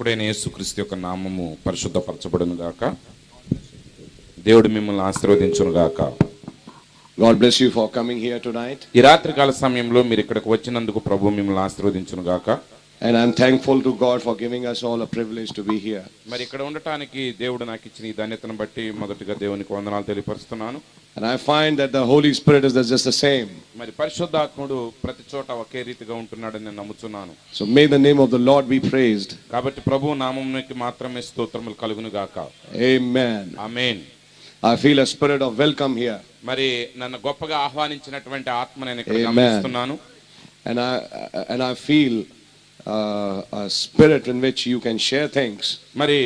రక్షకుడైన యేసుక్రీస్తు యొక్క నామము పరిశుద్ధపరచబడును గాక. దేవుడు మిమ్మల్ని ఆశీర్వదించును గాక. God bless you for coming here tonight. ఈ రాత్రికాల సమయంలో మీరు ఇక్కడికి వచ్చినందుకు ప్రభు మిమ్మల్ని ఆశీర్వదించును గాక. And I'm thankful to God for giving us all a privilege to be here. మరి ఇక్కడ ఉండటానికి దేవుడు నాకు ఇచ్చిన ఈ ధన్యతను బట్టి మొదటిగా దేవునికి వందనాలు తెలియపరుస్తున్నాను. And I find that the Holy Spirit is just the same. మరి పరిశుద్ధాత్ముడు ప్రతి చోట ఒకే రీతిగా ఉంటున్నాడని నేను నమ్ముతున్నాను. So may the name of the Lord be praised. కాబట్టి ప్రభు నామమునికి మాత్రమే స్తోత్రములు కలుగును గాక. Amen. Amen. I feel a spirit of welcome here. మరి నన్ను గొప్పగా ఆహ్వానించినటువంటి ఆత్మ నేను ఇక్కడ గమనిస్తున్నాను. And I feel a spirit in which you can share things. మరి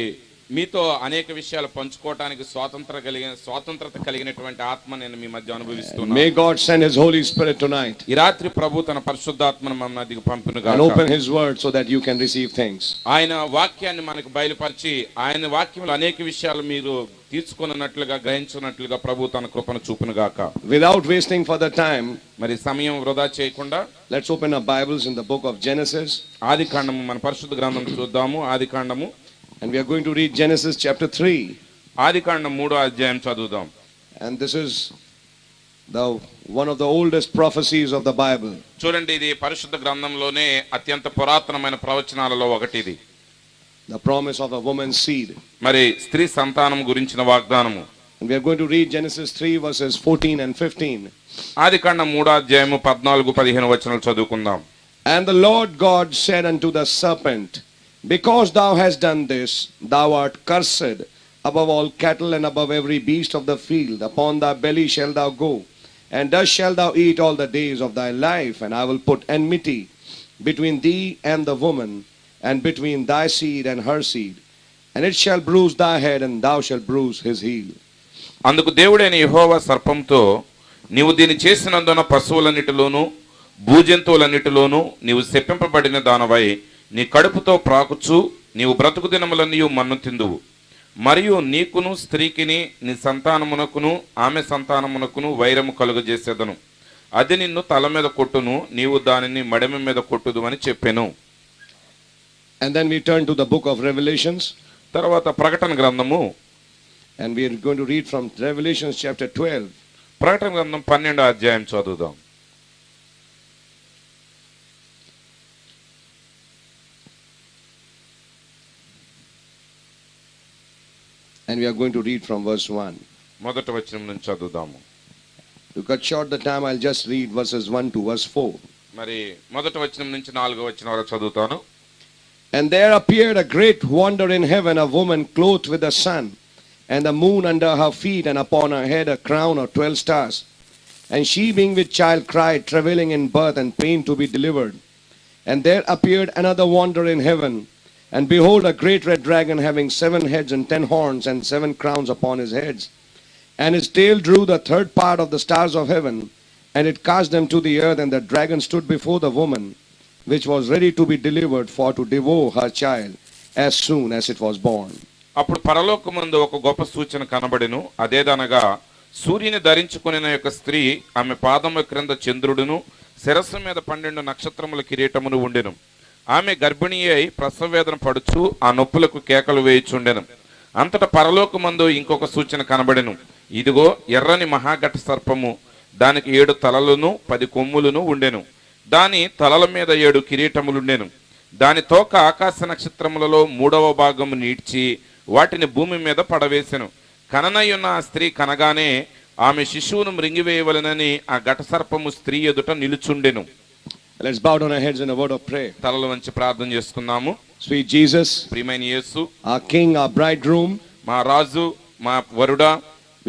మీతో అనేక విషయాలు పంచుకోవడానికి స్వాతంత్రత కలిగినటువంటి ఆత్మ నేను మీ మధ్య అనుభవిస్తున్నాను. May God send His Holy Spirit tonight. ఈ రాత్రి ప్రభు తన పరిశుద్ధాత్మను మన మధ్యకు పంపును గాక. And open His word so that you can receive things. ఆయన వాక్యాన్ని మనకు బయలుపరిచి ఆయన వాక్యంలో అనేక విషయాలు మీరు తీసుకున్నట్లుగా గ్రహించున్నట్లుగా ప్రభు తన కృపను చూపును గాక. Without wasting further time, మరి సమయం వృధా చేయకుండా let's open our Bibles in the book of Genesis. ఆదికాండము మన పరిశుద్ధ గ్రంథం చూద్దాము. ఆదికాండము And we are going to read Genesis chapter 3. ఆదికాండం 3వ అధ్యాయం చదువుదాం. And this is one of the oldest prophecies of the Bible. చూడండి, ఇది పరిశుద్ధ గ్రంథంలోనే అత్యంత పురాతనమైన ప్రవచనాలలో ఒకటి ఇది. The promise of a woman's seed. మరి స్త్రీ సంతానం గురించిన వాగ్దానము. And we are going to read Genesis 3 verses 14 and 15. ఆదికాండం 3వ అధ్యాయము 14-15 వచనాలు చదువుకుందాం. And the Lord God said unto the serpent, Because thou hast done this, thou art cursed above all cattle and above every beast of the field. Upon thy belly shalt thou go, and dust shalt thou eat all the days of thy life. And I will put enmity between thee and the woman, and between thy seed and her seed. And it shall bruise thy head, and thou shalt bruise his heel. అందుకు దేవుడైన యెహోవా సర్పంతో, నీవు దీన్ని చేసినందున పశువులన్నిటిలోను భూజంతువులన్నిటిలోను నీవు శపింపబడిన దానవై నీ కడుపుతో ప్రాకుచు నీవు బ్రతుకు దినములన్నీ మన్ను తిందువు. మరియు నీకును స్త్రీకిని నీ సంతానమునకును ఆమె సంతానమునకును వైరము కలుగజేసేదను. అది నిన్ను తల మీద కొట్టును, నీవు దానిని మడమ మీద కొట్టుదు అని చెప్పెను. And then we turn to the book of Revelations. తర్వాత ప్రకటన గ్రంథము. And we are going to read from Revelations chapter 12. ప్రకటన గ్రంథం 12వ అధ్యాయం చదువుదాం. And we are going to read from verse 1. మొదటి వచనం నుంచి చదువుదాము. To cut short the time, I'll just read verses 1 to verse 4. మరి మొదటి వచనం నుంచి 4వ వచనం వరకు చదువుతాను. And there appeared a great wonder in heaven, a woman clothed with the sun, and the moon under her feet, and upon her head a crown of 12 stars. And she, being with child, cried, travailing in birth and pain to be delivered. And there appeared another wonder in heaven, and behold, a great red dragon, having 7 heads and 10 horns, and 7 crowns upon his heads. And his tail drew the third part of the stars of heaven, and it cast them to the earth. And the dragon stood before the woman, which was ready to be delivered, for to devour her child as soon as it was born. అప్పుడు పరలోకమందు ఒక గొప్ప సూచన కనబడెను. అదేదనగా సూర్యుని ధరించుకుని యొక్క స్త్రీ, ఆమె పాదముల క్రింద చంద్రుడును శిరస్సు మీద 12 నక్షత్రముల కిరీటమును ఉండెను. ఆమె గర్భిణీ అయి ప్రసవవేదన పడుచు ఆ నొప్పులకు కేకలు వేయుచుండెను. అంతటా పరలోకమందు ఇంకొక సూచన కనబడెను. ఇదిగో ఎర్రని మహాఘట సర్పము, దానికి 7 తలలను 10 కొమ్ములను ఉండెను. దాని తలల మీద 7 కిరీటములుండెను. దాని తోక ఆకాశ నక్షత్రములలో 3వ భాగము నీడ్చి వాటిని భూమి మీద పడవేసెను. కననయున్న ఆ స్త్రీ కనగానే ఆమె శిశువును మృంగివేయవలెనని ఆ ఘట సర్పము స్త్రీ ఎదుట నిలుచుండెను. Let's bow down our heads in a word of prayer. తలలు వంచి ప్రార్థన చేసుకుందాము. Sweet Jesus, ప్రియమైన యేసు, our King, our bridegroom, మా రాజు, మా వరుడా,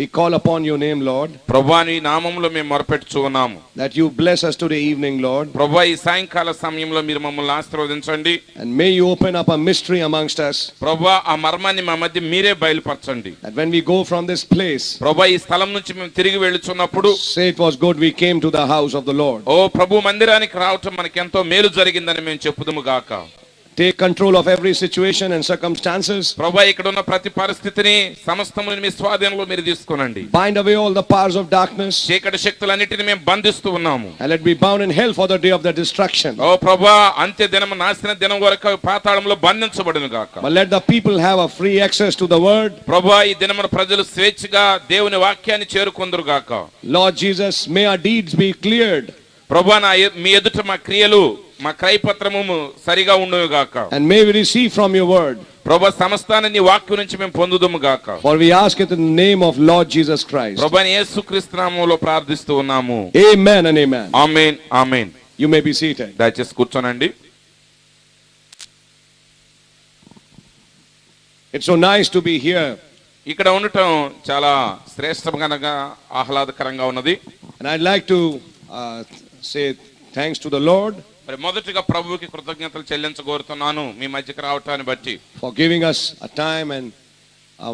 we call upon your name, Lord, ప్రభువా నీ నామములో మేము మొరపెట్టుచున్నాము. that you bless us today evening, Lord. ప్రభువా ఈ సాయంకాల సమయంలో మీరు మమ్మల్ని ఆశీర్వదించండి. And may you open up a mystery amongst us. ప్రభువా ఆ మర్మాన్ని మా మధ్య మీరే బయలుపరచండి. That when we go from this place, ప్రభువా ఈ స్థలం నుంచి మేము తిరిగి వెళ్ళుచున్నప్పుడు, say it was good we came to the house of the Lord. ఓ ప్రభు మందిరానికి రావటం మనకి ఎంతో మేలు జరిగిందని మేము చెప్పుదుము గాక. take control of every situation and circumstances. ప్రభువా ఇక్కడ ఉన్న ప్రతి పరిస్థితిని సమస్తమును మీ స్వాధీనంలో మీరు తీసుకోనండి. Bind away all the powers of darkness. చీకటి శక్తులన్నిటిని మేము బంధిస్తూ ఉన్నాము. And let me be bound in hell for the day of the destruction. ఓ ప్రభువా అంత్య దినం నాశన దినం వరకు పాతాళంలో బంధించబడును గాక. But let the people have a free access to the word. ప్రభువా ఈ దినమున ప్రజలు స్వేచ్ఛగా దేవుని వాక్యాన్ని చేరుకొందురు గాక. Lord Jesus, may our deeds be cleared. ప్రభువా మీ ఎదుట మా క్రియలు మా క్రయపత్రము సరిగా ఉండును గాక. And may we receive from your word. ప్రభువా సమస్తాన్ని నీ వాక్యం నుంచి మేము పొందుదుము గాక. For we ask it in the name of Lord Jesus Christ. ప్రభువా యేసుక్రీస్తు నామములో ప్రార్థిస్తూ ఉన్నాము. Amen and amen. Amen amen. You may be seated. దయచేసి కూర్చోనండి. It's so nice to be here. ఇక్కడ ఉండటం చాలా శ్రేష్టంగా ఆహ్లాదకరంగా ఉన్నది. And I'd like to say thanks to the Lord మరి మొదటిగా ప్రభువుకి కృతజ్ఞతలు చెల్లించగోరుతున్నాను మీ మధ్యకి రావటాన్ని బట్టి. for giving us a time and a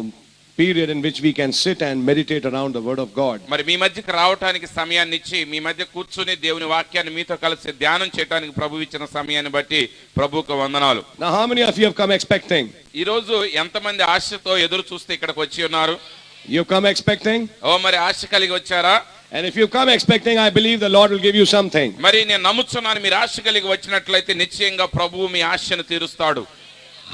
period in which we can sit and meditate around the word of God. మరి మీ మధ్యకి రావటానికి సమయాన్ని ఇచ్చి మీ మధ్య కూర్చుని దేవుని వాక్యాన్ని మీతో కలిసి ధ్యానం చేయడానికి ప్రభువు ఇచ్చిన సమయాన్ని బట్టి ప్రభువుకు వందనాలు. Now how many of you have come expecting? ఈ రోజు ఎంతమంది ఆశతో ఎదురు చూస్తే ఇక్కడికి వచ్చి ఉన్నారు? You've come expecting? ఓ మరి ఆశ కలిగి వచ్చారా? And if you come expecting, I believe the Lord will give you something. మరి నేను నమ్ముచున్నాను మీరు ఆశ కలిగి వచ్చినట్లయితే నిశ్చయంగా ప్రభువు మీ ఆశను తీరుస్తాడు.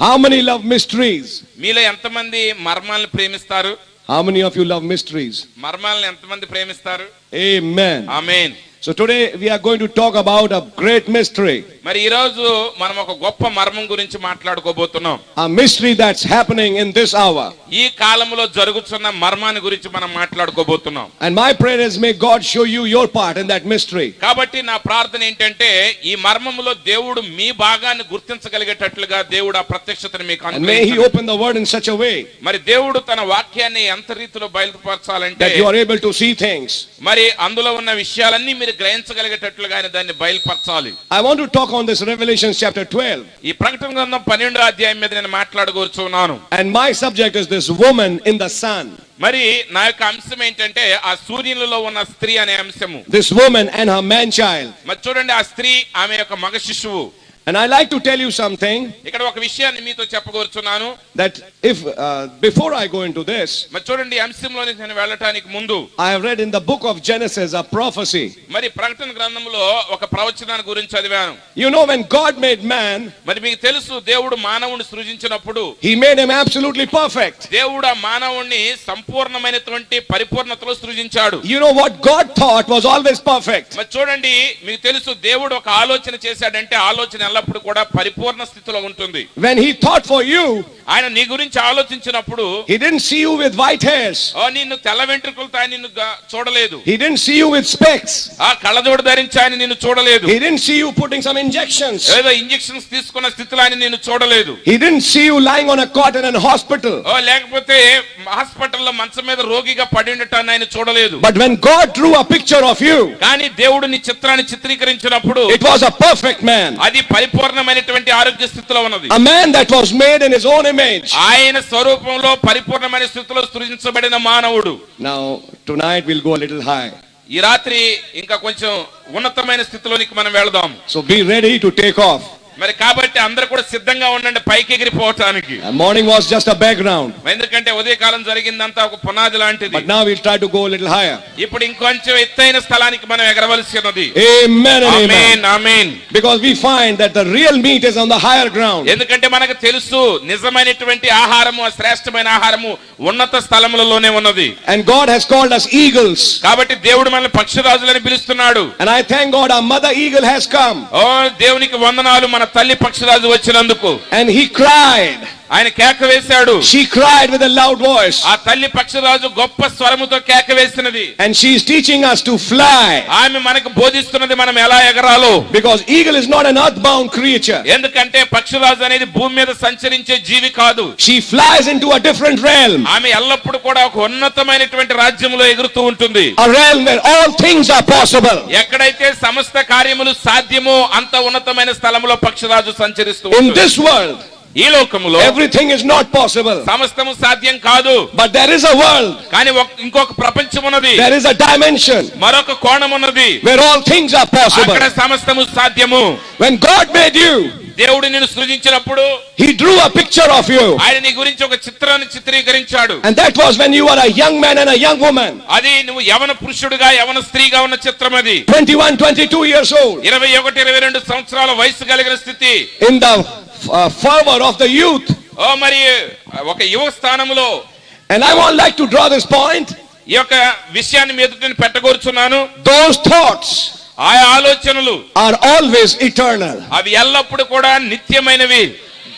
How many love mysteries? మీలో ఎంతమంది మర్మాలను ప్రేమిస్తారు? How many of you love mysteries? మర్మాలను ఎంతమంది ప్రేమిస్తారు? Amen. Amen. So today we are going to talk about a great mystery. మరి ఈ రోజు మనం ఒక గొప్ప మర్మం గురించి మాట్లాడుకోబోతున్నాం. A mystery that's happening in this hour. ఈ కాలంలో జరుగుతున్న మర్మాన్ని గురించి మనం మాట్లాడుకోబోతున్నాం. And my prayer is may God show you your part in that mystery. కాబట్టి నా ప్రార్థన ఏంటంటే ఈ మర్మములో దేవుడు మీ భాగాన్ని గుర్తించగలిగేటట్లుగా దేవుడు ఆ ప్రత్యక్షతను మీకు And may he open the word in such a way మరి దేవుడు తన వాక్యాన్ని ఎంత రీతిలో బయలుపరచాలంటే that you are able to see things. మరి అందులో ఉన్న విషయాలన్నీ మీరు గ్రహించగలిగేటట్లుగా ఆయన దాన్ని బయలుపరచాలి. I want to talk on this Revelation chapter 12. ఈ ప్రకటన గ్రంథం 12వ అధ్యాయం మీద నేను మాట్లాడగోరుచున్నాను. And my subject is this woman in the sun. మరి నా యొక్క అంశం ఏంటంటే ఆ సూర్యునిలో ఉన్న స్త్రీ అనే అంశము. This woman and her man child. మరి చూడండి ఆ స్త్రీ ఆమె యొక్క మగ శిశువు. And I like to tell you something ఇక్కడ ఒక విషయాన్ని మీతో చెప్పగోరుచున్నాను. that if before I go into this, మరి చూడండి ఈ అంశంలోని నేను వెళ్ళటానికి ముందు I have read in the book of Genesis a prophecy. మరి ప్రకటన గ్రంథంలో ఒక ప్రవచనాన్ని గురించి చదివాను. You know, when God made man, మరి మీకు తెలుసు దేవుడు మానవుని సృజించినప్పుడు he made him absolutely perfect. దేవుడు ఆ మానవుణ్ణి సంపూర్ణమైనటువంటి పరిపూర్ణతలో సృజించాడు. You know what God thought was always perfect. మరి చూడండి మీకు తెలుసు దేవుడు ఒక ఆలోచన చేశాడంటే ఆలోచన ఎల్లప్పుడూ కూడా పరిపూర్ణ స్థితిలో ఉంటుంది. When he thought for you, ఆయన నీ గురించి ఆలోచించినప్పుడు he didn't see you with white hairs. నిన్ను తెల్ల వెంట్రుకలతో ఆయన నిన్ను చూడలేదు. He didn't see you with specs. ఆ కళ్ళజోడు ధరించి ఆయన నిన్ను చూడలేదు. He didn't see you putting some injections. ఏదో ఇంజెక్షన్స్ తీసుకున్న స్థితిలో ఆయన నిన్ను చూడలేదు. He didn't see you lying on a cot in a hospital. లేకపోతే హాస్పిటల్లో మంచం మీద రోగిగా పడి ఉండటాన్ని ఆయన చూడలేదు. But when God drew a picture of you, కానీ దేవుడు నీ చిత్రాన్ని చిత్రీకరించినప్పుడు it was a perfect man. అది పరిపూర్ణమైనటువంటి ఆరోగ్య స్థితిలో ఉన్నది. A man that was made in his own image. ఆయన స్వరూపంలో పరిపూర్ణమైన స్థితిలో సృజించబడిన మానవుడు. Now tonight we'll go a little high. ఈ రాత్రి ఇంకా కొంచెం ఉన్నతమైన స్థితిలోనికి మనం వెళదాం. So be ready to take off. మరి కాబట్టి అందరూ కూడా సిద్ధంగా ఉండండి పైకి ఎగిరిపోవటానికి. Morning was just a background. ఎందుకంటే ఉదయకాలం జరిగిందంతా ఒక పునాది లాంటిది. But now we'll try to go a little higher. ఇప్పుడు ఇంకొంచెం ఎత్తైన స్థలానికి మనం ఎగరవలసి ఉన్నది. Amen and amen. Amen. Because we find that the real meat is on the higher ground. ఎందుకంటే మనకు తెలుసు నిజమైనటువంటి ఆహారము శ్రేష్టమైన ఆహారము ఉన్నత స్థలములలోనే ఉన్నది. And God has called us eagles. కాబట్టి దేవుడు మనల్ని పక్షిరాజులని పిలుస్తున్నాడు. And I thank God our mother eagle has come. దేవునికి వందనాలు మన తల్లి పక్షిరాజు వచ్చినందుకు. And he cried. ఆయన కేక వేశాడు. She cried with a loud voice. ఆ తల్లి పక్షిరాజు గొప్ప స్వరముతో కేక వేసినది. And she is teaching us to fly. ఆమె మనకు బోధిస్తున్నది మనం ఎలా ఎగరాలో. Because eagle is not an earthbound creature. ఎందుకంటే పక్షిరాజు అనేది భూమి మీద సంచరించే జీవి కాదు. She flies into a different realm. ఆమె ఎల్లప్పుడూ కూడా ఒక ఉన్నతమైనటువంటి రాజ్యంలో ఎగురుతూ ఉంటుంది. A realm where all things are possible. ఎక్కడైతే సమస్త కార్యములు సాధ్యమో అంత ఉన్నతమైన స్థలంలో పక్షిరాజు సంచరిస్తూ In ఉంటుంది. this world, ఈ లోకములో everything is not possible. సమస్తము సాధ్యం కాదు. But there is a world. కానీ ఇంకొక ప్రపంచం ఉన్నది. There is a dimension. మరొక కోణం ఉన్నది. Where all things are possible. అక్కడ సమస్తము సాధ్యము. When God made you, దేవుడు నిన్ను సృజించినప్పుడు He drew a picture of you. ఆయన నీ గురించి ఒక చిత్రాన్ని చిత్రీకరించాడు. And that was when you were a young man and a young woman. అది నువ్వు యవన పురుషుడిగా యవన స్త్రీగా ఉన్న చిత్రం అది. 21, 22 years old. 21, 22 సంవత్సరాల వయసు కలిగిన స్థితి. In the fervor of the youth. ఓ మరి ఒక యువ స్థానంలో. And I would like to draw this point. ఈ యొక్క విషయాన్ని మీ ఎదుట నేను పెట్టగోరుచున్నాను. Those thoughts ఆ ఆలోచనలు are always eternal. అవి ఎల్లప్పుడూ కూడా నిత్యమైనవి.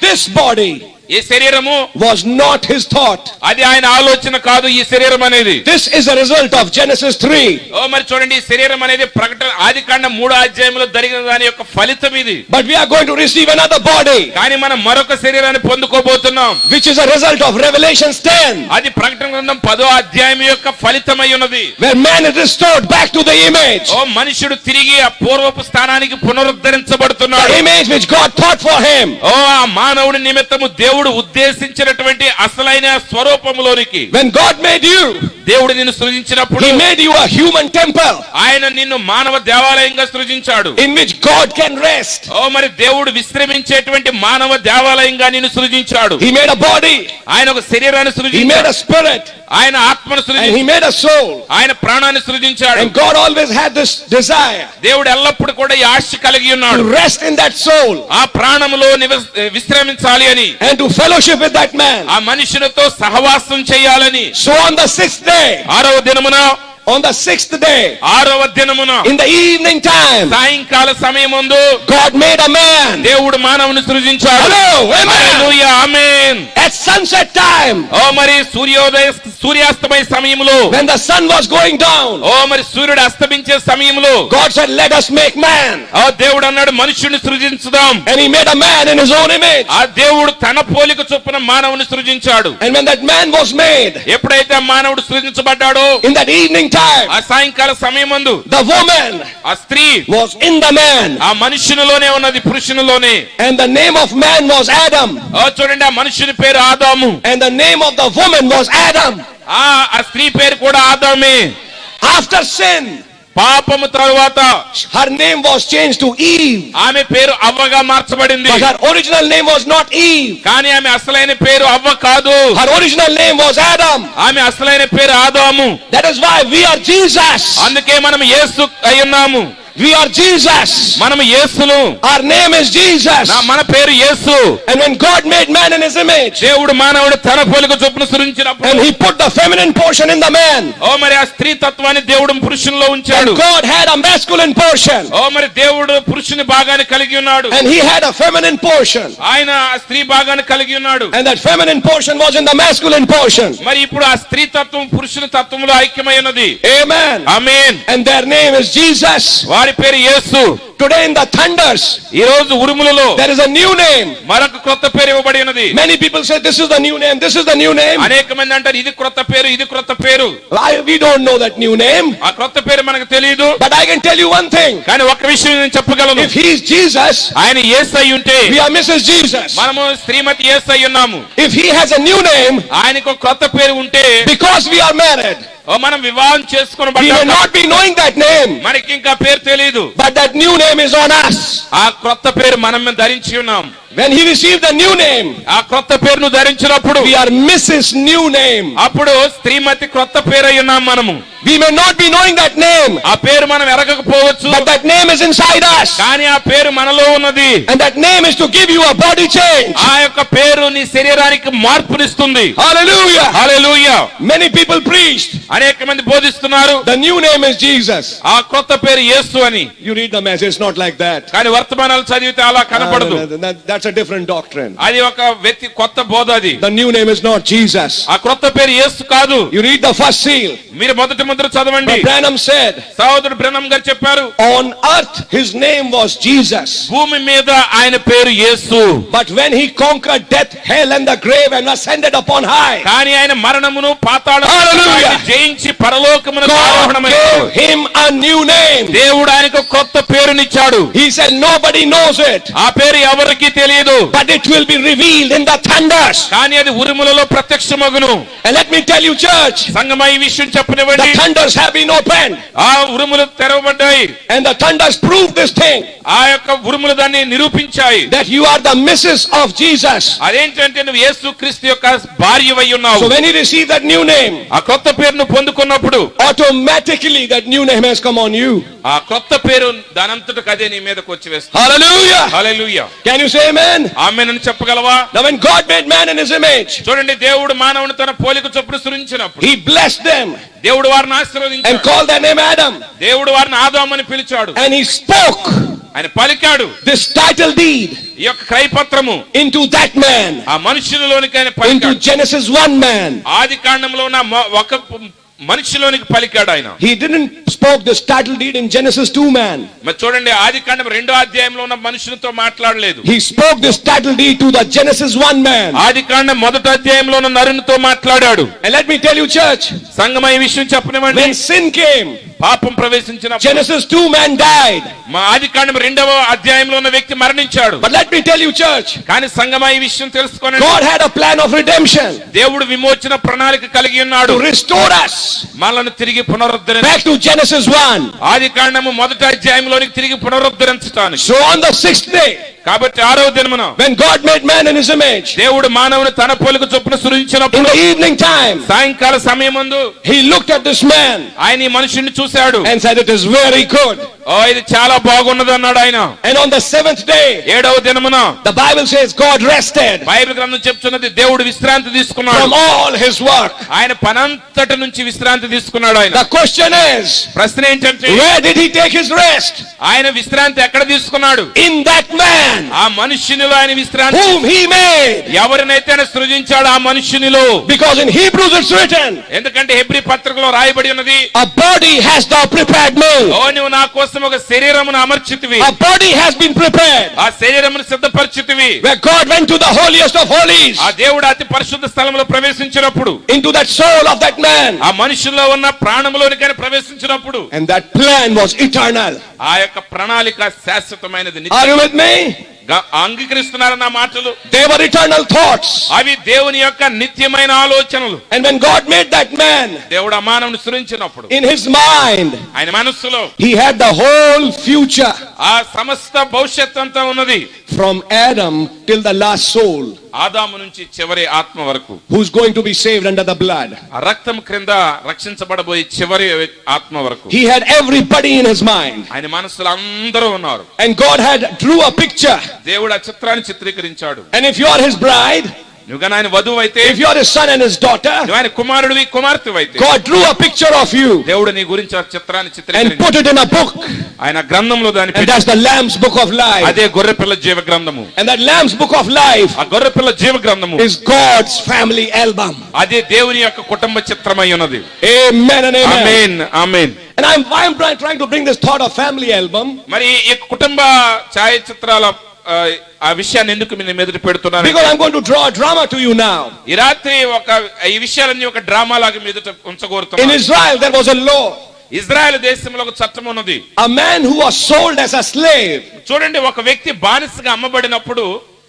This body ఈ శరీరము was not his thought. అది ఆయన ఆలోచన కాదు ఈ శరీరం అనేది. This is a result of Genesis 3. ఓ మరి చూడండి, ఈ శరీరం అనేది ప్రకటన ఆదికాండం 3వ అధ్యాయంలో జరిగిన దాని యొక్క ఫలితం ఇది. But we are going to receive another body, కానీ మనం మరొక శరీరాన్ని పొందుకోబోతున్నాం, which is a result of Revelation 10, అది ప్రకటన గ్రంథం 10వ అధ్యాయం యొక్క ఫలితమై ఉన్నది. where man is restored back to the image. ఓ మనుషుడు తిరిగి ఆ పూర్వపు స్థానానికి పునరుద్ధరించబడుతున్నాడు. The image which God thought for him. ఓ ఆ మానవుడి నిమిత్తము దేవుడు ఉద్దేశించినటువంటి అసలైన స్వరూపములోనికి. When God made you, దేవుడు నిన్ను సృజించినప్పుడు he made you a human temple ఆయన నిన్ను మానవ దేవాలయంగా సృజించాడు, in which God can rest. ఓ మరి దేవుడు విశ్రమించేటువంటి మానవ దేవాలయంగా నిన్ను సృజించాడు. He made a body, ఆయన ఒక శరీరాన్ని he made సృజించాడు, a spirit, ఆయన ఆత్మను and సృజించాడు, he made a soul. ఆయన ప్రాణాన్ని సృజించాడు. And God always had this desire దేవుడు ఎల్లప్పుడు కూడా ఈ ఆశ కలిగి to ఉన్నాడు, rest in that soul ఆ ప్రాణములో విశ్రమించాలి అని, and to fellowship with that man. ఆ మనుషులతో సహవాసం చేయాలని. So on the 6th day, 6వ దినమున, on the 6th day, 6వ దినమున in the evening time, సాయంకాల సమయమందు God made a man. దేవుడు మానవుని సృజించాడు. Hello, amen. Hallelujah, amen. At sunset time, ఓ మరి సూర్యాస్తమయ సమయంలో, when the sun was going down, ఓ మరి సూర్యుడు అస్తమించే సమయంలో God said, let us make man. ఆ దేవుడు అన్నాడు మనుష్యుని సృజించుదాం. And he made a man in his own image. ఆ దేవుడు తన పోలిక చొప్పున మానవుని సృజించాడు. And when that man was made, ఎప్పుడైతే ఆ మానవుడు సృజించబడ్డాడో, in that evening time, ఆ సాయంకాల సమయమందు the woman ఆ స్త్రీ was in the man. ఆ మనుష్యునిలోనే ఉన్నది, పురుషునిలోనే. And the name of man was Adam. ఓ చూడండి, ఆ మనుష్యుని పేరు ఆదాము, And the name of the woman was Adam. ఆ స్త్రీ పేరు కూడా ఆదామే. After sin, పాపము తరువాత her name was changed to Eve. ఆమె పేరు అవ్వగా మార్చబడింది. But her original name was not Eve. కానీ ఆమె అసలైన పేరు అవ్వ కాదు, Her original name was Adam. ఆమె అసలైన పేరు ఆదాము. That is why we are Jesus. అందుకే మనం యేసు అయ్యున్నాము. We are Jesus. మనము యేసును. Our name is Jesus. మన పేరు యేసు. And when God made man in his image, దేవుడు మానవుడు తన పోలిక చొప్పున సృజించినప్పుడు, and he put the feminine portion in the man, ఓ మరి ఆ స్త్రీ తత్వాన్ని దేవుడు పురుషునిలో ఉంచాడు. and God had a masculine portion, ఓ మరి దేవుడు పురుషుని భాగాన్ని కలిగి ఉన్నాడు, and he had a feminine portion, ఆయన ఆ స్త్రీ భాగాన్ని కలిగి ఉన్నాడు. and that feminine portion was in the masculine portion. మరి ఇప్పుడు ఆ స్త్రీ తత్వం పురుషుని తత్వంలో ఐక్యమై ఉన్నది. Amen. Amen. And their name is Jesus. వారి పేరు యేసు. Today in the thunders, ఈ రోజు ఉరుములలో there is a new name. మరొక క్రొత్త పేరు ఇవ్వబడి ఉన్నది. Many people say this is the new name, this is the new name. అనేక మంది అంటారు ఇది క్రొత్త పేరు, ఇది క్రొత్త పేరు. We don't know that new name. ఆ క్రొత్త పేరు మనకు తెలియదు. But I can tell you one thing. కానీ ఒక్క విషయం నేను చెప్పగలను, If he is Jesus, ఆయన యేసు అయి ఉంటే we are Mrs. Jesus. మనము శ్రీమతి యేసు అయి ఉన్నాము. If he has a new name, ఆయనకు ఒక క్రొత్త పేరు ఉంటే, because we are married, మనం వివాహం we may చేసుకుని not be knowing that name, మనకి ఇంకా పేరు తెలియదు. but that new name is on us. ఆ క్రొత్త పేరు మనం ధరించి ఉన్నాం. When he received the new name, ఆ క్రొత్త పేరును ధరించినప్పుడు we are Mrs. New Name. అప్పుడు శ్రీమతి క్రొత్త పేరు అయి ఉన్నాం మనము. We may not be knowing that name, ఆ పేరు మనం ఎరగకపోవచ్చు, but that name is inside us. కానీ ఆ పేరు మనలో ఉన్నది. And that name is to give you a body change. ఆ యొక్క పేరు నీ శరీరానికి మార్పునిస్తుంది. Hallelujah. హల్లెలూయా. Many people preached. అనేక మంది బోధిస్తున్నారు The new name is Jesus. ఆ కొత్త పేరు యేసు అని. You read the message, it's not like that. కానీ వర్తమానాలు చదివితే అలా కనపడదు. That's a different doctrine. అది ఒక వ్యక్తి కొత్త బోధ అది. The new name is not Jesus. ఆ కొత్త పేరు యేసు కాదు. You read the first seal. మీరు మొదటి ముద్ర చదవండి. But Branham said, సహోదరుడు బ్రహ్నం గారు చెప్పారు, on earth his name was Jesus. భూమి మీద ఆయన పేరు యేసు. But when he conquered death, hell and the grave and ascended upon high, కానీ ఆయన మరణమును పాతాళమును జయించి పరలోకమునకు God ఆరోహణమయ్యాడు. gave him a new name. దేవుడు ఆయనకు కొత్త పేరునిచ్చాడు. He said nobody knows it. ఆ పేరు ఎవరికి తెలియదు. తెలియదు, but it will be revealed in the thunders. కానీ అది ఉరుములలో ప్రత్యక్షమగును. And let me tell you, church, సంగమా ఈ విషయం the చెప్పనివ్వండి. thunders have been opened, ఆ ఉరుములు తెరవబడ్డాయి. and the thunders prove this thing, ఆ యొక్క ఉరుములు దాన్ని నిరూపించాయి. that you are the missus of Jesus. అదేంటంటే నువ్వు యేసు క్రీస్తు యొక్క భార్యవై ఉన్నావు. So when you receive that new name, ఆ కొత్త పేరును పొందుకున్నప్పుడు automatically that new name has come on you. ఆ కొత్త పేరు దానంతటికి అదే నీ మీదకి వచ్చి వేస్తుంది. Hallelujah. Hallelujah. Can you say amen? ఆమేన్ అని చెప్పగలవా? Now when God made man in his image, చూడండి, దేవుడు మానవుని తన పోలిక చొప్పున సృజించినప్పుడు he blessed them దేవుడు వారిని and ఆశీర్వదించాడు. called their name Adam, దేవుడు వారిని ఆదాము అని పిలిచాడు. and he spoke ఆయన పలికాడు this title deed ఈ యొక్క క్రయపత్రము into that man, ఆ మనుషులలోనికి ఆయన into పలికాడు. Genesis 1 man. ఆది కాండంలో ఉన్న ఒక మనిషిలోనికి పలికాడు ఆయన. He didn't spoke this title deed in Genesis 2 man. మరి చూడండి, ఆది కాండం 2వ అధ్యాయంలో ఉన్న మనుషులతో మాట్లాడలేదు. He spoke this title deed to the Genesis 1 man. ఆది కాండం 1వ అధ్యాయంలో ఉన్న నరునితో మాట్లాడాడు. And let me tell you, church, సంగమా ఈ విషయం చెప్పనివ్వండి. when sin came, పాపం ప్రవేశించిన Genesis 2 man died. మా ఆది కాండం 2వ అధ్యాయంలో ఉన్న వ్యక్తి మరణించాడు. But let me tell you, church, కానీ సంగమా ఈ విషయం తెలుసుకోనండి. God had a plan of redemption దేవుడు విమోచన ప్రణాళిక కలిగి to ఉన్నాడు. restore us మనల్ని తిరిగి పునరుద్ధరించ back to Genesis 1. ఆది కాండము 1వ అధ్యాయంలోనికి తిరిగి పునరుద్ధరించడానికి. So on the 6th day, కాబట్టి 6వ దినమున when God made man in his image, దేవుడు మానవుని తన పోలిక చొప్పున in సృజించినప్పుడు the evening time, సాయంకాల సమయమందు he looked at this man ఆయన ఈ మనుషుని చూశాడు. and said, it is very good. ఓ, ఇది చాలా బాగున్నది అన్నాడు ఆయన. And on the 7th day, 7వ దినమున the Bible says God rested Bible గ్రంథం చెప్తున్నది దేవుడు విశ్రాంతి తీసుకున్నాడు. from all his work. ఆయన పనంతటి నుంచి విశ్రాంతి తీసుకున్నాడు ఆయన. The question is, ప్రశ్న ఏంటంటే, where did he take his rest? ఆయన విశ్రాంతి ఎక్కడ తీసుకున్నాడు? In that man ఆ మనుష్యునిలో ఆయన విశ్రాంతి. whom he made. ఎవరినైతే ఆయన సృజించాడు ఆ మనుష్యునిలో. Because in Hebrews it's written, ఎందుకంటే హెబ్రీ పత్రికలో రాయబడి ఉన్నది, a body has thou prepared me. ఓ నువ్వు నా కోసం ఒక శరీరమును అమర్చితివి. A body has been prepared. ఆ శరీరమును సిద్ధపరిచితివి. Where God went to the holiest of holies, ఆ దేవుడు అతి పరిశుద్ధ స్థలంలో ప్రవేశించినప్పుడు into that soul of that man. ఆ మనుషుల్లో ఉన్న ప్రాణములోనికి ఆయన ప్రవేశించినప్పుడు And that plan was eternal. ఆ యొక్క ప్రణాళిక శాశ్వతమైనది. Are you with me? అంగీకరిస్తున్నారు నా మాటలు? They were eternal thoughts. అవి దేవుని యొక్క నిత్యమైన ఆలోచనలు. And when God made that man, దేవుడు ఆ మానవుని సృజించినప్పుడు in his mind, ఆయన మనస్సులో he had the whole future ఆ సమస్త భవిష్యత్తు అంతా ఉన్నది. from Adam till the last soul ఆదాము నుంచి చివరి ఆత్మ వరకు, who's going to be saved under the blood. ఆ రక్తం క్రింద రక్షించబడబోయే చివరి ఆత్మ వరకు He had everybody in his mind. ఆయన మనస్సులో అందరూ ఉన్నారు. And God had drew a picture. దేవుడు ఆ చిత్రాన్ని చిత్రీకరించాడు. And if you are his bride, నువ్వు కానీ ఆయన వధువు అయితే, if you are his son and his daughter, నువ్వు ఆయన కుమారుడివి కుమార్తె అయితే, God drew a picture of you దేవుడు నీ గురించి ఆ చిత్రాన్ని and చిత్రీకరించాడు. put it in a book. ఆయన గ్రంథంలో దాన్ని And పెట్టి, that's the Lamb's book of life. అదే గొర్రెపిల్ల జీవ గ్రంథము. And that Lamb's book of life ఆ గొర్రెపిల్ల జీవ గ్రంథము is God's family album. అదే దేవుని యొక్క కుటుంబ చిత్రమై ఉన్నది. Amen and amen. Amen amen. And I'm trying to bring this thought of family album మరి ఈ కుటుంబ ఛాయాచిత్రాల ఆ విషయాన్ని ఎందుకు మీ ఎదుట పెడుతున్నాను? because I'm going to draw a drama to you now. ఈ రాత్రి ఈ విషయాలన్నీ ఒక డ్రామా లాగా మీ ఎదుట In ఉంచగోరుతున్నాను. Israel there was a law. Israel దేశంలో ఒక చట్టం ఉన్నది. A man who was sold as a slave, చూడండి, ఒక వ్యక్తి బానిసగా అమ్మబడినప్పుడు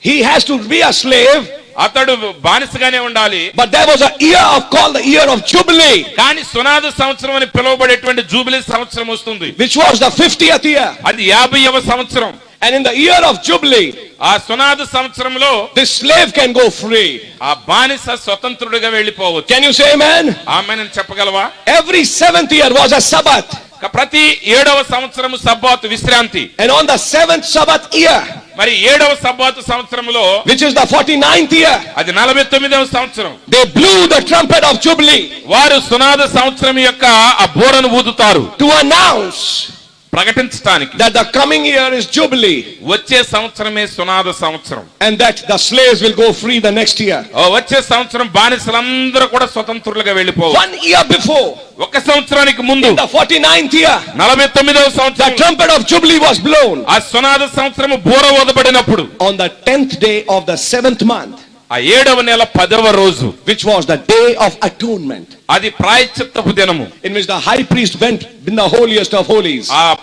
he has to be a slave, అతడు బానిసగానే ఉండాలి. but there was a year called the year of Jubilee, కానీ సునాద సంవత్సరం అని పిలువబడేటువంటి జూబిలీ సంవత్సరం వస్తుంది. which was the 50th year. అది 50వ సంవత్సరం. And in the year of Jubilee, ఆ సునాద సంవత్సరంలో this slave can go free. ఆ బానిస స్వతంత్రుడిగా వెళ్ళిపోవచ్చు. Can you say amen? ఆమేన్ చెప్పగలవా? Every 7th year was a Sabbath. ప్రతి 7వ సంవత్సరము సబ్బాతు విశ్రాంతి. And on the 7th Sabbath year, మరి 7వ సబ్బాతు సంవత్సరంలో, which is the 49th year, అది 49వ సంవత్సరం, they blew the trumpet of Jubilee వారు సునాద సంవత్సరం యొక్క ఆ బోరను ఊదుతారు to announce ప్రకటించడానికి that the coming year is Jubilee వచ్చే సంవత్సరమే సునాద సంవత్సరం. and that the slaves will go free the next year. వచ్చే సంవత్సరం బానిసలందరూ కూడా స్వతంత్రులుగా వెళ్ళిపోవాలి. 1 year before, ఒక సంవత్సరానికి ముందు in the 49th year, 49వ the సంవత్సరం trumpet of Jubilee was blown. ఆ సునాద సంవత్సరం బోర ఊదబడినప్పుడు On the 10th day of the 7th month, ఆ 7వ నెల 10వ రోజు, which was the day of atonement, అది ప్రాయశ్చిత్తపు దినము. in which the high priest went in the holiest of holies. ఆ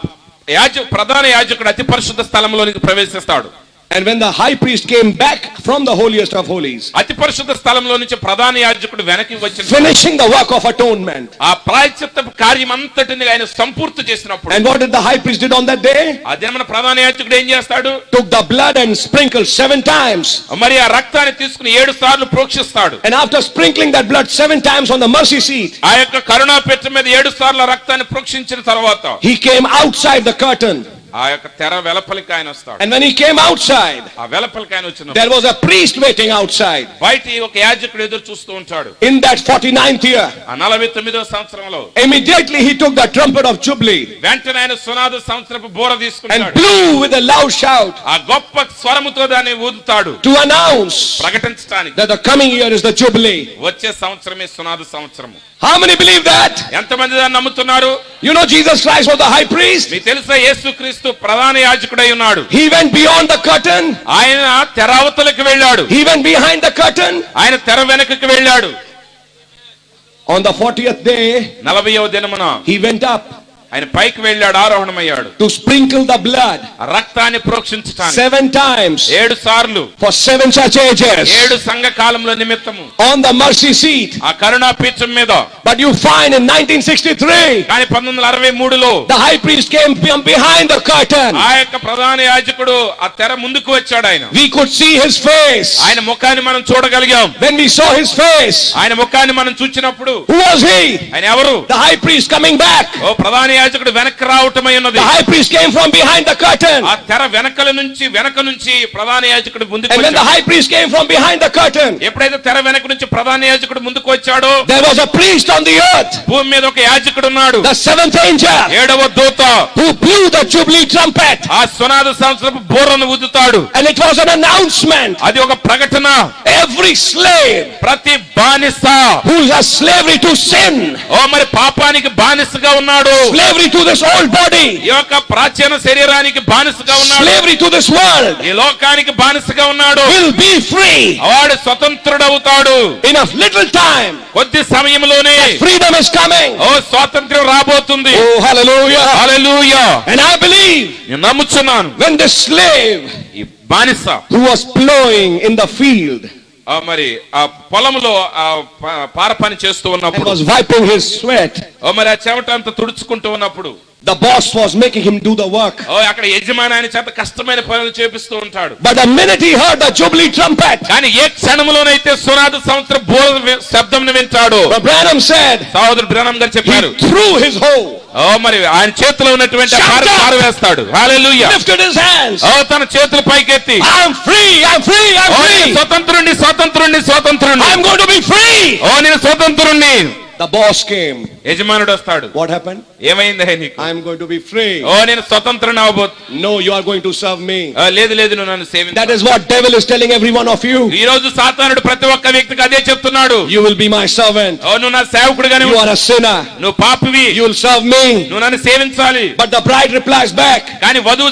ప్రధాన యాజకుడు అతి పరిశుద్ధ స్థలంలోనికి ప్రవేశిస్తాడు. And when the high priest came back from the holiest of holies, అతి పరిశుద్ధ స్థలంలో నుంచి ప్రధాన యాజకుడు వెనక్కి వచ్చిన finishing the work of atonement, ఆ ప్రాయశ్చిత్త కార్యం అంతటిని ఆయన సంపూర్తి చేసినప్పుడు, and what did the high priest did on that day? అదే మన ప్రధాన యాజకుడు ఏం చేస్తాడు? Took the blood and sprinkled 7 times. మరి ఆ రక్తాన్ని తీసుకుని 7 సార్లు ప్రోక్షిస్తాడు. And after sprinkling that blood 7 times on the mercy seat, ఆ యొక్క కరుణా పీఠం మీద 7 సార్లు రక్తాన్ని ప్రోక్షించిన తర్వాత he came outside the curtain. ఆ యొక్క తెర వెలపలికి ఆయన వస్తాడు. And when he came outside, ఆ వెలపలికి ఆయన వచ్చినప్పుడు there was a priest waiting outside. బయట ఒక యాజకుడు ఎదురు చూస్తూ ఉంటాడు. In that 49th year, ఆ 49వ సంవత్సరంలో immediately he took the trumpet of Jubilee వెంటనే ఆయన సునాద సంవత్సరపు బోర and తీసుకుంటాడు. blew with a loud shout ఆ గొప్ప స్వరముతో దాన్ని ఊదుతాడు, to announce ప్రకటించడానికి that the coming year is the Jubilee. వచ్చే సంవత్సరమే సునాద సంవత్సరము. How many believe that? ఎంతమంది దాన్ని నమ్ముతున్నారు? You know Jesus Christ was the high priest. మీకు తెలుసా యేసుక్రీస్తు ప్రధాన యాజకుడై ఉన్నాడు. He went beyond the curtain. ఆయన తెర అవతలకు వెళ్ళాడు. He went behind the curtain. ఆయన తెర వెనుకకు వెళ్ళాడు. On the 40th day, 40వ దినమున he went up ఆయన పైకి వెళ్ళాడు, ఆరోహణమయ్యాడు. to sprinkle the blood ఆ రక్తాన్ని ప్రోక్షించడానికి 7 times 7 సార్లు for 7 such ages 7 సంఘ కాలంలో నిమిత్తము on the mercy seat. ఆ కరుణా పీఠం మీద. But you find in 1963, కానీ 1963లో the high priest came from behind the curtain. ఆ యొక్క ప్రధాన యాజకుడు ఆ తెర ముందుకు వచ్చాడు. ఆయన We could see his face. ఆయన ముఖాన్ని మనం చూడగలిగాం. When we saw his face, ఆయన ముఖాన్ని మనం చూచినప్పుడు who was he? ఆయన ఎవరు? The high priest coming back. ఓ ప్రధాన యాజకుడు వెనక్కి రావటమై ఉన్నది. The high priest came from behind the curtain. ఆ తెర వెనక నుంచి ప్రధాన యాజకుడు ముందుకు And when the వచ్చాడు. high priest came from behind the curtain, ఎప్పుడైతే తెర వెనక నుంచి ప్రధాన యాజకుడు ముందుకు వచ్చాడో, there was a priest on the earth, భూమి మీద ఒక యాజకుడు ఉన్నాడు, the 7th angel, 7వ దూత, who blew the Jubilee trumpet. ఆ సునాద సంవత్సరపు బోరను ఊదుతాడు. And it was an announcement. అది ఒక ప్రకటన. Every slave ప్రతి బానిస, who is a slavery to sin, ఓ మరి పాపానికి బానిసగా ఉన్నాడు, slavery to this old body, ఈ యొక్క ప్రాచీన శరీరానికి బానిసగా ఉన్నాడు, slavery to this world, ఈ లోకానికి బానిసగా ఉన్నాడు, will be free. వాడు స్వతంత్రుడవుతాడు. In a little time, కొద్ది సమయంలోనే freedom is coming. ఓ స్వాతంత్ర్యం రాబోతుంది. Oh, hallelujah. Hallelujah. And I believe నేను నమ్ముచున్నాను, when the slave ఈ బానిస who was plowing in the field మరి ఆ పొలంలో ఆ పార పని చేస్తూ and ఉన్నప్పుడు, was wiping his sweat, మరి ఆ చెమట అంతా తుడుచుకుంటూ ఉన్నప్పుడు, the boss was making him do the work. అక్కడ యజమాని ఆయన చేత కష్టమైన పనులు చేపిస్తూ ఉంటాడు. But the minute he heard the Jubilee trumpet, కానీ ఏ క్షణంలోనైతే సునాద సంవత్సరం బోర శబ్దం వింటాడు, Brother Branham said, సహోదరుడు బ్రహ్నం గారు he చెప్పారు, threw his hoe, మరి ఆయన చేతిలో ఉన్నటువంటి ఆ పార పారవేస్తాడు. హల్లెలూయా. lifted his hands. తన చేతులు పైకెత్తి, I'm free, I'm free, I'm నేను free. స్వతంత్రుణ్ణి I'm going to be free. నేను స్వతంత్రుణ్ణి. The boss came. యజమానుడు వస్తాడు. What happened? ఏమైంది నీకు? I'm going to be free. నేను స్వతంత్రుని అవబోతు. No, you are going to serve me. లేదు నువ్వు నన్ను సేవించు. That is what devil is telling every one of you. ఈ రోజు సాతానుడు ప్రతి ఒక్క వ్యక్తికి అదే చెప్తున్నాడు. You will be my servant. నువ్వు నా సేవకుడిగానే You are a sinner. నువ్వు పాపివి, You will serve me. నువ్వు నన్ను సేవించాలి. But the bride replies back, కానీ వధువు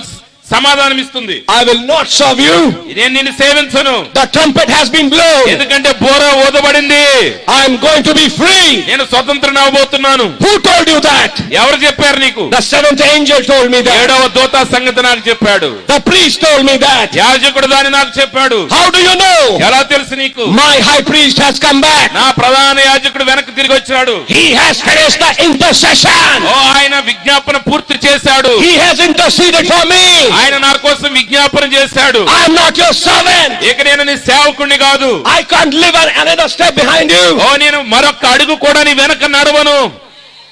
సమాధానం ఇస్తుంది, I will not serve you. నేను నిన్ను సేవించను. The trumpet has been blown. ఎందుకంటే బోర ఊదబడింది. I am going to be free. నేను స్వతంత్రుని అవబోతున్నాను. Who told you that? ఎవరు చెప్పారు నీకు? The 7th angel told me that. 7వ దూత సంగతి నాకు చెప్పాడు. The priest told me that. యాజకుడు దాన్ని నాకు చెప్పాడు. How do you know? ఎలా తెలుసు నీకు? My high priest has come back. నా ప్రధాన యాజకుడు వెనక్కి తిరిగి వచ్చాడు. He has finished the intercession. ఆయన విజ్ఞాపన పూర్తి చేశాడు. He has interceded for me. ఆయన నా కోసం విజ్ఞాపన చేశాడు. I am not your servant. ఇక నేను నీ సేవకుడిని కాదు. I can't live another step behind you. నేను మరొక అడుగు కూడా నీ వెనక నడవను.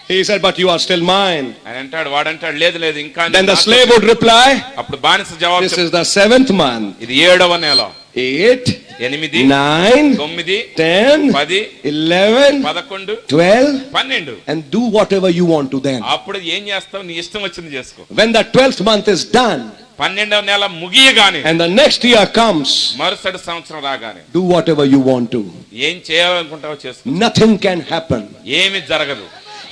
He said, but you are still mine. ఆయన అంటాడు, వాడంటాడు, లేదు ఇంకా. Then the slave would reply, అప్పుడు బానిస జవాబు, this is the 7th month. ఇది 7వ నెల. 8, 8, 9, 9, 10, 10, 11, 11, 12, 12. and do whatever you want to them. అప్పుడు ఏం చేస్తావు? నీ ఇష్టం వచ్చింది చేసుకో. When the 12th month is done, 12వ నెల ముగియగానే, and the next year comes, మరుసటి సంవత్సరం రాగానే, do whatever you want to. ఏం చేయాలనుకుంటావో చేసుకో. Nothing can happen. ఏమి జరగదు.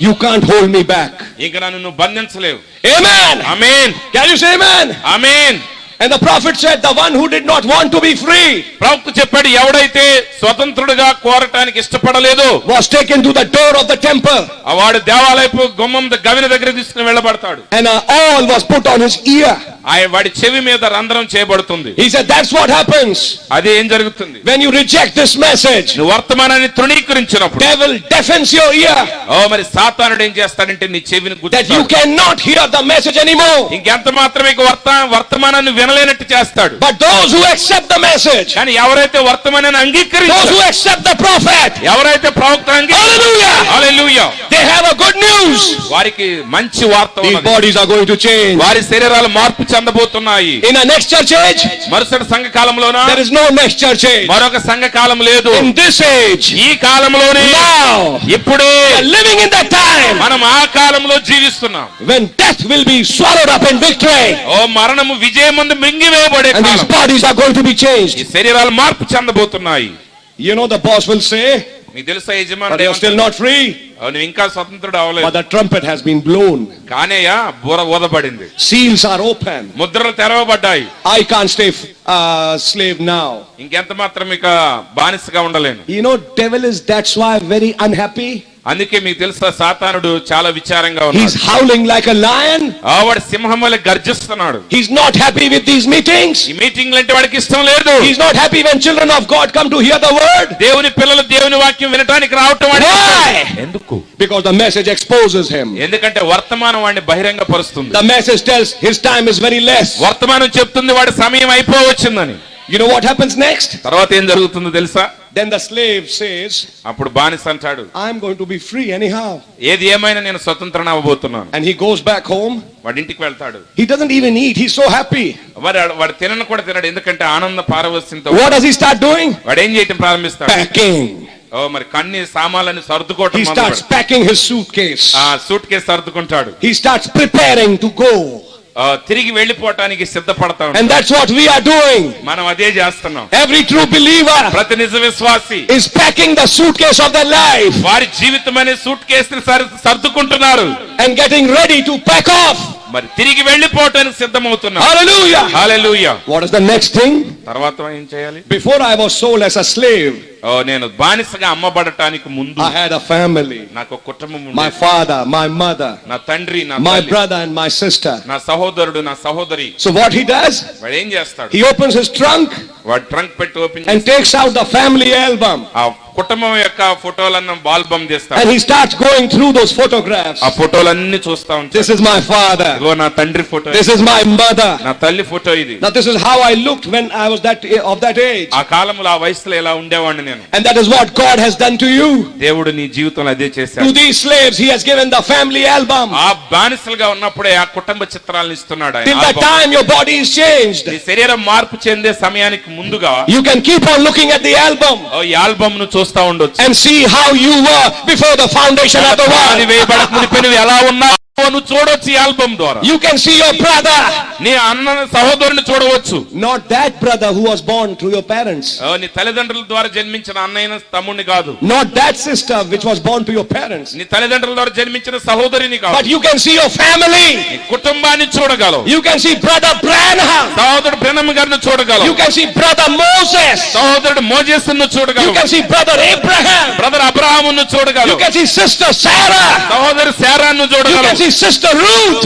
You can't hold me back. ఇక నన్ను నువ్వు బంధించలేవు. Amen. Amen. Can you say amen? Amen. And the prophet said, the one who did not want to be free, ప్రవక్త చెప్పాడు, ఎవడైతే స్వతంత్రుడు తొందరగా కోరటానికి ఇష్టపడలేదు, was taken to the door of the temple, వాడు దేవాలయపు గుమ్మం గవిని దగ్గర తీసుకుని వెళ్ళబడతాడు. and all was put on his ear. వాడి చెవి మీద రంధ్రం చేయబడుతుంది. He said, that's what happens అది ఏం జరుగుతుంది? when you reject this message. నువ్వు వర్తమానాన్ని తృణీకరించినప్పుడు Devil deafens your ear, మరి సాతానుడు ఏం చేస్తాడంటే నీ చెవిని that you గుచ్చుతాడు. cannot hear the message anymore. ఇంకెంత మాత్రమే వర్తమానాన్ని వినలేనట్టు చేస్తాడు. But those who accept the message, కానీ ఎవరైతే వర్తమానాన్ని those అంగీకరించారో, who accept the prophet, ఎవరైతే ప్రవక్త hallelujah, hallelujah, they have a good news. వారికి మంచి వార్త These ఉన్నది. bodies are going to change. వారి శరీరాలు మార్పు చెందబోతున్నాయి. In a next church age, మరుసటి సంఘ కాలంలోనా? there is no next church age. మరొక సంఘ కాలం లేదు. In this age, ఈ కాలంలోనే, now, ఇప్పుడే we are living in that time మనం ఆ కాలంలో జీవిస్తున్నాం. when death will be swallowed up in victory, మరణము విజయమందు మింగివేయబడే and these column. bodies are going to be ఈ changed. శరీరాలు మార్పు చెందబోతున్నాయి. You know, the boss will say, నీకు తెలుసా but యజమానుడు you are still ఏమంటాడు? not free. నువ్వు ఇంకా స్వతంత్రుడు But అవ్వలేదు. the trumpet has been blown. కానేయా బూర ఊదబడింది, Seals are open. ముద్రలు తెరవబడ్డాయి. I can't stay slave now. ఇంకెంత మాత్రం ఇక బానిసగా ఉండలేను. You know, devil is that's why very unhappy. అందుకే మీకు తెలుసా సాతానుడు చాలా విచారంగా He's ఉన్నాడు. howling like a lion. వాడు సింహం వలె గర్జిస్తున్నాడు. He's not happy with these meetings. ఈ మీటింగ్లు అంటే వాడికి ఇష్టం లేదు. He's not happy when children of God come to hear the word. దేవుని పిల్లలు దేవుని వాక్యం వినటానికి రావటం వాడికి Why? ఇష్టం. ఎందుకు? Because the message exposes him. ఎందుకంటే వర్తమానం వాడిని బహిరంగపరుస్తుంది. The message tells his time is very less. వర్తమానం చెప్తుంది వాడి సమయం అయిపోవచ్చిందని. You know what happens next? తర్వాత ఏం జరుగుతుందో తెలుసా? Then the slave says, అప్పుడు బానిస అంటాడు, I'm going to be free anyhow. ఏది ఏమైనా నేను స్వతంత్రన అవ్వబోతున్నాను. And he goes back home. వాడి ఇంటికి వెళ్తాడు. He doesn't even eat. He's so happy. వాడు తినను కూడా తినడు, ఎందుకంటే ఆనంద పారవస్యంతో. What does he start doing? వాడు ఏం చేయటం ప్రారంభిస్తాడు? Packing. మరి కన్ని సామాన్లని సర్దుకోవటం He starts packing his suitcase. Suitcase సర్దుకుంటాడు. He starts preparing to go. తిరిగి వెళ్ళిపోవటానికి సిద్ధపడతా And ఉంటాడు. that's what we are doing. మనం అదే చేస్తున్నాం. Every true believer ప్రతి నిజ విశ్వాసి is packing the suitcase of their life వారి జీవితం అనే సూట్ కేసుని సర్దుకుంటున్నారు. and getting ready to pack off. మరి తిరిగి వెళ్ళిపోవటానికి సిద్ధమవుతున్నారు. Hallelujah. Hallelujah. What is the next thing? తర్వాత ఏం చేయాలి? Before I was sold as a slave, నేను బానిసగా అమ్మబడటానికి ముందు I had a family. నాకు ఒక కుటుంబం My ఉండేది. father, my mother, నా తండ్రి, నా my తల్లి, brother and my sister. నా సహోదరుడు, నా సహోదరి. So what he does? వాడు ఏం చేస్తాడు? He opens his trunk వాడు ట్రంక్ పెట్టి open and takes out the family album. ఆ కుటుంబం యొక్క ఫోటోలన్న ఆల్బమ్ తీస్తాడు. And he starts going through those photographs. ఆ ఫోటోలన్నీ చూస్తా This ఉంటాడు. is my father. ఇదిగో నా తండ్రి photo, This is my mother. నా తల్లి ఫోటో ఇది. Now this is how I looked when I was of that age. ఆ కాలంలో ఆ వయసులో ఎలా ఉండేవాడిని నేను. And that is what God has done to you. దేవుడు నీ జీవితంలో అదే To చేశాడు. these slaves he has given the family album. ఆ బానిసలుగా ఉన్నప్పుడే ఆ కుటుంబ చిత్రాలను ఇస్తున్నాడు ఆయన. Till that album. time your body is changed. నీ శరీరం మార్పు చెందే సమయానికి ముందుగా You can keep on looking at the album ఈ ఆల్బమ్ ను చూస్తా ఉండొచ్చు. and see how you were before the foundation of the అది world. వేయబడక మునిపే నువ్వు ఎలా ఉన్నావు నువ్వు చూడొచ్చు ఈ ఆల్బమ్ ద్వారా. You can see your brother, నీ అన్న సహోదరుని చూడవచ్చు. not that brother who was born through your parents, నీ తల్లిదండ్రుల ద్వారా జన్మించిన అన్నయ్య తమ్ముడిని కాదు. not that sister which was born to your parents, నీ తల్లిదండ్రుల ద్వారా జన్మించిన సహోదరిని కాదు. but you can see your family. నీ కుటుంబాన్ని చూడగలవు. You can see brother Branham. సహోదరుడు బ్రెనమ్ గారిని You చూడగలవు. can see brother Moses. సహోదరుడు మోజేసును You చూడగలవు. can see brother Abraham. Brother అబ్రహామును You చూడగలవు. can see sister Sarah. సహోదరు శారాను You can చూడగలవు. see sister Ruth.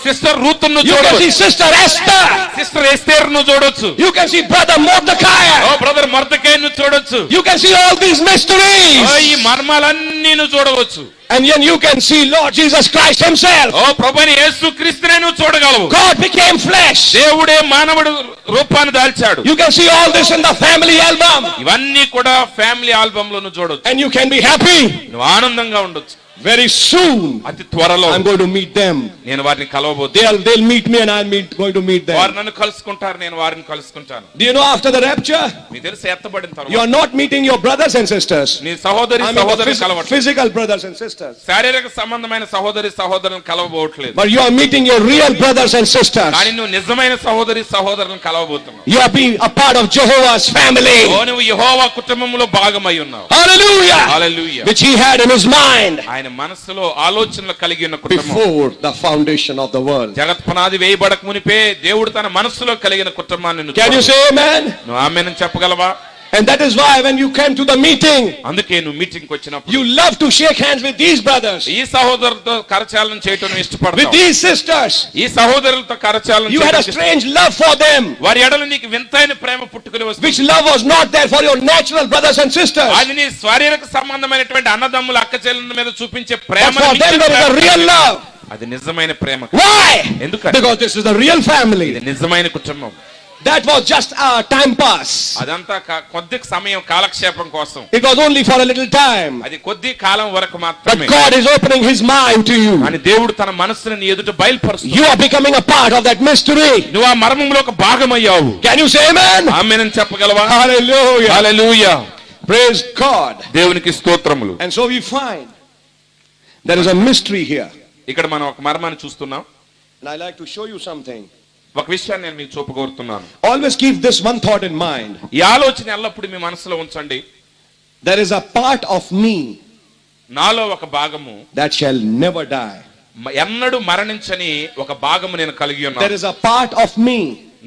Sister Ruth ను You can చూడవచ్చు. see sister Esther. Sister Esther ను చూడొచ్చు. You can see brother Mordecai. Brother మర్దకాయను చూడొచ్చు. You can see all these mysteries. ఈ మర్మాలన్నీ నువ్వు చూడవచ్చు. And then you can see Lord Jesus Christ himself. ప్రభువైన యేసు క్రీస్తునే నువ్వు చూడగలవు. God became flesh. దేవుడే మానవుడు రూపాన్ని దాల్చాడు. You can see all this in the family album. ఇవన్నీ కూడా ఫ్యామిలీ ఆల్బమ్ లో నువ్వు చూడొచ్చు. And you can be happy. నువ్వు ఆనందంగా ఉండొచ్చు. Very soon అతి త్వరలో I'm going to meet them. నేను వారిని కలవబోతున్నాను. They'll meet me and I'm going to meet them. వారు నన్ను కలుసుకుంటారు, నేను వారిని కలుసుకుంటాను. Do you know after the rapture, మీకు తెలుసు ఎత్తబడిన you తర్వాత are not meeting your brothers and sisters. నీ సహోదరి I mean సహోదరుని the కలవట్లేదు. physical brothers and sisters. శారీరక సంబంధమైన సహోదరి సహోదరులను కలవబోట్లేదు. But you are meeting your real brothers and sisters. కానీ నువ్వు నిజమైన సహోదరి సహోదరులను కలవబోతున్నావు. You are being a part of Jehovah's family. నువ్వు యెహోవా కుటుంబంలో భాగమై ఉన్నావు. Hallelujah. Hallelujah. Which he had in his mind ఆయన మనసులో ఆలోచనలు కలిగి ఉన్న కుటుంబం. before the foundation of the world. జగత్ పునాది వేయబడక మునిపే దేవుడు తన మనసులో కలిగిన కుటుంబాన్ని Can you say amen? నువ్వు ఆమేన్ చెప్పగలవా? And that is why when you came to the meeting, అందుకే నువ్వు మీటింగ్ కి వచ్చినప్పుడు you love to shake hands with these brothers, ఈ సహోదరులతో కరచాలనం చేయటం with ఇష్టపడతావు. these sisters. ఈ సహోదరులతో కరచాలనం You had a చేయటం strange love for them, వారి ఎడల నీకు వింతైన ప్రేమ పుట్టుకుని which వస్తుంది. love was not there for your natural brothers and sisters. అది నీ శారీరక సంబంధమైనటువంటి అన్నదమ్ముల అక్క చెల్లెల మీద చూపించే But Prema for them there is a real love. అది నిజమైన ప్రేమ. Why? ఎందుకంటే Because this is the real family. ఇది నిజమైన కుటుంబం. That was just a time pass. అదంతా కొద్ది సమయం కాలక్షేపం కోసం. It was only for a little time. అది కొద్ది కాలం వరకు But మాత్రమే. God is opening His mind to you. అని దేవుడు తన మనసుని నీ ఎదుట బయలుపరుస్తున్నాడు. You are becoming a part of that mystery. నువ్వు ఆ మర్మంలో ఒక భాగమయ్యావు. Can you say amen? ఆమేన్ అని చెప్పగలవా? Hallelujah. హల్లెలూయా. Praise God. దేవునికి స్తోత్రములు. And so we find there is a mystery here. ఇక్కడ మనం ఒక మర్మాన్ని చూస్తున్నాం. And I like to show you something. ఒక విషయాన్ని నేను మీకు చూపగోరుతున్నాను. Always keep this one thought in mind. ఈ ఆలోచన ఎల్లప్పుడూ మీ మనసులో ఉంచండి. There is a part of me నాలో ఒక భాగము that shall never die. ఎన్నడూ మరణించని ఒక భాగము నేను కలిగి There ఉన్నాను. is a part of me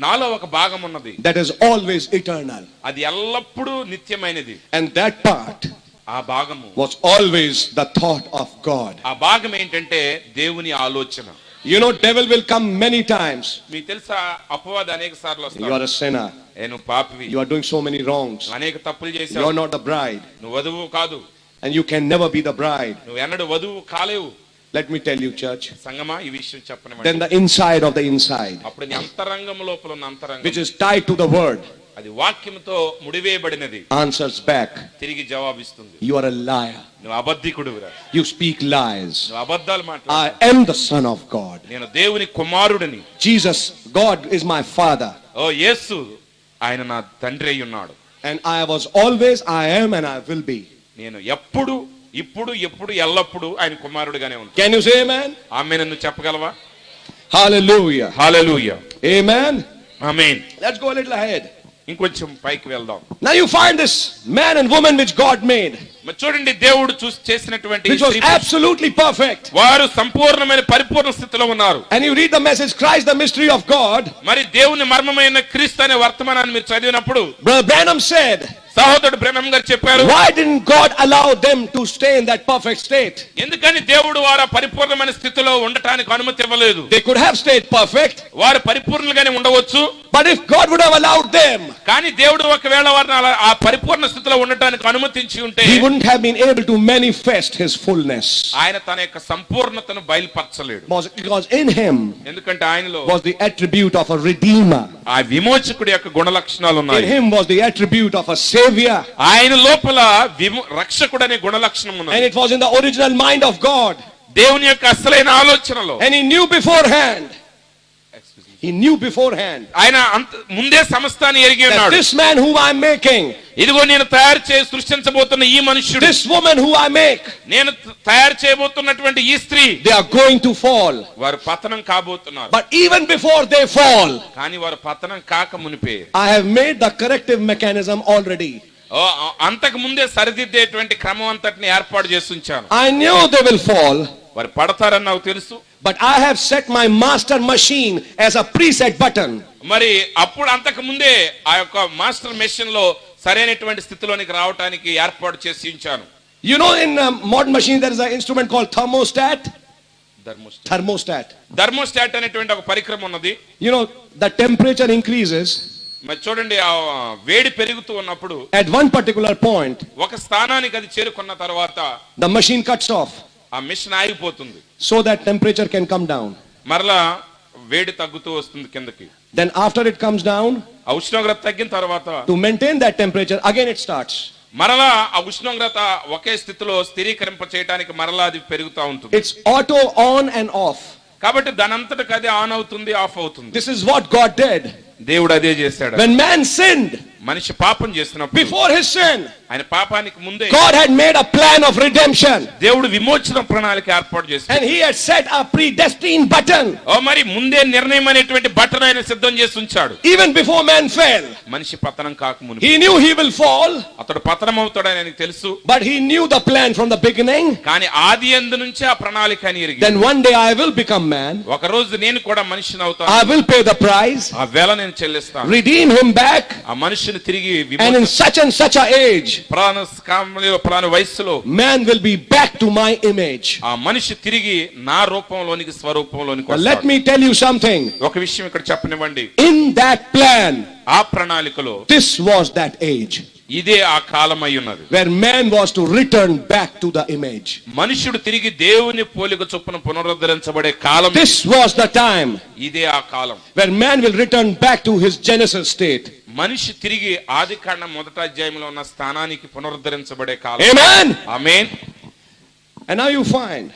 నాలో ఒక భాగం ఉన్నది. that is always eternal. అది ఎల్లప్పుడూ నిత్యమైనది. And that part ఆ భాగము was always the thought of God. ఆ భాగం ఏంటంటే దేవుని ఆలోచన. You know, devil will come many times. మీకు తెలుసా అపవాది అనేక సార్లు You వస్తాడు. are a sinner. నువ్వు పాపివి, You are doing so many wrongs. నువ్వు అనేక తప్పులు You చేశావు, are not the bride. నువ్వు వధువు కాదు, And you can never be the bride. నువ్వు ఎన్నడూ వధువు కాలేవు. Let me tell you, church. సంగమా ఈ విషయం Then చెప్పనివ్వండి. the inside of the inside, అప్పుడు నీ అంతరంగం లోపల ఉన్న which అంతరంగం is tied to the word, అది వాక్యంతో ముడివేయబడినది, answers back. తిరిగి జవాబిస్తుంది. You are a liar. నువ్వు అబద్ధికుడురా, You speak lies. నువ్వు అబద్ధాలు I మాట్లాడు. am the Son of God. నేను దేవుని కుమారుడిని. Jesus, God is my Father. ఓ యేసు ఆయన నా తండ్రి అయి ఉన్నాడు. And I was always, I am, and I will be. నేను ఎప్పుడు ఇప్పుడు ఎప్పుడు ఎల్లప్పుడు ఆయన కుమారుడిగానే ఉంటాను. Can you say amen? ఆమేన్ అని చెప్పగలవా? Hallelujah. Hallelujah. Amen. Amen. Let's go a little ahead. ఇంకొంచెం పైకి వెళ్దాం. Now you find this man and woman which God made, మరి చూడండి, దేవుడు చేసినటువంటి ఈ which was స్త్రీ పురుషుడు, absolutely perfect. వారు సంపూర్ణమైన పరిపూర్ణ స్థితిలో ఉన్నారు. And you read the message, Christ, the mystery of God. మరి దేవుని మర్మమైన క్రీస్తు అనే వర్తమానాన్ని మీరు చదివినప్పుడు Brother Branham said, సహోదరుడు బ్రహ్మం గారు చెప్పారు, why didn't God allow them to stay in that perfect state? ఎందుకని దేవుడు వారు ఆ పరిపూర్ణమైన స్థితిలో ఉండటానికి అనుమతి ఇవ్వలేదు. They could have stayed perfect, వారు పరిపూర్ణంగానే ఉండవచ్చు, but if God would have allowed them, కానీ దేవుడు ఒకవేళ వారిని అలా ఆ పరిపూర్ణ స్థితిలో ఉండటానికి అనుమతించి ఉంటే He wouldn't have been able to manifest His fullness. ఆయన తన యొక్క సంపూర్ణతను బయలుపరచలేడు. Because in Him ఎందుకంటే ఆయనలో was the attribute of a redeemer. ఆ విమోచకుడి యొక్క గుణ లక్షణాలు In ఉన్నాయి. Him was the attribute of a savior. ఆయన లోపల రక్షకుడు అనే గుణ లక్షణం And ఉన్నది. it was in the original mind of God. దేవుని యొక్క అసలైన ఆలోచనలో And He knew beforehand. He knew beforehand ఆయన ముందే సమస్తాన్ని ఎరిగి that ఉన్నాడు. this man whom I'm making, ఇదిగో నేను తయారు చేసి సృష్టించబోతున్న ఈ మనుష్యుడు, this woman who I make, నేను తయారు చేయబోతున్నటువంటి ఈ స్త్రీ, they are going to fall. వారు పతనం కాబోతున్నారు. But even before they fall, కానీ వారు పతనం కాక మునిపే I have made the corrective mechanism already. అంతకు ముందే సరిదిద్దేటువంటి క్రమం అంతటిని ఏర్పాటు చేసి ఉంచాను. I knew they will fall, వారు పడతారని నాకు తెలుసు. but I have set my master machine as a preset button. మరి అప్పుడు అంతకు ముందే ఆ యొక్క మాస్టర్ మెషిన్ లో సరైనటువంటి స్థితిలోనికి రావడానికి ఏర్పాటు చేసి ఉంచాను. You know, in modern machine there is an instrument called thermostat. Thermostat అనేటువంటి ఒక పరికరం ఉన్నది. You know, the temperature increases మరి చూడండి, ఆ వేడి పెరుగుతూ ఉన్నప్పుడు at one particular point, ఒక స్థానానికి అది చేరుకున్న తర్వాత the machine cuts off ఆ మిషన్ ఆగిపోతుంది. so that temperature can come down. మరలా వేడి తగ్గుతూ వస్తుంది కిందకి. Then after it comes down, ఆ ఉష్ణోగ్రత తగ్గిన తర్వాత to maintain that temperature, again it starts. మరలా ఆ ఉష్ణోగ్రత ఒకే స్థితిలో స్థిరీకరింప చేయడానికి మరలా అది పెరుగుతూ ఉంటుంది. It's auto on and off. కాబట్టి దానంతటికి అది ఆన్ అవుతుంది, ఆఫ్ అవుతుంది. This is what God did. దేవుడు అదే చేశాడు. When man sinned, మనిషి పాపం చేసినప్పుడు, before his sin, ఆయన పాపానికి ముందే God had made a plan of redemption. దేవుడు విమోచన ప్రణాళిక ఏర్పాటు చేశాడు. And He had set a predestined button. మరి ముందే నిర్ణయం అనేటువంటి బటన్ ఆయన సిద్ధం చేసి ఉంచాడు. Even before man fell, మనిషి పతనం కాకముందు He knew he will fall, అతడు పతనం అవుతాడని ఆయనకు తెలుసు. but He knew the plan from the beginning. కానీ ఆది యందు నుంచి ఆ ప్రణాళికని ఎరిగి, Then one day I will become man. ఒక రోజు నేను కూడా మనిషిని అవుతాను, I will pay the price, ఆ వేళ నేను చెల్లిస్తాను, redeem him back, ఆ మనిషిని మనిషిని తిరిగి and in such and such a age, ప్రాణ వయస్సులో man will be back to my image. ఆ మనిషి తిరిగి నా రూపంలోనికి స్వరూపంలోనికి But let వస్తాడు. me tell you something. ఒక విషయం ఇక్కడ చెప్పనివ్వండి. In that plan, ఆ ప్రణాళికలో this was that age ఇదే ఆ కాలం అయి ఉన్నది, where man was to return back to the image. మనుషుడు తిరిగి దేవుని పోలిక చొప్పున పునరుద్ధరించబడే కాలం. This was the time ఇదే ఆ కాలం where man will return back to his Genesis state. మనిషి తిరిగి ఆదికాండం మొదటి అధ్యాయంలో ఉన్న స్థానానికి పునరుద్ధరించబడే కాలం. Amen. Amen. And now you find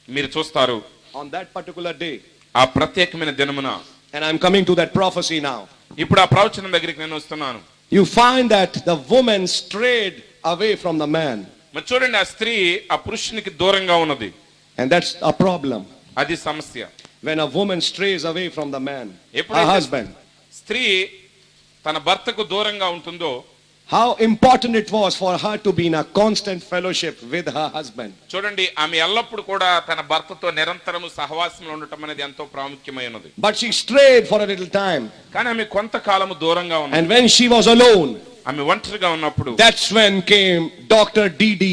మీరు చూస్తారు on that particular day, ఆ ప్రత్యేకమైన దినమున, and I'm coming to that prophecy now. ఇప్పుడు ఆ ప్రవచనం దగ్గరికి నేను వస్తున్నాను. You find that the woman strayed away from the man. మరి చూడండి, ఆ స్త్రీ ఆ పురుషునికి దూరంగా ఉన్నది. And that's a problem. అది సమస్య. When a woman strays away from the man, her ఎప్పుడైతే husband. స్త్రీ తన భర్తకు దూరంగా ఉంటుందో, How important it was for her to be in a constant fellowship with her husband. చూడండి, ఆమె ఎల్లప్పుడు కూడా తన భర్తతో నిరంతరము సహవాసంలో ఉండటం అనేది ఎంతో ప్రాముఖ్యమైనది. But she strayed for a little time. కానీ ఆమె కొంతకాలము దూరంగా ఉన్నది. And when she was alone, ఆమె ఒంటరిగా ఉన్నప్పుడు that's when came Dr. D.D.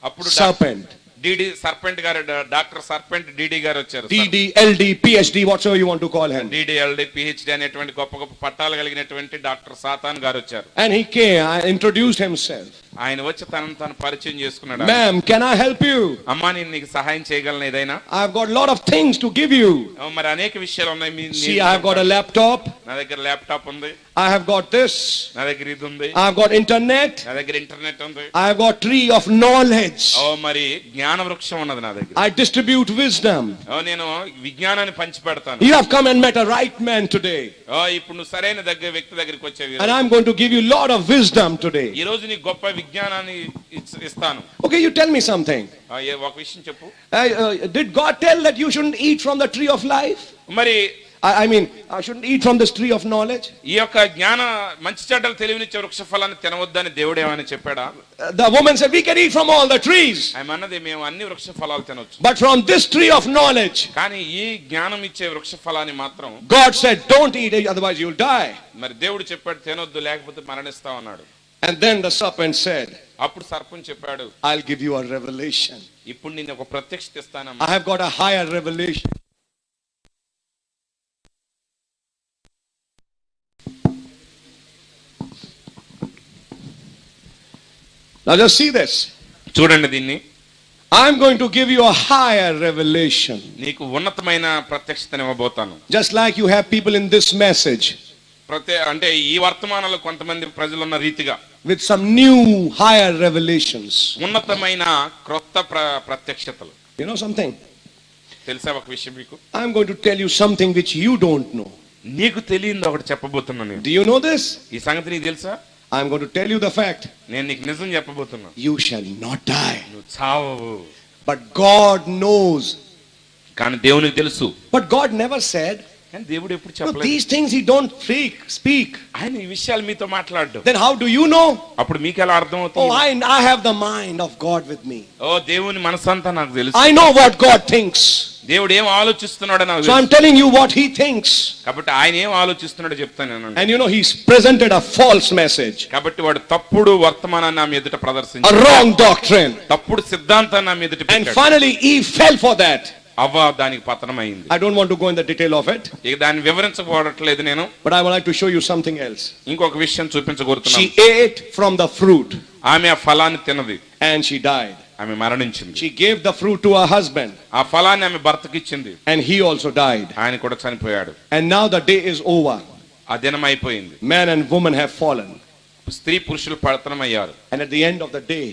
అప్పుడు Serpent. డిడి సర్పెంట్ గారు, డాక్టర్ సర్పెంట్ డిడి గారు వచ్చారు. D.D., L.D., Ph.D., whatever you want to call him. డిడిఎల్డి పిహెచ్డి అనేటువంటి గొప్ప గొప్ప పట్టాలు కలిగినటువంటి డాక్టర్ సాతాన్ గారు వచ్చారు. And he came and introduced himself. ఆయన వచ్చి తనను తాను పరిచయం చేసుకున్నాడు. Ma'am, can I help you? అమ్మా, నేను నీకు సహాయం చేయగలను ఏదైనా? I've got a lot of things to give you. మరి అనేక విషయాలు ఉన్నాయి. See, I've got a laptop. నా దగ్గర ల్యాప్టాప్ ఉంది, I have got this. నా దగ్గర ఇది ఉంది, I've got internet. నా దగ్గర ఇంటర్నెట్ ఉంది, I've got tree of knowledge. మరి జ్ఞాన వృక్షం ఉన్నది నా దగ్గర. I distribute wisdom. నేను విజ్ఞానాన్ని పంచి పెడతాను. You have come and met a right man today. ఇప్పుడు నువ్వు సరైన వ్యక్తి దగ్గరికి వచ్చేవి. And I'm going to give you a lot of wisdom today. ఈ రోజు నీకు గొప్ప విజ్ఞానాన్ని ఇస్తాను. Okay, you tell me something. ఒక విషయం చెప్పు. Did God tell that you shouldn't eat from the tree of life? మరి I mean, I shouldn't eat from this tree of knowledge? ఈ యొక్క జ్ఞాన మంచి చెడ్డలు తెలివినిచ్చే వృక్ష ఫలాన్ని తినవద్దని దేవుడేమని చెప్పాడా? The woman said, we can eat from all the trees. ఆయన అన్నది, మేము అన్ని వృక్ష ఫలాలు తినొచ్చు, But from this tree of knowledge, కానీ ఈ జ్ఞానం ఇచ్చే వృక్ష ఫలాన్ని మాత్రం God said, don't eat it, otherwise you'll die. మరి దేవుడు చెప్పాడు, తినొద్దు లేకపోతే మరణిస్తావు అన్నాడు. And then the serpent said, అప్పుడు సర్పం చెప్పాడు, I'll give you a revelation. ఇప్పుడు నేను ఒక ప్రత్యక్షత ఇస్తానమ్మా. I have got a higher revelation. Now just see this. చూడండి దీన్ని. I'm going to give you a higher revelation. నీకు ఉన్నతమైన ప్రత్యక్షతను ఇవ్వబోతాను. Just like you have people in this message అంటే ఈ వర్తమానంలో కొంతమంది ప్రజలు ఉన్న రీతిగా with some new higher revelations. ఉన్నతమైన క్రొత్త ప్రత్యక్షతలు. You know something? తెలుసా ఒక విషయం మీకు? I'm going to tell you something which you don't know. నీకు తెలియదు ఒకటి చెప్పబోతున్నా నేను. Do you know this? ఈ సంగతి నీకు తెలుసా? I'm going to tell you the fact. నేను నీకు నిజం చెప్పబోతున్నా. You shall not die. నువ్వు చావవు. But God knows. కానీ దేవునికి తెలుసు. But God never said. కానీ దేవుడు ఎప్పుడు No, చెప్పలేదు. these things he don't speak. ఆయన ఈ విషయాలు మీతో మాట్లాడు. Then how do you know? అప్పుడు మీకు ఎలా అర్థం అవుతుంది? Oh, I have the mind of God with me. దేవుని మనసంతా నాకు తెలుసు. I know what God thinks. దేవుడు ఏం ఆలోచిస్తున్నాడో నాకు So I'm తెలుసు. telling you what he thinks. కాబట్టి ఆయన ఏం ఆలోచిస్తున్నాడో చెప్తాను నేను. And you know, he's presented a false message. కాబట్టి వాడు తప్పుడు వర్తమానాన్ని నా మీదట A ప్రదర్శించాడు. wrong doctrine. తప్పుడు సిద్ధాంతాన్ని నా మీదట And పెట్టాడు. finally Eve fell for that. అవ్వ దానికి పతనమైంది. I don't want to go in the detail of it. ఇక దాన్ని వివరించబోవట్లేదు నేను. But I would like to show you something else. ఇంకొక విషయం చూపించగోరుతున్నాను. She ate from the fruit ఆమె ఆ ఫలాన్ని తినది. and she died. ఆమె మరణించింది. She gave the fruit to her husband ఆ ఫలాన్ని ఆమె భర్తకి ఇచ్చింది. and he also died. ఆయన కూడా చనిపోయాడు. And now the day is over. ఆ దినం అయిపోయింది. Man and woman have fallen. స్త్రీ పురుషులు పతనమయ్యారు. And at the end of the day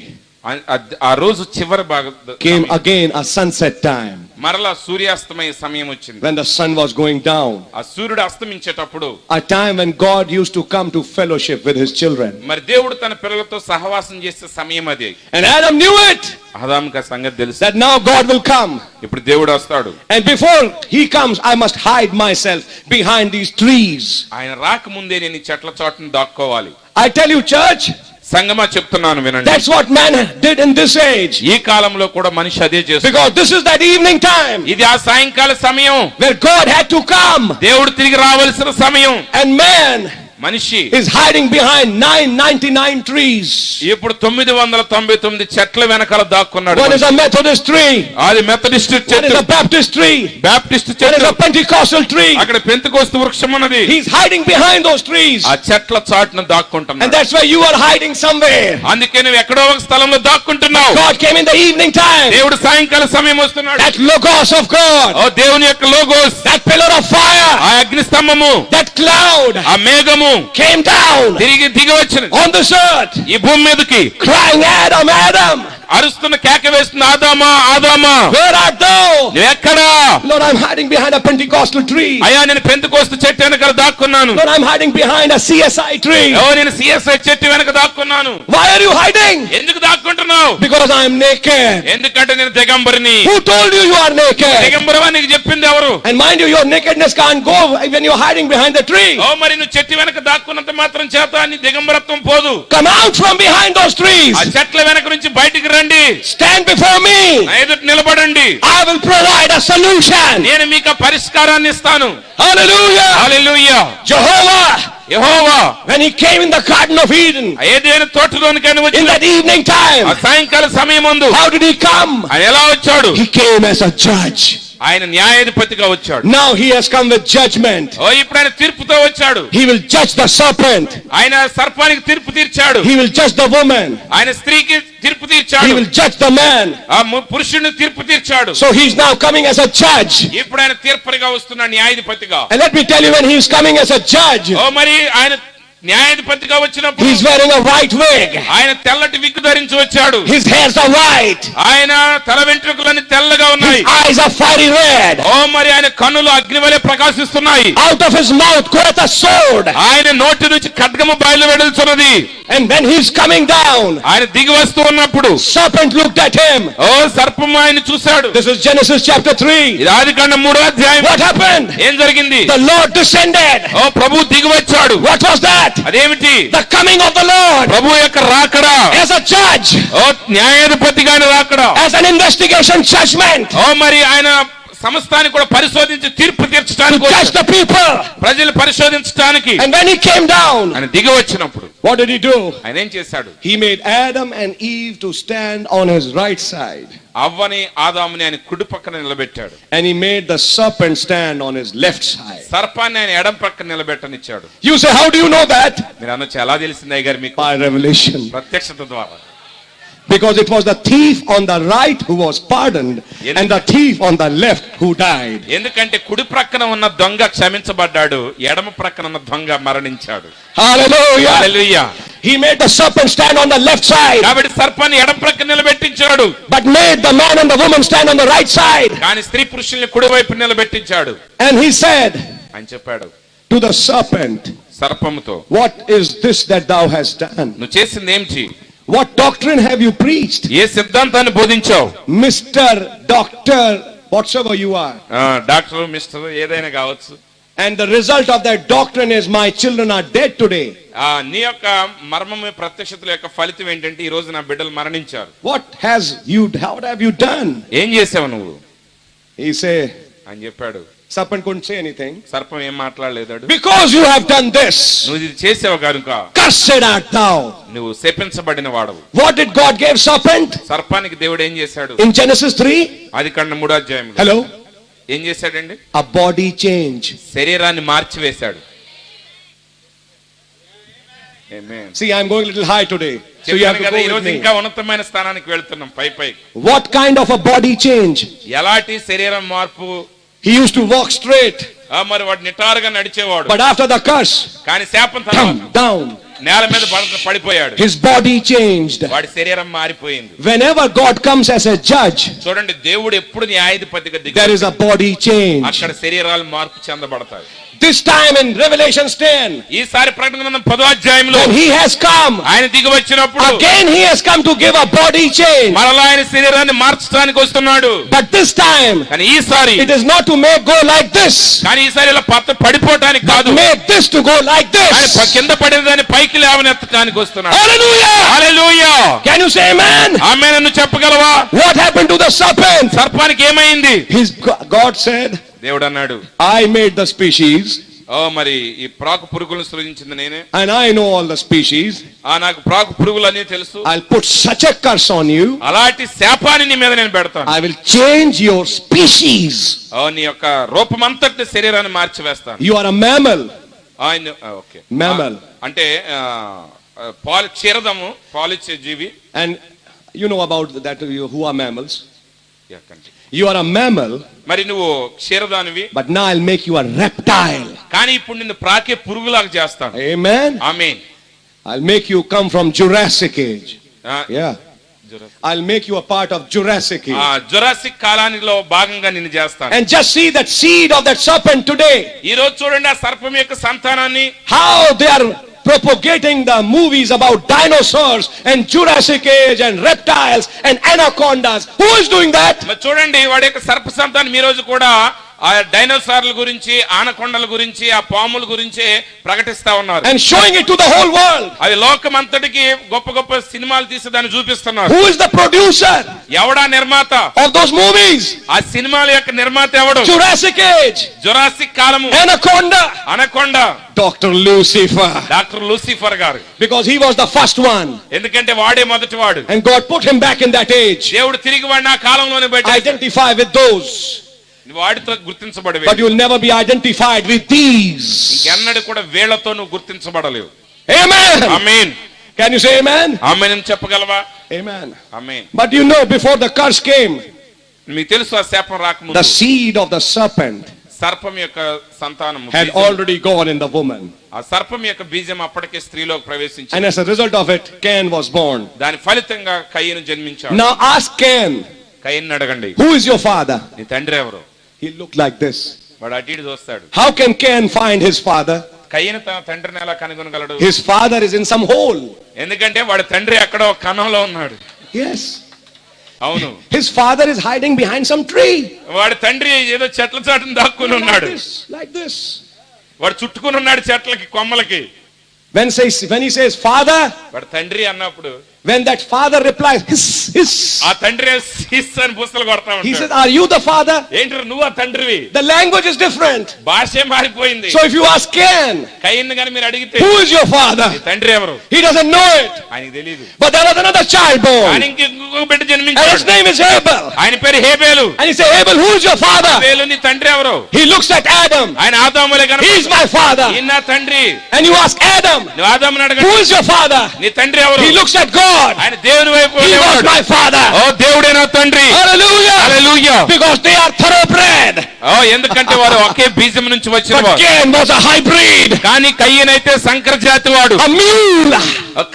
ఆ రోజు చివరి భాగం came again a sunset time. మరలా సూర్యాస్తమయ సమయం వచ్చింది. When the sun was going down. ఆ సూర్యుడు అస్తమించేటప్పుడు A time when God used to come to fellowship with his children. మరి దేవుడు తన పిల్లలతో సహవాసం చేసే సమయం అది. And Adam knew it. ఆదాముకి ఆ సంగతి తెలుసు. That now God will come. ఇప్పుడు దేవుడు వస్తాడు. And before he comes, I must hide myself behind these trees. ఆయన రాకముందే నేను ఈ చెట్ల చాటును దాక్కోవాలి. I tell you, church, సంగమా చెప్తున్నాను వినండి. that's what man did in this age. ఈ కాలంలో కూడా మనిషి అదే చేస్తాడు. Because this is that evening time. ఇది ఆ సాయంకాల సమయం Where God had to come. దేవుడు తిరిగి రావాల్సిన సమయం. And man మనిషి is hiding behind 999 trees. ఇప్పుడు 999 చెట్ల వెనకాల దాక్కున్నాడు. One is a Methodist tree. అది మెథడిస్ట్ One is చెట్టు, a Baptist tree. Baptist One is చెట్టు, a Pentecostal tree. అక్కడ పెంతెకోస్తు వృక్షం ఉన్నది. He's hiding behind those trees. ఆ చెట్ల చాటున And దాక్కుంటున్నాడు. that's why you are hiding somewhere. అందుకే నువ్వు ఎక్కడో ఒక స్థలంలో దాక్కుంటున్నావు. God came in the evening time. దేవుడు సాయంకాల సమయం వస్తున్నాడు. That logos of God. ఓ దేవుని యొక్క logos, That pillar of fire. ఆ అగ్ని స్తంభము, That cloud ఆ మేఘము came down దిగి వచ్చినది on this earth. ఈ భూమి మీదకి. Crying, Adam, Adam. అరుస్తున్న కేక వేస్తున్న ఆదామా ఆదామా Where art thou? నువ్వెక్కడా? Lord, I'm hiding behind a Pentecostal tree. అయ్యా నేను పెంతెకోస్తు చెట్టు వెనక దాక్కున్నాను. Lord, I'm hiding behind a CSI tree. ఓ నేను సిఎస్ఐ చెట్టు వెనక దాక్కున్నాను. Why are you hiding? ఎందుకు దాక్కుంటున్నావు? Because I am naked. ఎందుకంటే నేను దిగంబరిని. Who told you you are naked? దిగంబరమని నీకు చెప్పింది ఎవరు? And mind you, your nakedness can't go when you're hiding behind the tree. ఓ మరి నువ్వు చెట్టు వెనక దాక్కున్నంత మాత్రం చేత నీ దిగంబరత్వం పోదు. Come out from behind those trees. ఆ చెట్ల వెనక నుంచి బయటికి రండి. Stand before me. నా ఎదుట నిలబడండి. I will provide a solution. నేను మీకు ఆ పరిష్కారాన్ని ఇస్తాను. Hallelujah. Hallelujah. Jehovah, Jehovah when he came in the Garden of Eden, ఏదైనా తోటలోనికైనా in వచ్చి that evening ఆ time, సాయంకాల సమయం ముందు how did he come? ఆయన ఎలా వచ్చాడు? He came as a judge. ఆయన న్యాయాధిపతిగా వచ్చాడు. Now he has come with judgment. ఓ ఇప్పుడు ఆయన తీర్పుతో వచ్చాడు. He will judge the serpent. ఆయన సర్పానికి తీర్పు తీర్చాడు. He will judge the woman. ఆయన స్త్రీకి తీర్పు He తీర్చాడు. will judge the man. ఆ పురుషుడిని తీర్పు తీర్చాడు. So he's now coming as a judge. ఇప్పుడు ఆయన తీర్పరిగా వస్తున్నాడు, న్యాయాధిపతిగా. And let me tell you, when he is coming as a judge, ఓ మరి ఆయన న్యాయాధిపతిగా వచ్చినప్పుడు he's wearing a white wig. ఆయన తెల్లటి విగ్గు ధరించి వచ్చాడు. His hairs are white. ఆయన తల వెంట్రుకలన్నీ తెల్లగా ఉన్నాయి. His eyes are fiery red. ఓ మరి ఆయన కన్నులు అగ్ని వలె ప్రకాశిస్తున్నాయి. Out of his mouth goeth a sword. ఆయన నోటి నుంచి ఖడ్గము బయలు వెడుల్చున్నది. And when he's coming down, ఆయన దిగి వస్తూ ఉన్నప్పుడు serpent looked at him. ఓ సర్పము ఆయన చూశాడు. This is Genesis chapter 3. ఇది ఆదికాండం 3వ అధ్యాయం. What happened? ఏం జరిగింది? The Lord descended. ఓ ప్రభు దిగి వచ్చాడు. What was that? అదేమిటి? The coming of the Lord ప్రభు యొక్క రాకడా. as a judge, ఓ న్యాయాధిపతిగా ఆయన రాకడా. as an investigation judgment, ఓ మరి ఆయన సమస్తాన్ని కూడా పరిశోధించి తీర్పు to తీర్చడానికి judge వచ్చాడు. the people. ప్రజలు పరిశోధించడానికి. And when he came down, ఆయన దిగి వచ్చినప్పుడు what did he do? ఆయన ఏం చేశాడు? He made Adam and Eve to stand on his right side. అవ్వని ఆదాముని ఆయన కుడి పక్కన నిలబెట్టాడు. And he made the serpent stand on his left side. సర్పాన్ని ఆయన ఎడం పక్కన నిలబెట్టనిచ్చాడు. You say, how do you know that? మీరు అనొచ్చు, ఎలా తెలిసింది అయ్యగారు మీకు? By revelation. ప్రత్యక్షత ద్వారా. Because it was the thief on the right who was pardoned and the thief on the left who died. ఎందుకంటే కుడి ప్రక్కన ఉన్న దొంగ క్షమించబడ్డాడు, ఎడమ ప్రక్కన ఉన్న దొంగ మరణించాడు. Hallelujah. Hallelujah. He made the serpent stand on the left side, కాబట్టి సర్పాన్ని ఎడమ ప్రక్కన నిలబెట్టించాడు. but made the man and the woman stand on the right side. కానీ స్త్రీ పురుషుల్ని కుడి వైపు నిలబెట్టించాడు. And he said అని చెప్పాడు to the serpent, సర్పముతో, what is this that thou hast done? నువ్వు చేసింది ఏంటి? What doctrine have you preached? ఏ సిద్ధాంతాన్ని బోధించావు? Mr. Doctor, whatsoever you are. Doctor, mister ఏదైనా కావచ్చు. And the result of that doctrine is my children are dead today. నీ యొక్క మర్మము ప్రత్యక్షతల యొక్క ఫలితం ఏంటంటే ఈ రోజు నా బిడ్డలు మరణించారు. What have you done? ఏం చేసావు నువ్వు? He say, అని చెప్పాడు. serpent couldn't say anything. సర్పం ఏం మాట్లాడలేదాడు. Because you have done this, నువ్వు ఇది చేసావు కనుక cursed art thou. నువ్వు శపించబడిన వాడవు. What did God give serpent? సర్పానికి దేవుడు ఏం చేశాడు? In Genesis 3, ఆదికాండం 3వ అధ్యాయంలో hello, ఏం చేశాడండి? a body change. శరీరాన్ని మార్చివేశాడు. Amen. See, I'm going a little high today, so you have చెప్పాను to కదా, ఈ go రోజు with ఇంకా me. ఉన్నతమైన స్థానానికి వెళ్తున్నాం. పై What kind of a body change? ఎలాంటి శరీరం మార్పు? He used to walk straight, మరి వాడు నిటారుగా నడిచేవాడు. but after the curse, కానీ శాపం తర్వాత down, నేల మీద పడిపోయాడు. his body changed. వాడి శరీరం మారిపోయింది. Whenever God comes as a judge, చూడండి, దేవుడు ఎప్పుడు న్యాయాధిపతిగా there is a body change. అక్కడ శరీరాలు మార్పు చెందబడతాయి. This time in Revelation 10, ఈసారి ప్రకటన గ్రంథం 10వ అధ్యాయంలో when he has come, ఆయన దిగి వచ్చినప్పుడు again he has come to give a body change. మరలా ఆయన శరీరాన్ని మార్చడానికి వస్తున్నాడు. But this time, కానీ ఈసారి it is not to make go like this, కానీ ఈసారి ఇలా పడిపోవటానికి but కాదు, make this to go like ఆయన this. కింద పడిన దాన్ని పైకి లేవనెత్తడానికి వస్తున్నాడు. Hallelujah! Hallelujah. Can you say amen? ఆమేన్ అని చెప్పగలవా? What happened to the serpent? సర్పానికి ఏమైంది? God said, దేవుడు అన్నాడు, I made the species, మరి ఈ ప్రాకు పురుగులను సృజించింది నేనే. And I know all the species. నాకు ప్రాకు పురుగులన్నీ తెలుసు. I'll put such a curse on you. అలాంటి శాపాన్ని నీ మీద నేను పెడతాను. I will change your species. నీ యొక్క రూపమంతటి శరీరాన్ని మార్చివేస్తాను. You are a mammal. Okay. Mammal. అంటే క్షీరదము, పాలిచ్చే జీవి. And you know about that, who are mammals. You are a mammal. మరి నువ్వు క్షీరదానివి. But now I'll make you a reptile. కానీ ఇప్పుడు నిన్ను ప్రాకే పురుగులాగా చేస్తాను. Amen. Amen. I'll make you come from Jurassic age. Yeah. I'll make you a part of Jurassic age. Jurassic కాలానిలో భాగంగా నిన్ను చేస్తాను. And just see that seed of that serpent today. ఈ రోజు చూడండి ఆ సర్పం యొక్క సంతానాన్ని. How they are propagating the movies about dinosaurs and Jurassic age and reptiles and anacondas. Who is doing that? మరి చూడండి వాడి యొక్క సర్ప సంతానం ఈ రోజు కూడా ఆ డైనోసార్ల గురించి, ఆనకొండల గురించి, ఆ పాముల గురించి ప్రకటిస్తా ఉన్నారు. And showing it to the whole world. అది లోకం అంతటికి గొప్ప గొప్ప సినిమాలు తీసి దాన్ని చూపిస్తున్నారు. Who is the producer? ఎవడా నిర్మాత of those movies? ఆ సినిమాల యొక్క నిర్మాత ఎవడు? Jurassic age. జురాసిక్ కాలము. Anaconda. Anaconda. Dr. Lucifer. Doctor Lucifer గారు. Because he was the first one. ఎందుకంటే వాడే మొదటివాడు. And God put him back in that age. దేవుడు తిరిగి వాడిని ఆ కాలంలోనే పెట్టాడు. Identify with those. వాడితో గుర్తించబడవే. But you will never be identified with these. ఇంకెన్నడూ కూడా వీళ్ళతో నువ్వు గుర్తించబడలేవు. Amen. Amen. Can you say amen? ఆమేన్ అని చెప్పగలవా? Amen. Amen. But you know, before the curse came, మీకు తెలుసు ఆ శాపం రాకముందు the seed of the serpent సర్పం యొక్క సంతానము had already gone in the woman. ఆ సర్పం యొక్క బీజం అప్పటికే స్త్రీలోకి ప్రవేశించింది. And as a result of it, Cain was born. దాని ఫలితంగా కయీను జన్మించాడు. Now ask Cain, కయీను అడగండి, who is your father? నీ తండ్రి ఎవరు? He looked like this. వాడు అటు ఇటు చూస్తాడు. How can Cain find his father? కయీను తన తండ్రిని ఎలా కనుగొనగలడు? His father is in some hole. ఎందుకంటే వాడి తండ్రి అక్కడ ఒక కణంలో ఉన్నాడు. Yes. అవును. His father is hiding behind some tree. వాడి తండ్రి ఏదో చెట్ల చాటున దాక్కుని ఉన్నాడు. Like this. వాడు చుట్టుకుని ఉన్నాడు చెట్లకి, కొమ్మలకి. When he says father, వాడి తండ్రి అన్నప్పుడు, when that father replies, hiss. ఆ తండ్రి హిస్ అని బుసలు కొడతా He ఉంటాడు. says, are you the father? ఏంటి నువ్వు ఆ తండ్రివి? The language is different. భాషే మారిపోయింది. So if you ask Cain, కయీను గాని మీరు అడిగితే, who is your father? నీ తండ్రి ఎవరు? He doesn't know it. ఆయనకి తెలియదు. But there was another child born. ఆయన ఇంకొక బిడ్డ And his జన్మించాడు. name is Abel. ఆయన పేరు హేబేలు. And he said, Abel, who is your father? హేబేలు నీ తండ్రి ఎవరు? He looks at Adam. ఆయన ఆదాములే He కనుక is my father. ఈయన నా తండ్రి. And you ask Adam, నువ్వు ఆదాముని who అడగండి, is your father? నీ తండ్రి ఎవరు? He looks at God. ఆయన దేవుని వైపు He was ఉండేవాడు. my father. ఓ దేవుడే నా తండ్రి. Hallelujah. Hallelujah. Because they are thoroughbred. ఎందుకంటే వారు ఒకే బీజం నుంచి వచ్చిన But వారు. Cain was a hybrid. కానీ కయ్యనైతే సంకర జాతి వాడు, A mule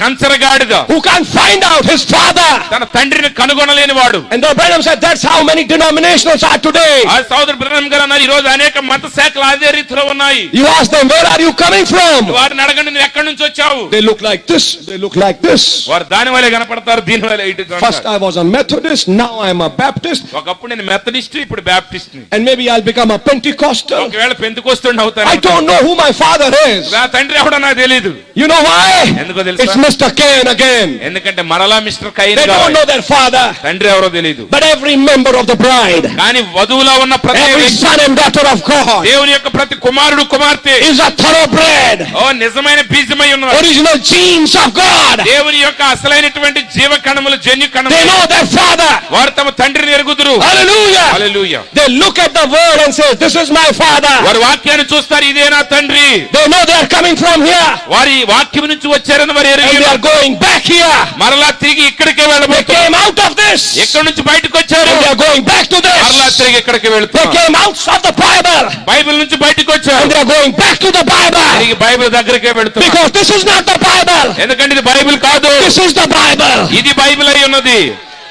కంచరగాడిద, who can't find out his father. తన తండ్రిని కనుగొనలేని వాడు. And the Branham said that's how many denominations are today. ఆ సోదరు బ్రహ్మం గారు అన్నారు, ఈ రోజు అనేక మత శాఖలు అదే రీతిలో ఉన్నాయి. You ask them, where are you coming from? వారిని అడగండి, నువ్వు ఎక్కడి నుంచి వచ్చావు? They look like this. They look like this. వారు దాని వల్లే కనపడతారు, దీని వల్ల ఇటు కనపడతారు. First I was a Methodist, now I am a Baptist. ఒకప్పుడు నేను మెథడిస్ట్, ఇప్పుడు బ్యాప్టిస్ట్ ని. And maybe I'll become a Pentecostal. ఒకవేళ పెంతెకోస్తు అవుతాను. I don't know who my father is. నా తండ్రి ఎవడో నాకు తెలియదు. You know why? ఎందుకో తెలుసా? It's Mr. Cain again. ఎందుకంటే మరలా mister కయీను They don't know their father. తండ్రి ఎవరో తెలియదు. But every member of the bride, కానీ వధువులో ఉన్న ప్రతి every son and daughter of God దేవుని యొక్క ప్రతి కుమారుడు కుమార్తె is a thoroughbred. నిజమైన బీజమై ఉన్నారు. Original genes of God. దేవుని యొక్క అసలైనటువంటి జీవ కణములు, జన్యు They కణములు. know their father. వారు తమ తండ్రిని ఎరుగుదురు. Hallelujah. Hallelujah. They look at the word and say, this is my father. వారు వాక్యాన్ని చూస్తారు, ఇదే నా తండ్రి. They know they are coming from here. వారి వాక్యం నుంచి వచ్చారని వారు And ఎరిగి they are going back here. మరలా తిరిగి ఇక్కడికే They వెళ్ళబోతున్నారు. came out of this. ఎక్కడి నుంచి బయటకు వచ్చారు? And they are going back to మరలా this. తిరిగి ఇక్కడికి They వెళ్తున్నారు. came out of the Bible. Bible నుంచి బయటకు వచ్చారు, And they are going back to the Bible. తిరిగి బైబిల్ దగ్గరికే వెళ్తున్నారు. Because this is not the Bible. ఎందుకంటే ఇది బైబిల్ కాదు, This is the Bible. ఇది బైబిల్ అయి ఉన్నది.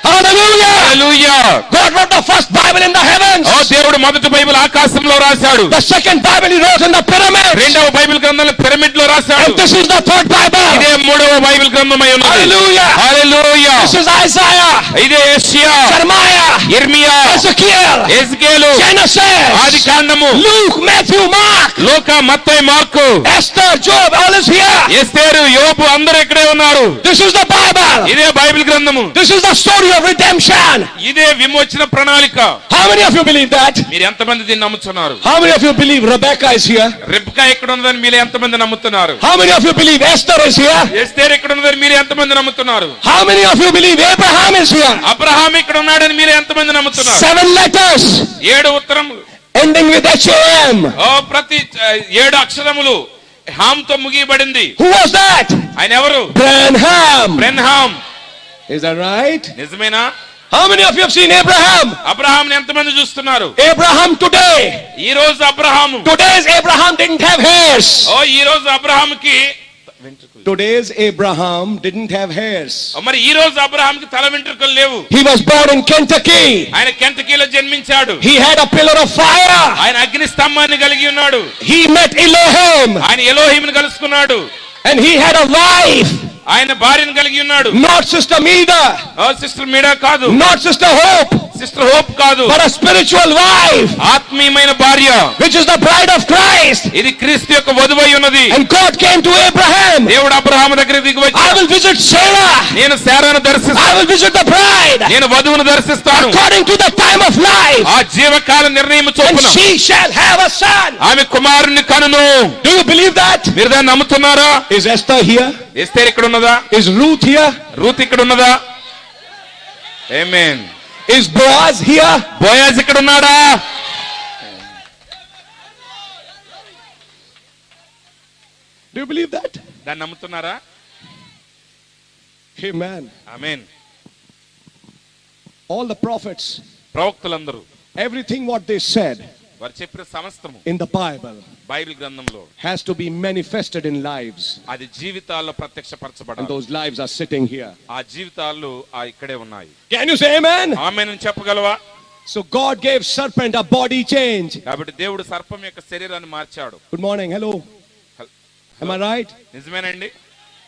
Hallelujah. Hallelujah. God wrote the first Bible in the heavens. దేవుడు మొదటి బైబిల్ ఆకాశంలో రాశాడు. The second Bible he wrote in the pyramids. రెండవ బైబిల్ గ్రంథాన్ని పిరమిడ్ లో రాశాడు. And this is the third Bible. ఇదే మూడవ బైబిల్ గ్రంథమై ఉన్నది. Hallelujah. Hallelujah. This is Isaiah. ఇదే యెషయా, Jeremiah. ఇర్మియా, Ezekiel. ఎజ్కేలు, Genesis. ఆదికాండము, Luke, Matthew, Mark. Luka, Mattayi, mark, Esther, Job, all is here. ఎస్తేరు, యోబు అందరూ ఇక్కడే ఉన్నారు. This is the Bible. ఇదే బైబిల్ గ్రంథము. This is the story of redemption. ఇదే విమోచన ప్రణాళిక. How many of you believe that? మీరు ఎంతమంది దీన్ని నమ్ముతున్నారు? How many of you believe Rebecca is here? Rebekah ఎక్కడ ఉన్నదని మీరు ఎంతమంది నమ్ముతున్నారు? How many of you believe Esther is here? Esther ఎక్కడ ఉన్నదని మీరు ఎంతమంది నమ్ముతున్నారు? How many of you believe Abraham is here? Abraham ఇక్కడ ఉన్నాడని మీరు ఎంతమంది నమ్ముతున్నారు? 7 letters 7 ఉత్తరములు ending with HAM. ప్రతి 7 అక్షరములు హామ్ తో ముగియబడింది. Who was that? ఆయన ఎవరు? Branham. Is that right? నిజమేనా? How many of you have seen Abraham? అబ్రహాంని ఎంతమంది చూస్తున్నారు? Abraham today. ఈ రోజు Abraham. Today's Abraham didn't have hairs. ఈ రోజు అబ్రహాముకి Today's Abraham didn't have hairs. మరి ఈ రోజు అబ్రహాముకి తల వెంట్రుకలు లేవు. He was born in Kentucky. ఆయన కెంటకీలో జన్మించాడు. He had a pillar of fire. ఆయన అగ్ని స్తంభాన్ని కలిగి ఉన్నాడు. He met Elohim. ఆయన ఎలోహింని కలుసుకున్నాడు. And he had a wife. ఆయన భార్యను కలిగి ఉన్నాడు. Not Sister Mida. సిస్టర్ మీడా కాదు. Not Sister Hope. Sister hope కాదు. But a spiritual wife. ఆత్మీయమైన భార్య. Which is the bride of Christ. ఇది క్రీస్తు యొక్క వధువై ఉన్నది. And God came to Abraham. దేవుడు అబ్రహాము దగ్గరికి దిగి వచ్చి, I will visit Sarah. నేను శారాను దర్శిస్తాను. I will visit the bride. నేను వధువును దర్శిస్తాను. According to the time of life. ఆ జీవకాల నిర్ణయం And చొప్పున she shall have a son. ఆమె కుమారుని కనును. Do you believe that? మీరు దాన్ని నమ్ముతున్నారా? Is Esther here? ఎస్తేర్ ఇక్కడ ఉన్నదా? Is Ruth here? రూత్ ఇక్కడ ఉన్నదా? ఆమేన్. Is Boaz here? బోయాజ్ ఇక్కడ ఉన్నాడా? Do you believe that? దాన్ని నమ్ముతున్నారా? Amen. Amen. All the prophets, ప్రవక్తలందరూ everything what they said వారు చెప్పిన సమస్తము in the Bible బైబిల్ గ్రంథంలో has to be manifested in lives. అది జీవితాల్లో And ప్రత్యక్షపరచబడాలి. those lives are sitting here. ఆ జీవితాలు ఇక్కడే ఉన్నాయి. Can you say amen? ఆమేన్ అని చెప్పగలవా? So God gave serpent a body change. కాబట్టి దేవుడు సర్పం యొక్క శరీరాన్ని మార్చాడు. Good morning. Hello. Am I right? నిజమేనండి?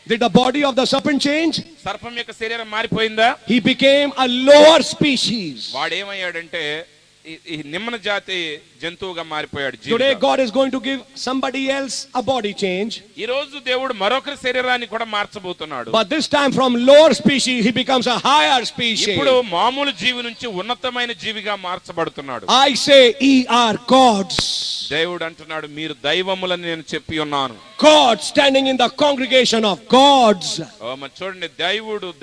Did the body of the serpent change? సర్పం యొక్క శరీరం మారిపోయిందా? He became a lower species. వాడు ఏమయ్యాడంటే ఈ నిమ్న జాతి జంతువుగా మారిపోయాడు. Today God is going to give somebody else a body change. ఈ రోజు దేవుడు మరొకరి శరీరాన్ని కూడా మార్చబోతున్నాడు. But this time from lower species he becomes a higher species. ఇప్పుడు మామూలు జీవి నుంచి ఉన్నతమైన జీవిగా మార్చబడుతున్నాడు. I say ye are gods. దేవుడు అంటున్నాడు, మీరు దైవములని నేను చెప్పి ఉన్నాను. God standing in the congregation of gods. మరి చూడండి,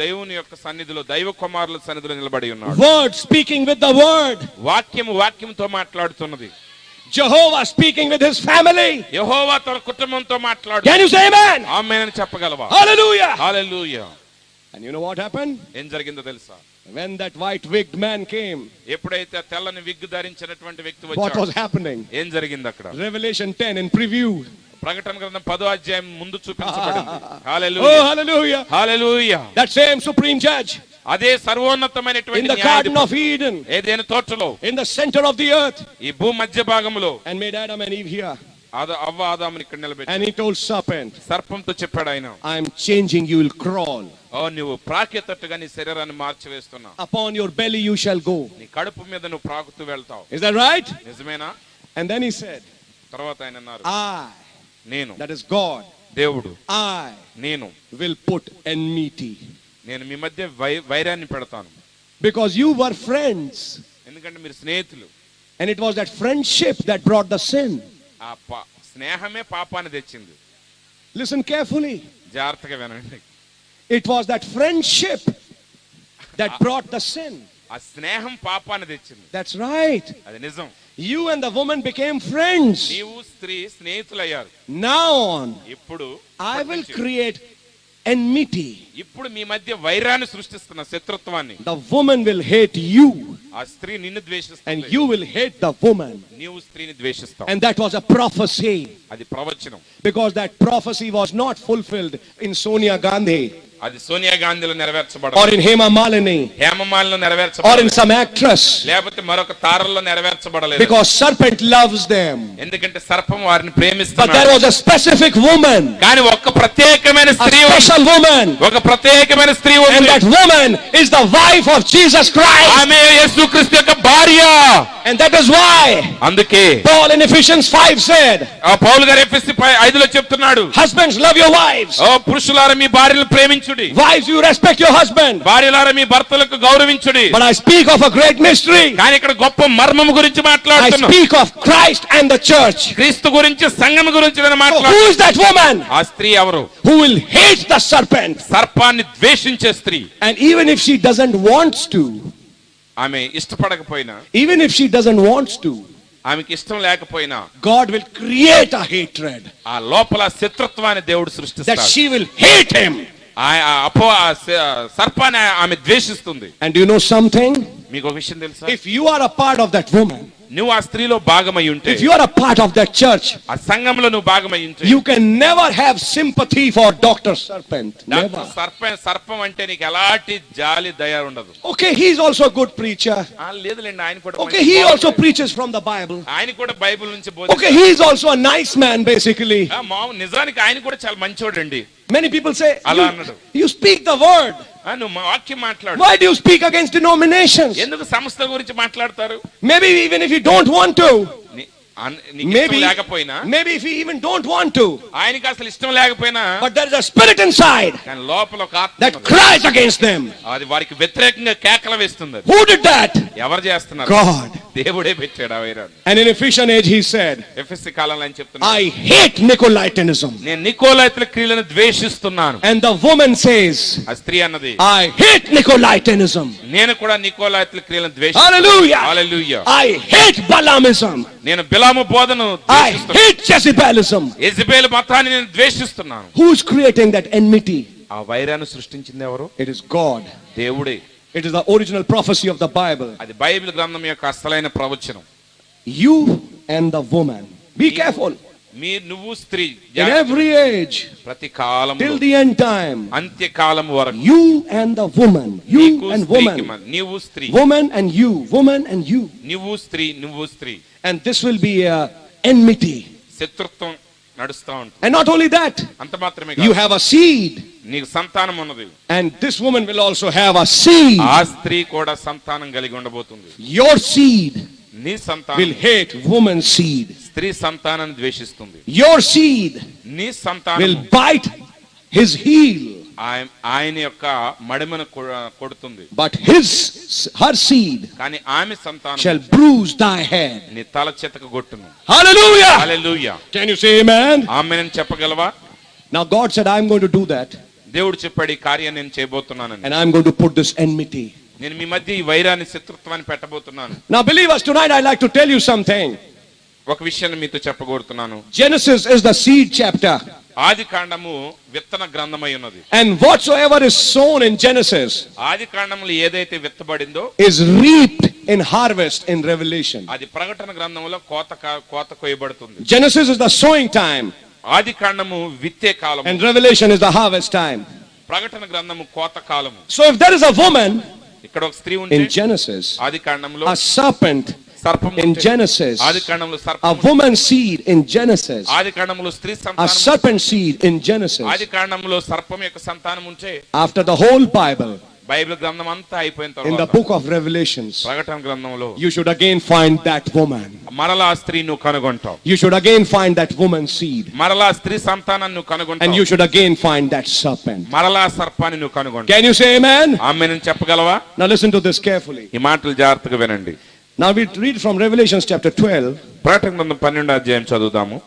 దేవుని యొక్క సన్నిధిలో, దైవ కుమారుల సన్నిధిలో నిలబడి ఉన్నాడు. Word speaking with the word. వాక్యంతో మాట్లాడుతున్నది. Jehovah speaking with his family. యెహోవా తన కుటుంబంతో మాట్లాడు. Can you say amen? ఆమేన్ అని చెప్పగలవా? Hallelujah. Hallelujah. And you know what happened? ఏం జరిగిందో తెలుసా? When that white wigged man came, ఎప్పుడైతే తెల్లని విగ్గు ధరించినటువంటి వ్యక్తి what వచ్చాడు, was happening? ఏం జరిగింది అక్కడ? Revelation 10 in preview. ప్రకటన గ్రంథం 10వ అధ్యాయం ముందు చూపించబడింది. Oh, hallelujah. hallelujah. Hallelujah. That same supreme judge అదే in సర్వోన్నతమైనటువంటి the garden of Eden, ఏదైనా తోటలో, in the center of the earth, ఈ భూ మధ్య భాగంలో and made Adam and Eve here. అవ్వ ఆదాముని ఇక్కడ నిలబెట్టి, And he told serpent, సర్పంతో చెప్పాడు ఆయన, I am changing, you will crawl. నువ్వు ప్రాకేతట్టుగా నీ శరీరాన్ని మార్చివేస్తున్నావు. Upon your belly you shall go. నీ కడుపు మీద నువ్వు ప్రాకుతూ వెళ్తావు. Is that right? నిజమేనా? And then he said, తర్వాత ఆయన అన్నారు, నేను, that is God, దేవుడు, I నేను will put enmity. నేను మీ మధ్య వైరాన్ని పెడతాను. Because you were friends. ఎందుకంటే మీరు స్నేహితులు. And it was that friendship that brought the sin. ఆ స్నేహమే పాపాన్ని తెచ్చింది. Listen carefully. జాగ్రత్తగా వినండి. It was that friendship that brought the sin. ఆ స్నేహం పాపాన్ని తెచ్చింది. That's right. అది నిజం. You and the woman became friends. నీవు స్త్రీ స్నేహితులయ్యారు. Now on, ఇప్పుడు I will create enmity. ఇప్పుడు మీ మధ్య వైరాన్ని సృష్టిస్తున్న, శత్రుత్వాన్ని. The woman will hate you. ఆ స్త్రీ నిన్ను ద్వేషిస్తుంది. And you will hate the woman. నీవు స్త్రీని ద్వేషిస్తావు. And that was a prophecy. అది ప్రవచనం. Because that prophecy was not fulfilled in Sonia Gandhi. అది Sonia గాంధీలో నెరవేర్చబడదు. Or in Hema Malini. హేమమాలిలో Or in నెరవేర్చబడలేదు. some actress. లేకపోతే మరొక తారల్లో నెరవేర్చబడలేదు. Because serpent loves them. ఎందుకంటే సర్పం వారిని But there ప్రేమిస్తున్నారు. was a specific woman. కానీ ఒక ప్రత్యేకమైన A స్త్రీ ఉంది. special woman. ఒక ప్రత్యేకమైన స్త్రీ And ఉంది. that woman is the wife of Jesus Christ. ఆమె యేసుక్రీస్తు యొక్క భార్య. And that is why అందుకే Paul in Ephesians 5 said, ఆ పౌలు గారు ఎఫెసీ 5లో చెప్తున్నాడు, husbands, love your wives. ఓ పురుషులారా మీ భార్యలను ప్రేమించుడి, Wives, you respect your husband. భార్యలారా మీ భర్తలకు గౌరవించుడి. But I speak of a great mystery. కానీ ఇక్కడ గొప్ప మర్మము గురించి I మాట్లాడుతున్నాను. speak of Christ and the church. క్రీస్తు గురించి, సంఘం గురించి నేను So who మాట్లాడుతున్నాను. is that woman ఆ స్త్రీ ఎవరు? who will hate the serpent? సర్పాన్ని ద్వేషించే స్త్రీ. And even if she doesn't want to, ఆమె ఇష్టపడకపోయినా, even if she doesn't want to, ఆమెకి ఇష్టం లేకపోయినా, God will create a hatred ఆ లోపల శత్రుత్వాన్ని దేవుడు that సృష్టిస్తాడు. she will hate him. సర్పాన్ని ఆమె ద్వేషిస్తుంది. And do you know something? మీకు ఒక విషయం తెలుసా? If you are a part of that woman, నువ్వు ఆ స్త్రీలో భాగమై ఉంటే, if you are a part of that church, ఆ సంఘంలో నువ్వు భాగమై ఉంటే, you can never have sympathy for Dr. Serpent. Never. సర్పం అంటే నీకు ఎలాంటి జాలి దయ ఉండదు. Okay, he is also a good preacher. లేదులేండి, ఆయన కూడా Okay, he also preaches from the Bible. ఆయన కూడా బైబిల్ నుంచి Okay, he is also a nice man basically. నిజానికి ఆయన కూడా చాలా మంచోడండి. Many people say, అలా అన్నాడు. you speak the word. నువ్వు వాక్యం మాట్లాడు. Why do you speak against denominations? ఎందుకు సంస్థ గురించి మాట్లాడతారు? Maybe even if you don't want to. నీకు ఇష్టం లేకపోయినా, Maybe if you even don't want to. ఆయనకి అసలు ఇష్టం లేకపోయినా, But there is a spirit inside కానీ లోపల ఒక ఆత్మ that ఉన్నది. cries against them. అది వారికి వ్యతిరేకంగా కేకలు వేస్తుంది. Who did that? ఎవరు చేస్తున్నారు? God. దేవుడే పెట్టాడు ఆ వైరాన్ని. And in Ephesian age he said, ఎఫెసీ కాలంలో ఆయన చెప్తున్నాడు, I hate Nicolaitanism. నేను నికోలైతుల క్రియలను ద్వేషిస్తున్నాను. And the woman says, ఆ స్త్రీ అన్నది, I hate Nicolaitanism. నేను కూడా నికోలైతుల క్రియలను ద్వేషిస్తున్నాను. Hallelujah. Hallelujah. I hate Balaamism. నేను బిలాము బోధను I ద్వేషిస్తున్నాను. hate Jezebalism. యెజబెలు మతాన్ని నేను ద్వేషిస్తున్నాను. Who is creating that enmity? ఆ వైరాన్ని సృష్టించింది ఎవరు? It is God. దేవుడే. It is the original prophecy of the Bible. అది బైబిల్ గ్రంథం యొక్క అసలైన ప్రవచనం. You and the woman. Be careful. నువ్వు స్త్రీ, In every age, ప్రతి కాలం till the end time, అంత్యకాలం వరకు you and the woman. You and woman. నీవు స్త్రీ, Woman and you. Woman and you. నువ్వు స్త్రీ. And this will be enmity. శత్రుత్వం నడుస్తా ఉంటుంది. And not only that, అంత మాత్రమే you కాదు, have a seed. నీకు సంతానం ఉన్నది. And this woman will also have a seed. ఆ స్త్రీ కూడా సంతానం కలిగి ఉండబోతుంది. Your seed నీ will సంతానం hate woman's seed. స్త్రీ సంతానాన్ని ద్వేషిస్తుంది. Your seed నీ will సంతానం bite his heel. ఆయన యొక్క మడిమను కొడుతుంది. But her seed కానీ ఆమె సంతానం shall bruise thy head. నీ తల చెతక కొట్టును. Hallelujah. Hallelujah. Can you say amen? ఆమేన్ చెప్పగలవా? Now God said, I'm going to do that. దేవుడు చెప్పాడు, ఈ కార్యం నేను చేయబోతున్నానని. And I'm going to put this enmity. నేను మీ మధ్య ఈ వైరాన్ని, శత్రుత్వాన్ని పెట్టబోతున్నాను. Now believers, tonight I'd like to tell you something. ఒక విషయాన్ని మీతో చెప్పగోరుతున్నాను. Genesis is the seed chapter. ఆది కాండము విత్తన గ్రంథమై ఉన్నది. And whatsoever is sown in Genesis ఆది కాండములో ఏదైతే విత్తబడిందో is reaped in harvest in Revelation. అది ప్రకటన గ్రంథంలో కోత కోయబడుతుంది. Genesis is the sowing time. ఆది కాండము విత్తే కాలము, And Revelation is the harvest time. ప్రకటన గ్రంథము కోత కాలము. So if there is a woman ఇక్కడ ఒక స్త్రీ ఉంటే in Genesis, ఆది కాండములో, a serpent సర్పం in ఉంటే Genesis, ఆది కాండములో a సర్పం, woman's seed in Genesis, ఆది కాండములో స్త్రీ a సంతానం, serpent seed in Genesis, ఆది కాండములో సర్పం యొక్క సంతానం ఉంటే, after the whole Bible, Bible గ్రంథం అంతా అయిపోయిన in the తర్వాత book of Revelations, ప్రకటన గ్రంథంలో you should again find that woman. మరలా ఆ స్త్రీ నువ్వు కనుగొంటావు. You should again find that woman's seed. మరలా ఆ స్త్రీ సంతానాన్ని నువ్వు And కనుగొంటావు. you should again find that serpent. మరలా ఆ సర్పాన్ని నువ్వు కనుగొంటావు. Can you say amen? ఆమేన్ చెప్పగలవా? Now listen to this carefully. ఈ మాటలు జాగ్రత్తగా వినండి. Now we read from Revelations chapter 12. ప్రకటన గ్రంథం 12వ అధ్యాయం చదువుదాము.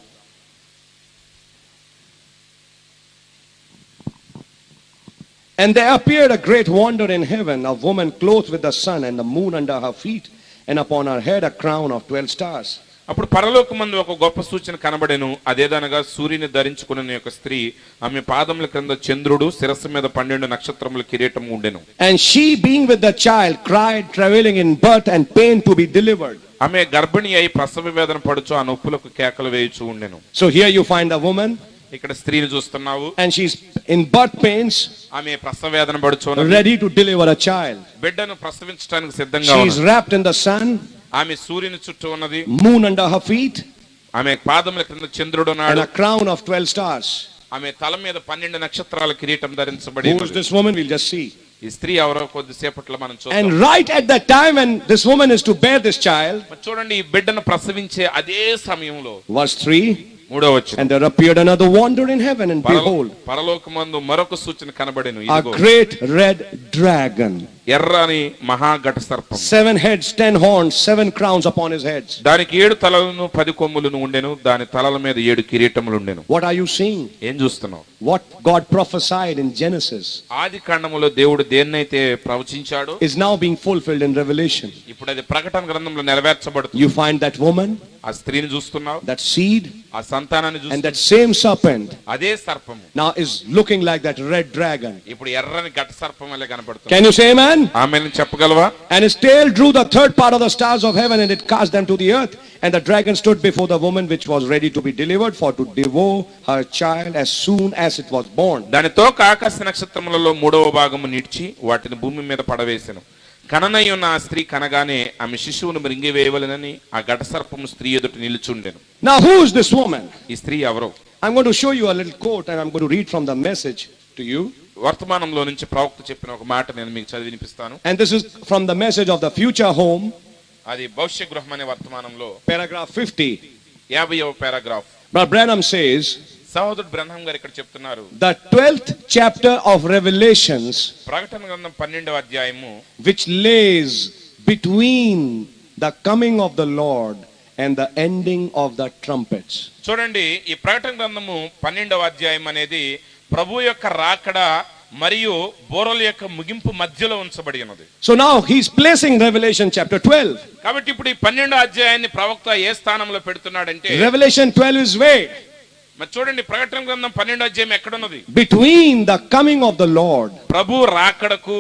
And there appeared a great wonder in heaven, a woman clothed with the sun and the moon under her feet, and upon her head a crown of 12 stars. అప్పుడు పరలోకమందు ఒక గొప్ప సూచన కనబడెను. అదేదనగా సూర్యుని ధరించుకున్న యొక్క స్త్రీ, ఆమె పాదముల క్రింద చంద్రుడు, శిరస్సు మీద 12 నక్షత్రముల కిరీటము ఉండెను. And she, being with the child, cried, travailing in birth and pain to be delivered. ఆమె గర్భిణి అయి ప్రసవ వేదన పడుచు ఆ నొప్పులకు కేకలు వేయుచు ఉండెను. So here you find a woman, ఇక్కడ స్త్రీని చూస్తున్నావు. and she's in birth pains, ఆమె ప్రసవ వేదన పడుచు ready to deliver a child. బిడ్డను ప్రసవించడానికి సిద్ధంగా She's ఉన్నది. wrapped in the sun, ఆమె సూర్యుని చుట్టూ ఉన్నది. moon under her feet, ఆమె పాదముల క్రింద చంద్రుడు and ఉన్నాడు. a crown of 12 stars. ఆమె తల మీద 12 నక్షత్రాల కిరీటం ధరించబడి Who is ఉన్నది. this woman? We'll just see. ఈ స్త్రీ ఎవరో కొద్దిసేపట్లో మనం చూద్దాం. And right at that time when this woman is to bear this child, మరి చూడండి, ఈ బిడ్డను ప్రసవించే అదే సమయంలో verse 3, మూడో వచనం, and there appeared another wonder in heaven, and behold, పరలోకమందు మరొక సూచన కనబడెను. a ఇదిగో great red dragon, ఎర్రని మహాఘట సర్పం, 7 heads, 10 horns, 7 crowns upon his heads. దానికి 7 తలలను 10 కొమ్ములను ఉండెను, దాని తలల మీద 7 కిరీటములు ఉండెను. What are you seeing? ఏం చూస్తున్నావు? What God prophesied in Genesis ఆది కాండములో దేవుడు దేన్నైతే ప్రవచించాడో is now being fulfilled in Revelation. ఇప్పుడు అది ప్రకటన గ్రంథంలో నెరవేర్చబడుతుంది. You find that woman, ఆ స్త్రీని చూస్తున్నావు, that seed, ఆ సంతానాన్ని and చూస్తున్నావు. that same serpent అదే సర్పము now is looking like that red dragon. ఇప్పుడు ఎర్రని ఘట సర్పం వలె కనబడుతుంది. Can you say amen? ఆమెను చెప్పగలవా? And his tail drew the third part of the stars of heaven, and it cast them to the earth. And the dragon stood before the woman which was ready to be delivered, for to devour her child as soon as it was born. దాని తోక ఆకాశ నక్షత్రములలో 3వ భాగము నిడిచి వాటిని భూమి మీద పడవేసెను. కననై ఉన్న ఆ స్త్రీ కనగానే ఆమె శిశువును మృంగివేయవలెనని ఆ ఘట సర్పము స్త్రీ ఎదుట నిలుచుండెను. Now who is this woman? ఈ స్త్రీ ఎవరో? I'm going to show you a little quote, and I'm going to read from the message to you. వర్తమానంలో నుంచి ప్రవక్త చెప్పిన ఒక మాట నేను మీకు చదివి వినిపిస్తాను. And this is from the message of the future home, అది భవిష్య గృహం అనే వర్తమానంలో paragraph 50. 50వ పారాగ్రాఫ్. Brother Branham says, సహోదరుడు బ్రహ్మం గారు ఇక్కడ చెప్తున్నారు, the 12th chapter of Revelations, ప్రకటన గ్రంథం 12వ అధ్యాయము, which lays between the coming of the Lord and the ending of the trumpets. చూడండి, ఈ ప్రకటన గ్రంథము 12వ అధ్యాయం అనేది ప్రభు యొక్క రాకడ మరియు బోరల యొక్క ముగింపు మధ్యలో ఉంచబడి ఉన్నది. So now he's placing Revelation chapter 12. కాబట్టి ఇప్పుడు ఈ 12వ అధ్యాయాన్ని ప్రవక్త ఏ స్థానంలో పెడుతున్నాడంటే, Revelation 12 is where? మరి చూడండి, ప్రకటన గ్రంథం 12వ అధ్యాయం ఎక్కడున్నది? Between the coming of the Lord ప్రభు రాకడకు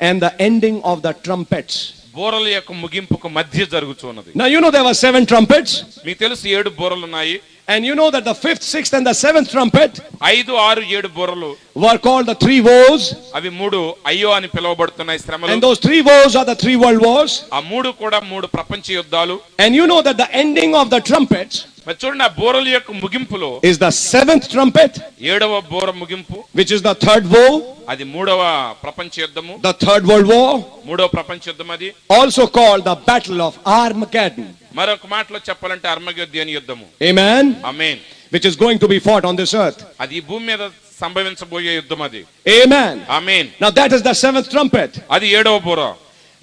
and the ending of the trumpets. బోరల యొక్క ముగింపుకు మధ్య జరుగుతున్నది. Now you know there were 7 trumpets. మీకు తెలుసు 7 బోరలు ఉన్నాయి. And you know that the 5th, 6th and the 7th trumpet 5, 6, 7 బోరలు were called the 3 woes. అవి 3 అయ్యో అని పిలువబడుతున్నాయి శ్రమలు. And those 3 woes are the 3 world wars. ఆ 3 కూడా 3 ప్రపంచ యుద్ధాలు. And you know that the ending of the trumpets మరి చూడండి, ఆ బోరల యొక్క ముగింపులో is the 7th trumpet, 7వ బోర ముగింపు, which is the 3rd woe, అది 3వ ప్రపంచ యుద్ధము, the 3rd world war, 3వ ప్రపంచ యుద్ధం. అది also called the battle of Armageddon. మరొక మాటలో చెప్పాలంటే అర్మగెద్దోను యుద్ధము. Amen. Amen. Which is going to be fought on this earth. అది ఈ భూమి మీద సంభవించబోయే యుద్ధం అది. Amen. Amen. Now that is the 7th trumpet. అది 7వ బోర.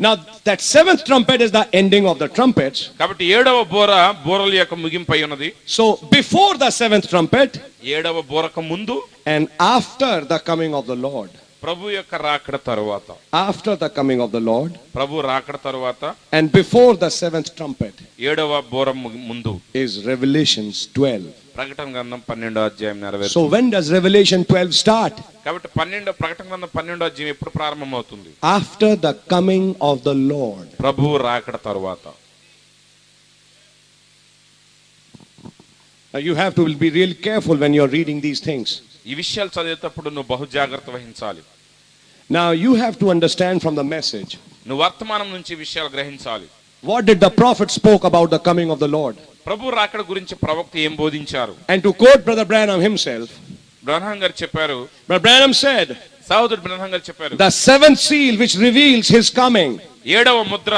Now that 7th trumpet is the ending of the trumpets. కాబట్టి 7వ బోర బోరల యొక్క ముగింపై ఉన్నది. So before the 7th trumpet 7వ బోరకు ముందు and after the coming of the Lord. ప్రభు యొక్క రాకడ తరువాత. After the coming of the Lord ప్రభు రాకడ తరువాత and before the 7th trumpet 7వ బోర ముందు is Revelations 12. ప్రకటన గ్రంథం 12వ అధ్యాయం నెరవేరుతుంది. So when does Revelation 12 start? కాబట్టి ప్రకటన గ్రంథం 12వ అధ్యాయం ఎప్పుడు ప్రారంభమవుతుంది? After the coming of the Lord. ప్రభు రాకడ తరువాత. Now you have to be really careful when you're reading these things. ఈ విషయాలు చదివేటప్పుడు నువ్వు బహు జాగ్రత్త వహించాలి. Now you have to understand from the message. నువ్వు వర్తమానం నుంచి విషయాలు గ్రహించాలి. What did the prophet spoke about the coming of the Lord? ప్రభు రాకడ గురించి ప్రవక్త ఏం బోధించారు? And to quote Brother Branham himself, బ్రహ్మం గారు చెప్పారు, Brother Branham said, సహోదరుడు బ్రహ్మం గారు చెప్పారు, the 7th seal which reveals his coming. 7వ ముద్ర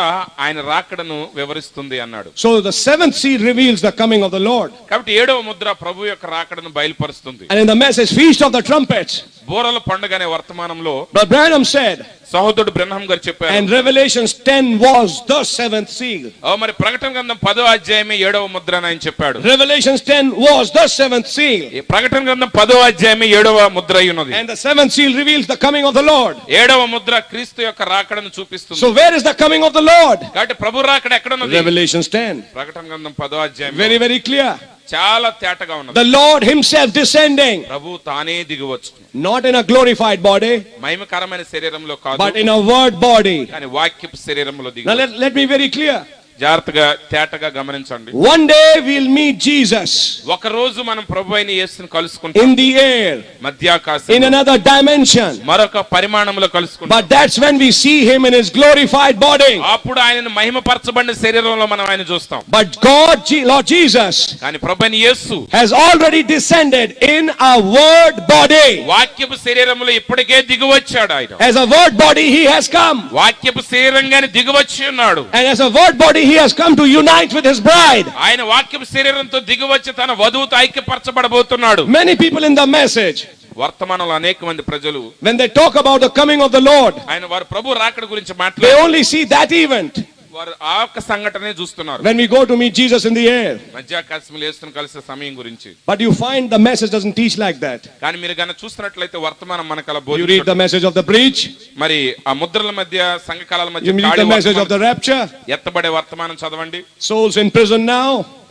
ఆయన రాకడను వివరిస్తుంది అన్నాడు. So the 7th seal reveals the coming of the Lord. కాబట్టి 7వ ముద్ర ప్రభు యొక్క రాకడను బయలుపరుస్తుంది. And in the message Feast of the Trumpets, బోరల పండుగ అనే వర్తమానంలో Brother Branham said, సహోదరుడు బ్రహ్మం గారు చెప్పారు, and Revelations 10 was the 7th seal. మరి ప్రకటన గ్రంథం 10వ అధ్యాయమే 7వ ముద్ర అని ఆయన చెప్పాడు. Revelations 10 was the 7th seal. ఈ ప్రకటన గ్రంథం 10వ అధ్యాయమే 7వ ముద్ర అయి ఉన్నది. And the 7th seal reveals the coming of the Lord. 7వ ముద్ర క్రీస్తు యొక్క రాకడను చూపిస్తుంది. So where is the coming of the Lord? కాబట్టి ప్రభు రాకడ ఎక్కడ ఉన్నది? Revelations 10. ప్రకటన గ్రంథం 10వ అధ్యాయం Very, very clear. చాలా తేటగా ఉన్నది. The Lord himself descending. ప్రభు తానే దిగివచ్చు. Not in a glorified body, మహిమకరమైన శరీరంలో కాదు, but in a word body. కానీ వాక్యపు శరీరంలో Now దిగి. let me be very clear. జాగ్రత్తగా తేటగా గమనించండి. One day we'll meet Jesus ఒక రోజు మనం ప్రభు అయిన యేసుని కలుసుకుంటాం in the air, మధ్యాకాశం, in another dimension. మరొక పరిమాణంలో కలుసుకుంటాం. But that's when we see him in his glorified body. అప్పుడు ఆయనను మహిమపరచబడిన శరీరంలో మనం ఆయన చూస్తాం. But God, Lord Jesus, కానీ ప్రభు అయిన యేసు has already descended in a word body. వాక్యపు శరీరంలో ఇప్పటికే దిగివచ్చాడు. ఆయన As a word body he has come. వాక్యపు శరీరంగానే దిగివచ్చి ఉన్నాడు. And as a word body he has come to unite with his bride. ఆయన వాక్యపు శరీరంతో దిగివచ్చి తన వధువుతో ఐక్యపరచబడబోతున్నాడు. Many people in the message, వర్తమానంలో అనేక మంది ప్రజలు when they talk about the coming of the Lord, వారు ప్రభు రాకడ గురించి they మాట్లాడారు. only see that event. వారు ఆ ఒక్క సంఘటనే చూస్తున్నారు. When we go to meet Jesus in the air. మధ్యాకాశంలో యేసుని కలిసే సమయం గురించి. But you find the message doesn't teach like that. కానీ మీరు గన చూస్తున్నట్లయితే వర్తమానం మనకు అలా You read the message of the breach. మరి ఆ ముద్రల మధ్య సంఘకాలాల మధ్య You read the message of the rapture. ఎత్తబడే వర్తమానం చదవండి. Souls in prison now.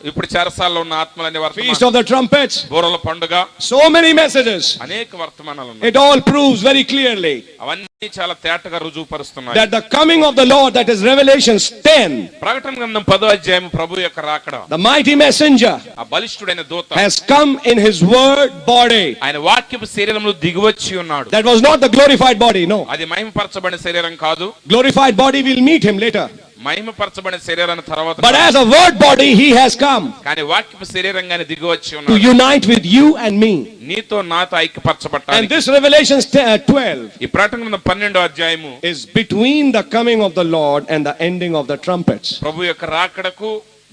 ఇప్పుడు చెరసాల్లో ఉన్న ఆత్మలనే Feast వర్తమానం, of the trumpets. బూరల పండుగ, So many messages. అనేక వర్తమానాలు ఉన్నాయి. It all proves very clearly అవన్నీ చాలా తేటగా రుజువుపరుస్తున్నాయి. that the coming of the Lord, that is Revelations 10, ప్రకటన గ్రంథం 10వ అధ్యాయం ప్రభు యొక్క రాకడ, the mighty messenger ఆ బలిష్ఠుడైన దూత has come in his word body. ఆయన వాక్యపు శరీరంలో దిగివచ్చి ఉన్నాడు. That was not the glorified body, no. అది మహిమపరచబడిన శరీరం కాదు. Glorified body will meet him later. మహిమపరచబడిన శరీరాన్ని తర్వాత, But as a word body he has come కానీ వాక్యపు శరీరంగానే దిగివచ్చి to ఉన్నాడు. unite with you and me. నీతో నాతో And ఐక్యపరచబట్టాలి. this Revelations 12 ఈ ప్రకటన గ్రంథం 12వ అధ్యాయము is between the coming of the Lord and the ending of the trumpets. ప్రభు యొక్క రాకడకు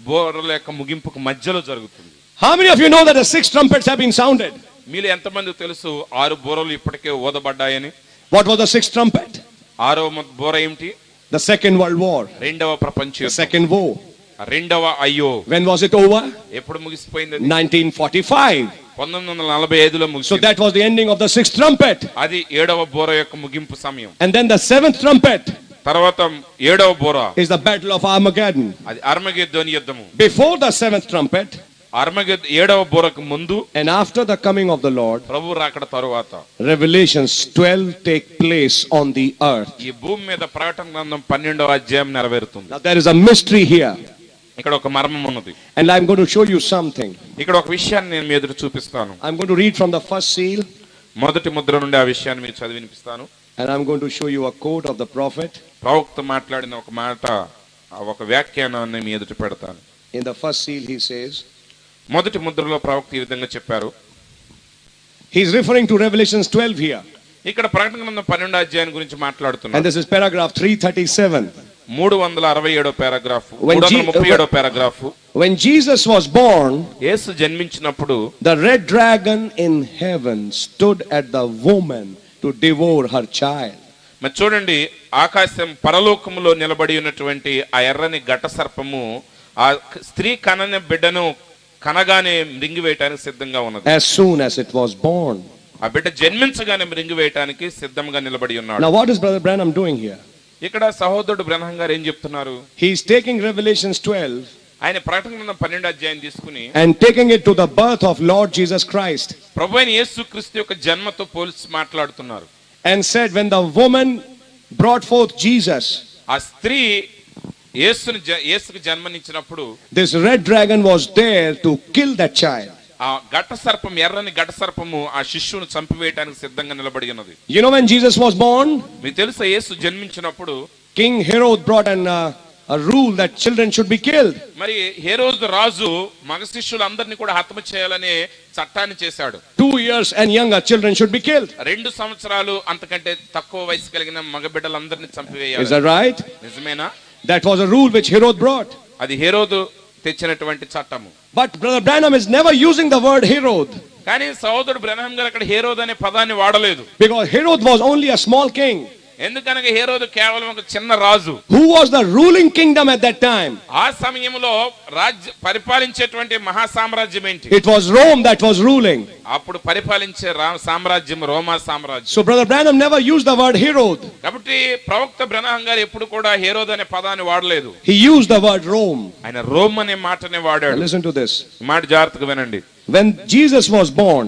బూరల యొక్క ముగింపుకు మధ్యలో జరుగుతుంది. How many of you know that the 6 trumpets have been sounded? మీలో ఎంతమంది తెలుసు 6 బూరలు ఇప్పటికే ఊదబడ్డాయని? What was the 6th trumpet? 6వ బూర ఏమిటి? The Second World War. రెండవ ప్రపంచ The యుద్ధం. Second War. రెండవ అయ్యో When was it over? ఎప్పుడు ముగిసిపోయింది? 1945. 1945లో So ముగిసింది. that was the ending of the 6th trumpet. అది 7వ బూర యొక్క ముగింపు సమయం. And then the 7th trumpet తర్వాత 7వ బూర, is the battle of Armageddon. అది అర్మగెద్దోని యుద్ధము. Before the 7th trumpet 7వ బూరకు ముందు, and after the coming of the Lord, ప్రభు రాకడ తరువాత Revelations 12 take place on the earth. ఈ భూమి మీద ప్రకటన గ్రంథం 12వ అధ్యాయం నెరవేరుతుంది. Now there is a mystery here. ఇక్కడ ఒక మర్మం ఉన్నది. And I'm going to show you something. ఇక్కడ ఒక విషయాన్ని నేను మీ ఎదురు చూపిస్తాను. I'm going to read from the first seal. మొదటి ముద్ర నుండి ఆ విషయాన్ని మీకు చదివి వినిపిస్తాను. And I'm going to show you a quote of the prophet. ప్రవక్త మాట్లాడిన ఒక మాట, ఒక వ్యాఖ్యానాన్ని మీ ఎదుట పెడతాను. In the first seal he says, మొదటి ముద్రలో ప్రవక్త ఈ విధంగా చెప్పారు. he's referring to Revelations 12 here. ఇక్కడ ప్రకటన గ్రంథం 12వ అధ్యాయం గురించి And మాట్లాడుతున్నారు. this is paragraph 337. 367వ పారాగ్రాఫ్, When 337వ paragraph. When Jesus was born, యేసు జన్మించినప్పుడు the red dragon in heaven stood at the woman to devour her child. మరి చూడండి, ఆకాశం పరలోకములో నిలబడి ఉన్నటువంటి ఆ ఎర్రని ఘట సర్పము ఆ స్త్రీ కనని బిడ్డను కనగానే మృంగివేయటానికి సిద్ధంగా ఉన్నది. As soon as it was born. ఆ బిడ్డ జన్మించగానే మృంగివేయటానికి సిద్ధంగా నిలబడి ఉన్నాడు. Now what is Brother Branham doing here? ఇక్కడ సహోదరుడు బ్రహ్మం గారు ఏం చెప్తున్నారు? He's taking Revelations 12 ఆయన ప్రకటన గ్రంథం 12వ అధ్యాయం తీసుకుని and taking it to the birth of Lord Jesus Christ, ప్రభువైన యేసుక్రీస్తు యొక్క జన్మతో పోల్చి మాట్లాడుతున్నారు. and said when the woman brought forth Jesus, ఆ స్త్రీ యేసుకు జన్మనిచ్చినప్పుడు this red dragon was there to kill that child. ఆ ఘట సర్పం, ఎర్రని ఘట సర్పము ఆ శిశువును చంపివేయడానికి సిద్ధంగా నిలబడి ఉన్నది. You know when Jesus was born, మీకు తెలుసా యేసు జన్మించినప్పుడు King Herod brought a rule that children should be killed. మరి హేరోదు రాజు మగ శిష్యులందరినీ కూడా హతము చేయాలనే చట్టాన్ని చేశాడు. 2 years and younger children should be killed. 2 సంవత్సరాలు అంతకంటే తక్కువ వయసు కలిగిన మగ బిడ్డలందరినీ Is చంపివేయాలి. that right? నిజమేనా? That was a rule which Herod brought. అది హేరోదు తెచ్చినటువంటి చట్టము. But Brother Branham is never using the word Herod, కానీ సహోదరుడు బ్రహ్మం గారు అక్కడ హేరోదు అనే పదాన్ని వాడలేదు. because Herod was only a small king. ఎందుకనగా హేరోదు కేవలం ఒక చిన్న రాజు. Who was the ruling kingdom at that time? ఆ సమయంలో పరిపాలించేటువంటి మహా సామ్రాజ్యం ఏంటి? It was Rome that was ruling. అప్పుడు పరిపాలించే సామ్రాజ్యం రోమా సామ్రాజ్యం. So Brother Branham never used the word Herod. కాబట్టి ప్రవక్త బ్రహ్మం గారు ఎప్పుడు కూడా హేరోదు అనే పదాన్ని వాడలేదు. He used the word Rome. ఆయన రోమ్ అనే మాటనే వాడాడు. Listen to this. మాట జాగ్రత్తగా వినండి. When Jesus was born,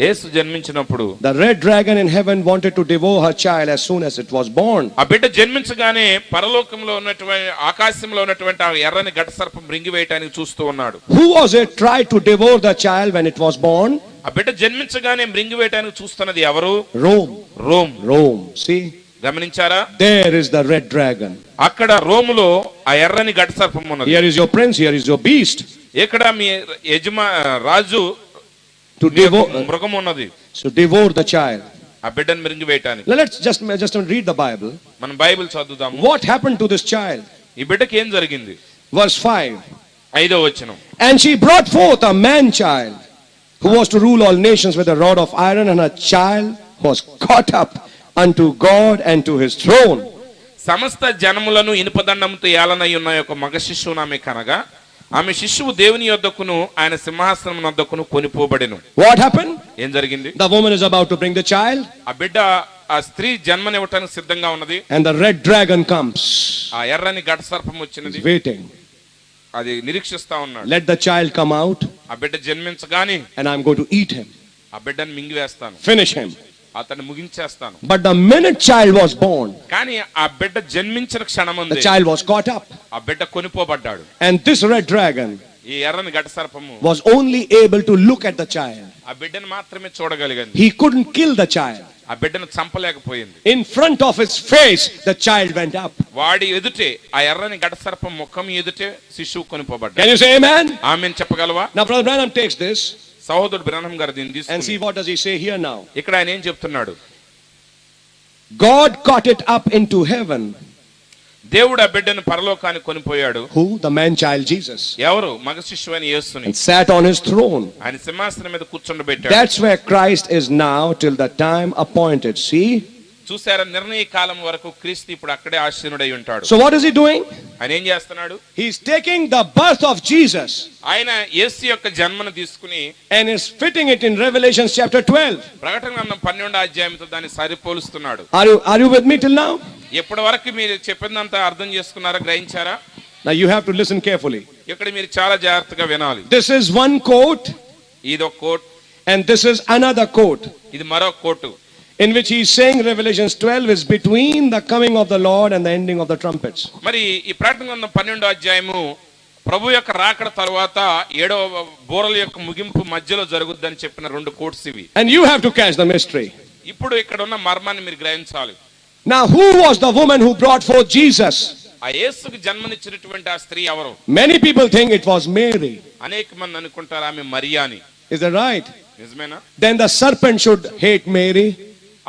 యేసు జన్మించినప్పుడు the red dragon in heaven wanted to devour her child as soon as it was born. ఆ బిడ్డ జన్మించగానే పరలోకంలో ఉన్నటువంటి ఆకాశంలో ఉన్నటువంటి ఆ ఎర్రని ఘట సర్పం మృంగివేయటానికి చూస్తూ ఉన్నాడు. Who was it tried to devour the child when it was born? ఆ బిడ్డ జన్మించగానే మృంగివేయటానికి చూస్తున్నది ఎవరు? Rome. See? గమనించారా? There is the red dragon. అక్కడ రోములో ఆ ఎర్రని ఘట సర్పం ఉన్నది. Here is your prince, here is your beast. ఇక్కడ మీ రాజు To devour, మృగం ఉన్నది. so devour the child. ఆ బిడ్డను మృంగివేయటానికి. Now let's just read the Bible. మనం Bible చదువుదాము. What happened to this child? ఈ బిడ్డకి ఏం జరిగింది? Verse 5. 5వ వచనం. And she brought forth a man child who was to rule all nations with a rod of iron, and her child was caught up unto God and to his throne. సమస్త జనములను ఇనుపదండంతో ఏలనై ఉన్న ఒక మగ శిశువును ఆమె కనగా ఆమె శిశువు దేవుని యొద్దకును ఆయన సింహాసనం వద్దకును కొనిపోబడెను. What happened? ఏం జరిగింది? The woman is about to bring the child. ఆ బిడ్డ ఆ స్త్రీ జన్మనివ్వటానికి సిద్ధంగా ఉన్నది. And the red dragon comes. ఆ ఎర్రని ఘట సర్పం వచ్చినది. Waiting. అది నిరీక్షిస్తా ఉన్నాడు. Let the child come out. ఆ బిడ్డ జన్మించగానే and I'm going to eat him. ఆ బిడ్డను మింగివేస్తాను. Finish him. అతన్ని ముగించేస్తాను. But the minute child was born, కానీ ఆ బిడ్డ జన్మించిన క్షణముందే the child was caught up. ఆ బిడ్డ కొనిపోబడ్డాడు. And this red dragon ఈ ఎర్రని ఘట సర్పము was only able to look at the child. ఆ బిడ్డను మాత్రమే చూడగలిగింది. He couldn't kill the child. ఆ బిడ్డను చంపలేకపోయింది. In front of his face, the child went up. వాడి ఎదుటే ఆ ఎర్రని ఘట సర్పం ముఖం ఎదుటే శిశువు కొనిపోబడ్డాడు. Can you say amen? ఆమేన్ చెప్పగలవా? Now Brother Branham takes this సహోదరుడు బ్రహ్నం గారు దీన్ని and తీసుకొని see what does he say here now. ఇక్కడ ఆయన ఏం చెప్తున్నాడు? God caught it up into heaven. దేవుడు ఆ బిడ్డను పరలోకానికి కొనిపోయాడు. Who? The man child Jesus. ఎవరు? మగ శిశువైన యేసుని. And sat on his throne. ఆయన సింహాసనం మీద కూర్చోబెట్టాడు. That's where Christ is now till the time appointed. See? చూసారా, నిర్ణయ కాలం వరకు క్రీస్తు ఇప్పుడు అక్కడే ఆశీనుడై ఉంటాడు. So what is he doing? ఆయన ఏం చేస్తున్నాడు? He's taking the birth of Jesus ఆయన యేసు యొక్క జన్మను తీసుకుని and is fitting it in Revelation chapter 12. ప్రకటన గ్రంథం 12వ అధ్యాయంతో దాన్ని సరిపోలుస్తున్నాడు. Are you with me till now? ఎప్పటి వరకు మీరు చెప్పినంతా అర్థం చేసుకున్నారా, గ్రహించారా? Now you have to listen carefully. ఇక్కడ మీరు చాలా జాగ్రత్తగా వినాలి. This is one court ఇది ఒక coat and this is another court, ఇది మరో coat. in which he is saying Revelation 12 is between the coming of the Lord and the ending of the trumpets. మరి ఈ ప్రకటన గ్రంథం 12వ అధ్యాయము ప్రభు యొక్క రాకడ తర్వాత 7వ బూరల యొక్క ముగింపు మధ్యలో జరుగుద్దని చెప్పిన రెండు కోట్స్ ఇవి. And you have to catch the mystery. ఇప్పుడు ఇక్కడ ఉన్న మర్మాన్ని మీరు గ్రహించాలి. Now who was the woman who brought forth Jesus? ఆ యేసుకు జన్మనిచ్చినటువంటి ఆ స్త్రీ ఎవరు? Many people think it was Mary. అనేక మంది అనుకుంటారు ఆమె మరియా అని. Is that right? నిజమేనా? Then the serpent should hate Mary.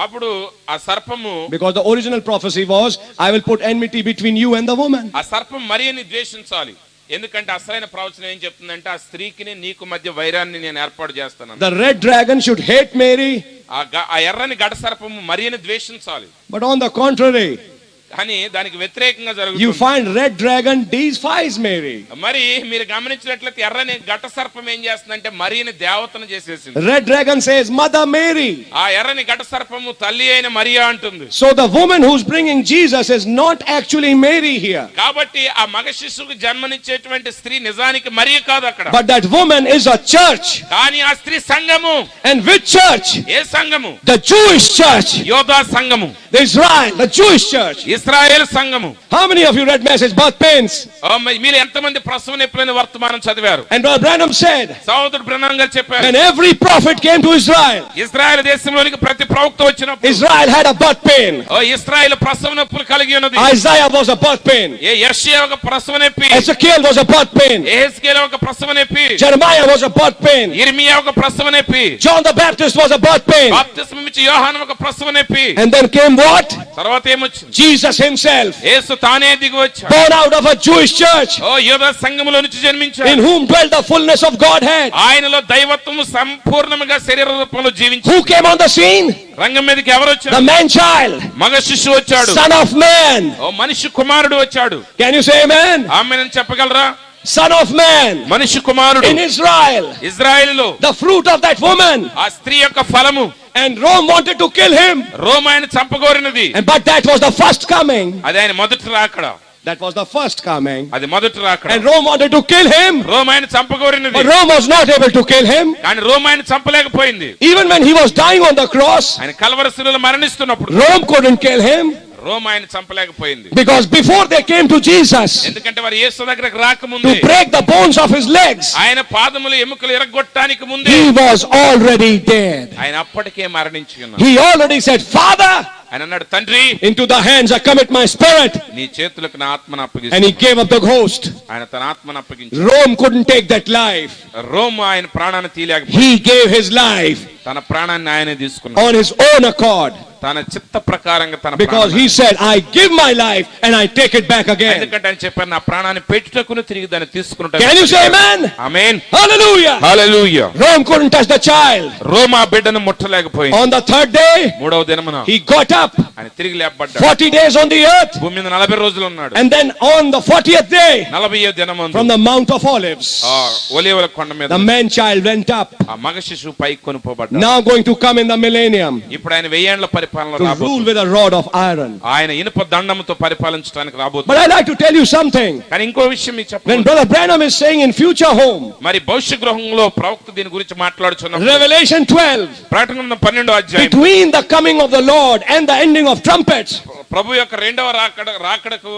అప్పుడు ఆ సర్పము, Because the original prophecy was, I will put enmity between you and the woman. ఆ సర్పం మరియని ద్వేషించాలి. ఎందుకంటే అసలైన ప్రవచనం ఏం చెప్తుందంటే ఆ స్త్రీకి నీకు మధ్య వైరాన్ని నేను ఏర్పాటు చేస్తాను. The red dragon should hate Mary. ఆ ఎర్రని ఘట సర్పము మరియని ద్వేషించాలి. But on the contrary, కానీ దానికి వ్యతిరేకంగా you జరుగుతుంది. find red dragon deifies Mary. మరి మీరు గమనించినట్లయితే ఎర్రని ఘట సర్పం ఏం చేస్తుందంటే మరియని దేవతను చేసేసింది. Red dragon says, Mother Mary. ఆ ఎర్రని ఘట సర్పము తల్లి అయిన మరియా అంటుంది. So the woman who's bringing Jesus is not actually Mary here. కాబట్టి ఆ మగ శిశువుకు జన్మనిచ్చేటువంటి స్త్రీ నిజానికి మరియ కాదు అక్కడ. But that woman is a church. కానీ ఆ స్త్రీ సంఘము. And which church? ఏ సంఘము? The Jewish church. యోధా సంఘము. The Israel, the Jewish church. ఇశ్రాయేలు సంఘము. How many of you read message birth pains? మీరు ఎంతమంది ప్రసవ నొప్పులని వర్తమానం చదివారు? And Brother Branham said, సహోదరుడు బ్రహ్నం గారు చెప్పారు, when every prophet came to Israel, ఇశ్రాయేలు దేశంలోనికి ప్రతి ప్రవక్త వచ్చినప్పుడు Israel had a birth pain. ఇశ్రాయేలు ప్రసవ నొప్పులు కలిగి ఉన్నది. Isaiah was a birth pain. యెషయా ఒక ప్రసవ నొప్పి. Ezekiel was a birth pain. యెహెజ్కేలు ఒక ప్రసవ నొప్పి. Jeremiah was a birth pain. యిర్మీయా ఒక ప్రసవ నొప్పి. John the Baptist was a birth pain. బాప్తిస్మం ఇచ్చే యోహాను ఒక ప్రసవ నొప్పి. And then came what? తర్వాత ఏమొచ్చింది? Jesus himself, యేసు తానే దిగి వచ్చాడు. born out of a Jewish church, యోధా సంఘములో నుంచి జన్మించాడు. in whom dwelt the fullness of Godhead. ఆయనలో దైవత్వము సంపూర్ణంగా శరీర రూపంలో జీవించాడు. Who came on the scene? రంగం మీదకి ఎవరు వచ్చారు? The man child, మగ శిశువు వచ్చాడు. son of man. మనిషి కుమారుడు వచ్చాడు. Can you say amen? ఆమేన్ చెప్పగలరా? Son of man, మనిషి కుమారుడు in Israel, ఇజ్రాయెలులో the fruit of that woman. ఆ స్త్రీ యొక్క ఫలము. And Rome wanted to kill him. Rome ఆయన చంపగోరినది. But that was the first coming. అది ఆయన మొదటి రాకడ. That was the first coming. అది మొదటి రాకడ. And Rome wanted to kill him. Rome ఆయన చంపగోరినది. But Rome was not able to kill him. కానీ రోమ్ ఆయన చంపలేకపోయింది. Even when he was dying on the cross, ఆయన కల్వరి శిలువలో మరణిస్తున్నప్పుడు Rome couldn't kill him. Rome ఆయన చంపలేకపోయింది. Because before they came to Jesus, ఎందుకంటే వారు యేసు దగ్గరికి to రాకముందే break the bones of his legs, ఆయన పాదములు ఎముకలు ఇరగొట్టడానికి ముందే he was already dead. ఆయన అప్పటికే మరణించి ఉన్నాడు. He already said, Father, ఆయన అన్నాడు, తండ్రి into the hands I commit my spirit. నీ చేతులకు నా ఆత్మను And అప్పగిస్తాను. he gave up the ghost. ఆయన తన ఆత్మను అప్పగించాడు. Rome couldn't take that life. Rome ఆయన ప్రాణాన్ని తీయలేకపోయింది. He gave his life తన ప్రాణాన్ని ఆయనే తీసుకున్నాడు. on his own accord. తన చిత్త ప్రకారంగా తన Because he said, I give my life and I take it back again. ఎందుకంటే ఆయన చెప్పారు, నా ప్రాణాన్ని పెట్టుటకును తిరిగి దాన్ని తీసుకుంటాను. Can you say amen? Amen. Hallelujah. Hallelujah. Rome couldn't touch the child. Rome ఆ బిడ్డను ముట్టలేకపోయింది. On the third day, మూడవ దినమున he got up. ఆయన తిరిగి లేపబడ్డాడు. 40 days on the earth. భూమి మీద 40 రోజులు ఉన్నాడు. And then on the 40th day, 40వ దినమందు from the Mount of Olives, ఆ ఒలీవల కొండ మీద the man child went up. ఆ మగ శిశువు పైకి కొనుపోబడ్డాడు. Now going to come in the millennium ఇప్పుడు ఆయన 1000 ఏళ్ల పరిపాలన to rule రాబోతుంది. with a rod of iron. ఆయన ఇనుప దండముతో పరిపాలించడానికి రాబోతుంది. But I'd like to tell you something. కానీ ఇంకో విషయం మీకు When చెప్పాలి. Brother Branham is saying in future home, మరి భవిష్య గృహంలో ప్రవక్త దీని గురించి మాట్లాడుచున్నప్పుడు Revelation 12, ప్రకటన గ్రంథం 12వ అధ్యాయం between the coming of the Lord and the ending of trumpets, ప్రభు యొక్క రెండవ రాకడకు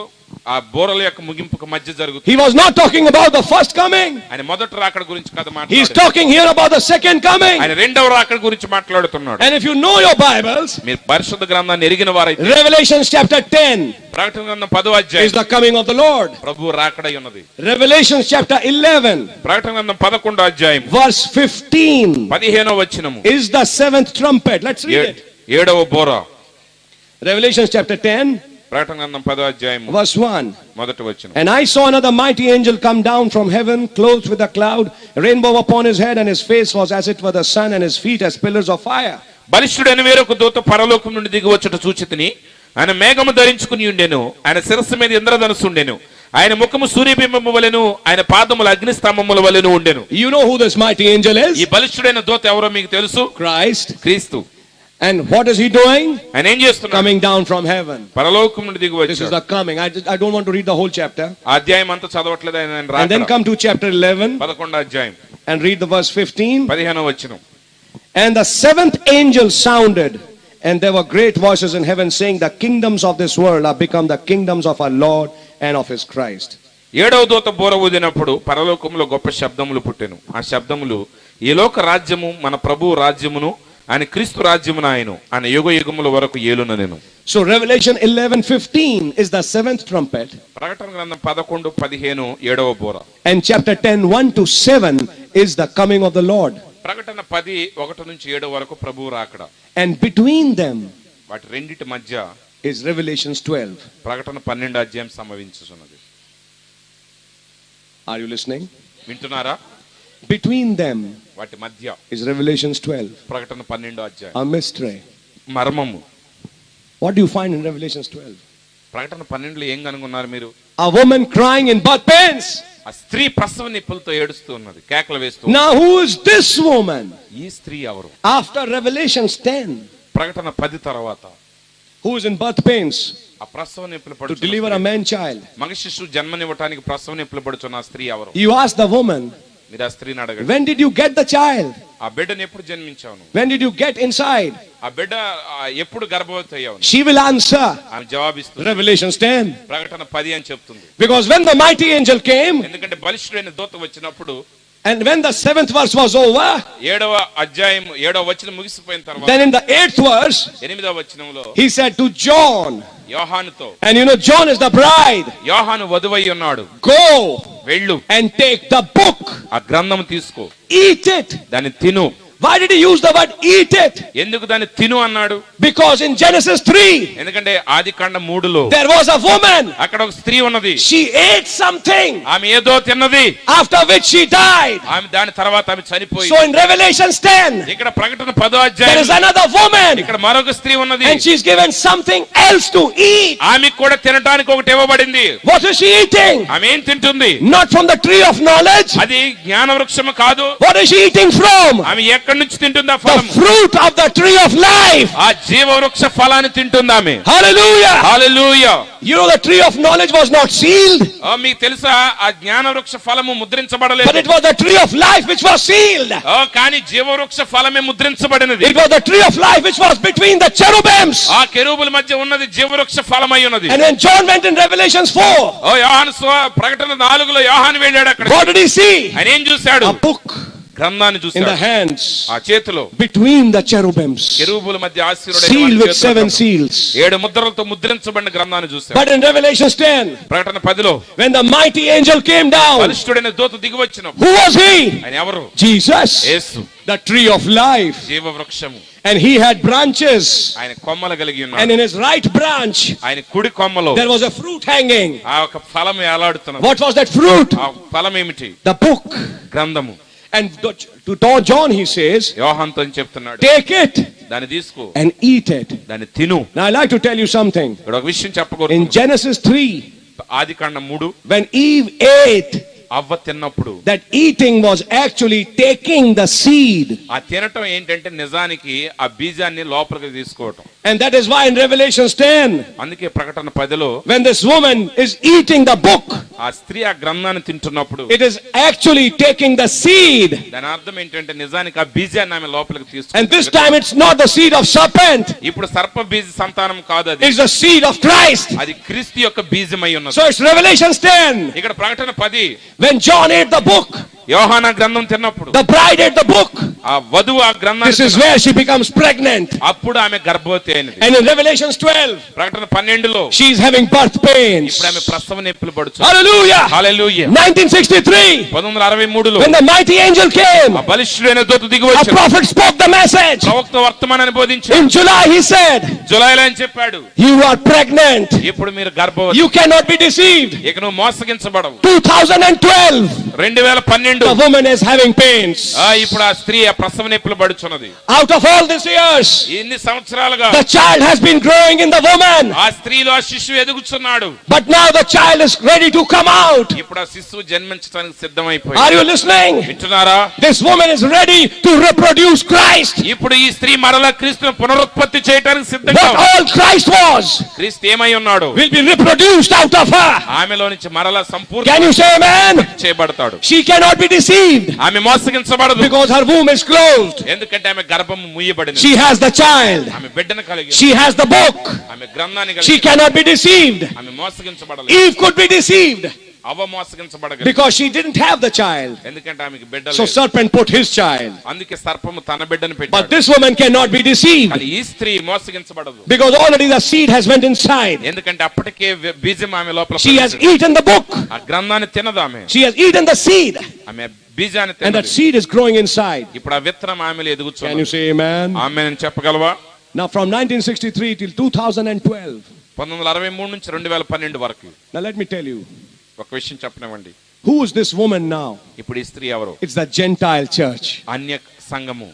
ఆ బోరల యొక్క ముగింపుకు మధ్య జరుగుతుంది. he was not talking about the first coming. ఆయన మొదటి రాకడ గురించి కదా He's మాట్లాడుతున్నాడు. talking here about the second coming. ఆయన రెండవ రాకడ గురించి మాట్లాడుతున్నాడు. And if you know your Bibles, మీరు పరిశుద్ధ గ్రంథాన్ని ఎరిగిన వారైతే Revelation chapter 10 ప్రకటన గ్రంథం 10వ is అధ్యాయం the coming of the Lord. ప్రభు రాకడై ఉన్నది. Revelation chapter 11 ప్రకటన గ్రంథం 11వ అధ్యాయం verse 15 15వ వచనము is the seventh trumpet. Let's read it. 7వ బోర. Revelation chapter 10 ప్రకటన గ్రంథం 10వ అధ్యాయం verse 1. మొదటి వచనం. And I saw another mighty angel come down from heaven, clothed with a cloud, a rainbow upon his head, and his face was as it were the sun, and his feet as pillars of fire. బలిష్ఠుడైన వేరొక దూత పరలోకం నుండి దిగి వచ్చుట చూచితిని. ఆయన మేఘము ధరించుకుని ఉండెను. ఆయన శిరస్సు మీద ఇంద్రధనుస్సు ఉండెను. ఆయన ముఖము సూర్యబింబము వలెను, ఆయన పాదములు అగ్నిస్తంభముల వలెను ఉండెను. You know who this mighty angel ఈ is? బలిష్ఠుడైన దూత ఎవరో మీకు తెలుసు? Christ. క్రీస్తు. And what is he doing? ఆయన ఏం చేస్తున్నాడు? Coming down from heaven. పరలోకం నుండి దిగి This is వచ్చాడు. the coming. I don't want to read the whole chapter. ఆ అధ్యాయం అంతా చదవట్లేదు. ఆయన And then రాకడ. come to chapter 11 11వ అధ్యాయం and read the verse 15. 15వ వచనం. And the seventh angel sounded, and there were great voices in heaven saying, the kingdoms of this world are become the kingdoms of our Lord and of his Christ. 7వ దూత బోర ఊదినప్పుడు పరలోకంలో గొప్ప శబ్దములు పుట్టెను. ఆ శబ్దములు, ఈ లోక రాజ్యము మన ప్రభువు రాజ్యమును, ఆయన క్రీస్తు రాజ్యమును ఆయన యుగ యుగముల వరకు ఏలుననెను. So Revelation 11:15 is the seventh trumpet. ప్రకటన గ్రంథం 11:15 7వ బోర. And chapter 10:1 to 7 is the coming of the Lord. ప్రకటన 10:1 నుంచి 7 వరకు ప్రభువు రాకడ. And between them వాటి రెండిటి మధ్య is Revelation 12. ప్రకటన 12వ అధ్యాయం సంభవించుచున్నది. Are you listening? వింటున్నారా? Between them వాటి మధ్య is Revelation 12. ప్రకటన 12వ అధ్యాయం A mystery. మర్మము. What do you find in Revelation 12? ప్రకటన 12లో ఏం కనుగొన్నారు మీరు? A woman crying in birth pains. ఆ స్త్రీ ప్రసవ నిప్పులతో ఏడుస్తూ ఉన్నది, కేకలు వేస్తూ. Now who is this woman? ఈ స్త్రీ ఎవరు? After Revelation 10, ప్రకటన 10 తర్వాత who is in birth pains ఆ ప్రసవ నిప్పులు to deliver a man child. మగ శిశువు జన్మనివ్వటానికి ప్రసవ నిప్పులు పడుచున్న ఆ స్త్రీ ఎవరు? You ask the woman, మీరు ఆ స్త్రీని అడగండి. when did you get the child? ఆ బిడ్డను ఎప్పుడు జన్మించావు? When did you get inside? ఆ బిడ్డ ఎప్పుడు గర్భవతి అయ్యావు? She will answer, ఆమె జవాబిస్తుంది. Revelation 10. ప్రకటన 10 అని చెప్తుంది. Because when the mighty angel came, ఎందుకంటే బలిష్ఠుడైన దూత వచ్చినప్పుడు, and when the 7th verse was over, 7వ అధ్యాయం 7వ వచనం ముగిసిపోయిన తర్వాత, then in the 8th verse, 8వ వచనంలో he said to John, యోహానుతో, and you know John is the bride, యోహాను వధువై ఉన్నాడు, go వెళ్ళు, and take the book, ఆ గ్రంథం తీసుకో, eat it. దాన్ని తిను. Why did he use the word eat it? ఎందుకు దాన్ని తిను అన్నాడు? Because in Genesis 3, ఎందుకంటే ఆదికాండం 3లో there was a woman. అక్కడ ఒక స్త్రీ ఉన్నది. She ate something, ఆమె ఏదో తిన్నది, after which she died. ఆమె దాని తర్వాత ఆమె చనిపోయింది. So in Revelation 10, ఇక్కడ ప్రకటన 10వ there అధ్యాయం is another woman, ఇక్కడ మరొక స్త్రీ ఉన్నది. and she's given something else to eat. ఆమెకు కూడా తినడానికి ఒకటి ఇవ్వబడింది. What is she eating? ఆమె ఏం తింటుంది? Not from the tree of knowledge. అది జ్ఞాన వృక్షము కాదు. What is she eating from? ఆమె ఎక్కడ ఎక్కడి నుంచి తింటుంది ఆ The ఫలము? fruit of the tree of life. ఆ జీవవృక్ష ఫలాన్ని తింటుంది ఆమె. Hallelujah. Hallelujah. You know the tree of knowledge was not sealed, మీకు తెలుసా ఆ జ్ఞాన వృక్ష ఫలము but ముద్రించబడలేదు. it was the tree of life which was sealed. కానీ జీవవృక్ష ఫలమే ముద్రించబడినది. It was the tree of life which was between the cherubims. ఆ కెరూబుల మధ్య ఉన్నది జీవవృక్ష ఫలమై ఉన్నది. And when John went in Revelations 4, యోహాను ప్రకటన 4లో యోహాను వెళ్ళాడు అక్కడ. what did he see? ఆయన ఏం చూశాడు? A book గ్రంథాన్ని in the చూశాడు. hands ఆ చేతిలో between the cherubims, కెరూబుల మధ్య sealed with 7 seals. 7 ముద్రలతో ముద్రించబడిన గ్రంథాన్ని చూశాడు. But in Revelations 10, ప్రకటన 10లో when the mighty angel came down, బలిష్ఠుడైన దూత దిగి వచ్చినప్పుడు who was he? ఆయన ఎవరు? Jesus, Yesu, the tree of life. జీవవృక్షము. And he had branches, ఆయన కొమ్మలు కలిగి and ఉన్నాడు. in his right branch ఆయన కుడి కొమ్మలో there was a fruit hanging. ఆ ఒక ఫలం ఏలాడుతున్నది. What was that fruit? ఆ ఫలం ఏమిటి? The book. గ్రంథము. And to John he says, యోహానుతో చెప్తున్నాడు, take it దాన్ని తీసుకో, and eat it. దాన్ని తిను. Now I like to tell you something. ఇక్కడ ఒక విషయం In చెప్పకూడదు. Genesis 3, Adikandam 3 when Eve ate, అవ్వ తిన్నప్పుడు that eating was actually taking the seed. ఆ తినటం ఏంటంటే నిజానికి ఆ బీజాన్ని లోపలికి తీసుకోవటం. And that is why in Revelations 10, అందుకే ప్రకటన 10లో when this woman is eating the book, ఆ స్త్రీ ఆ గ్రంథాన్ని తింటున్నప్పుడు it is actually taking the seed. దాని అర్థం ఏంటంటే నిజానికి ఆ బీజాన్ని ఆమె లోపలికి And this తీసుకుంటుంది. time it's not the seed of serpent, ఇప్పుడు సర్ప బీజ సంతానం కాదు అది, it's the seed of Christ. అది క్రీస్తు యొక్క బీజమై ఉన్నది. So it's Revelations 10. ఇక్కడ ప్రకటన 10 When John ate the book, యోహాను ఆ గ్రంథం తిన్నప్పుడు the bride ate the book. ఆ వధువు ఆ గ్రంథాన్ని This is where she becomes pregnant. అప్పుడు ఆమె గర్భవతి అయినది. And in Revelations 12, ప్రకటన 12లో she is having birth pains. ఇప్పుడు ఆమె ప్రసవ నొప్పులు పడుతుంది. Hallelujah. Hallelujah. 1963, 1963లో when the mighty angel came, ఆ బలిష్ఠుడైన దూత దిగి a వచ్చాడు. prophet spoke the message. ప్రవక్త వర్తమానాన్ని బోధించాడు. In July he said, జులైలో అని చెప్పాడు, you are pregnant. ఇప్పుడు మీరు గర్భవతి, You cannot be deceived. ఇక నువ్వు మోసగించబడవు. 2012, 2012 the woman is having pains. ఇప్పుడు ఆ స్త్రీ ఆ ప్రసవ నొప్పులు పడుచున్నది. Out of all these years, ఇన్ని సంవత్సరాలుగా the child has been growing in the woman. ఆ స్త్రీలో ఆ శిశువు ఎదుగుచున్నాడు. But now the child is ready to come out. ఇప్పుడు ఆ శిశువు జన్మించడానికి సిద్ధమైపోయింది. Are you listening? వింటున్నారా? This woman is ready to reproduce Christ. ఇప్పుడు ఈ స్త్రీ మరలా క్రీస్తును పునరుత్పత్తి చేయడానికి సిద్ధంగా What all Christ was క్రీస్తు ఏమై ఉన్నాడు will be reproduced out of her. ఆమెలో నుంచి మరలా సంపూర్ణ Can you say amen? చేయబడతాడు. She cannot be deceived ఆమె మోసగించబడదు. because her womb is closed. ఎందుకంటే ఆమె గర్భము మూయబడింది. She has the child. ఆమె బిడ్డను కలిగి She has the book. ఆమె గ్రంథాన్ని She కలిగి cannot be deceived. ఆమె మోసగించబడలేదు. Eve could be deceived అవ్వ మోసగించబడగలదు. because she didn't have the child. ఎందుకంటే ఆమెకి బిడ్డ So లేదు. serpent put his child. అందుకే సర్పము తన బిడ్డను But పెట్టాడు. this woman cannot be deceived కానీ ఈ స్త్రీ మోసగించబడదు. because already the seed has went inside. ఎందుకంటే అప్పటికే బీజం ఆమె లోపల She has ప్రవేశించింది. eaten the book. ఆ గ్రంథాన్ని తినదు ఆమె. She has eaten the seed. ఆమె బీజాన్ని And that తినదు. seed is growing inside. ఇప్పుడు ఆ విత్తనం ఆమెలో Can you ఎదుగుచున్నది. say amen? ఆమె నేను చెప్పగలవా? Now from 1963 till 2012. 1963 నుంచి 2012 వరకు Now let me tell you, ఒక విషయం చెప్పనివ్వండి. who is this woman now? ఇప్పుడు ఈ స్త్రీ ఎవరు? It's the Gentile church. అన్య సంఘము.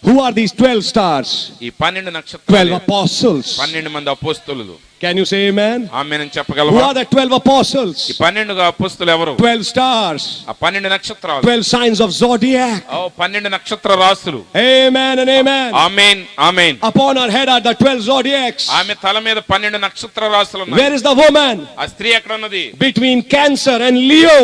Who are these 12 stars? ఈ 12 12 నక్షత్రాలు, apostles. 12 మంది అపోస్తలులు. Can you say amen? ఆమె నేను Who చెప్పగలవా? are the 12 apostles? ఈ 12 అపోస్తలు ఎవరు? 12 stars. ఆ 12 నక్షత్రాలు. 12 signs of zodiac. 12 నక్షత్ర రాసులు. Amen and amen. Amen amen. Upon her head are the 12 zodiacs. ఆమె తల మీద 12 నక్షత్ర రాసులు ఉన్నాయి. Where is the woman? ఆ స్త్రీ ఎక్కడ ఉన్నది? Between Cancer and Leo.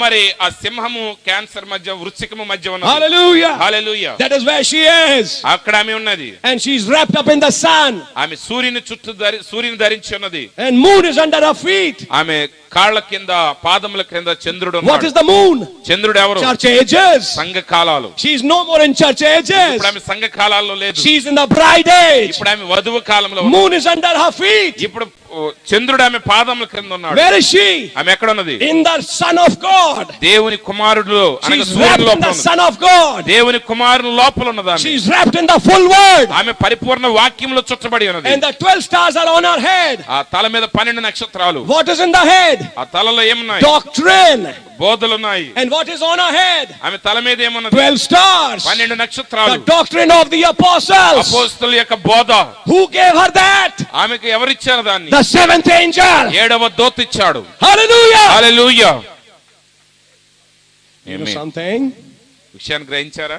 మరి ఆ సింహము క్యాన్సర్ మధ్య వృశ్చికము మధ్య ఉన్నది. Hallelujah. Hallelujah. That is where she is. అక్కడ ఆమె ఉన్నది. And she's wrapped up in the sun. ఆమె సూర్యుని ధరించి ఉన్నది. And moon is under her feet. ఆమె కాళ్ళ కింద పాదముల కింద చంద్రుడు What ఉన్నాడు. is the moon? చంద్రుడు ఎవరు? Church ages. సంఘ కాలాలు. She's no more in church ages. ఇప్పుడు ఆమె సంఘ కాలాల్లో లేదు. She's in the bride age. ఇప్పుడు ఆమె వధువు కాలంలో ఉంది. Moon is under her feet. ఇప్పుడు చంద్రుడు ఆమె పాదముల కింద ఉన్నాడు. Where is she? ఆమె ఎక్కడ ఉన్నది? In the Son of God. దేవుని కుమారుడు అనగా She's సూర్యుని wrapped in లోపల the ఉన్నది. Son of God. దేవుని కుమారుని లోపల ఉన్నది ఆమె. She's wrapped in the full word. ఆమె పరిపూర్ణ వాక్యంలో చుట్టబడి ఉన్నది. And the 12 stars are on her head. ఆ తల మీద 12 నక్షత్రాలు. What is in the head? ఆ తలలో ఏమున్నాయి? Doctrine. బోధలు ఉన్నాయి. And what is on her head? ఆమె తల మీద ఏమున్నది? 12 stars. 12 నక్షత్రాలు. The doctrine of the apostles. అపోస్తలుల యొక్క బోధ. Who gave her that? ఆమెకు ఎవరిచ్చారు దాన్ని? The 7th angel. 7వ దూత ఇచ్చాడు. Hallelujah. Hallelujah. You know something? విషయాన్ని గ్రహించారా?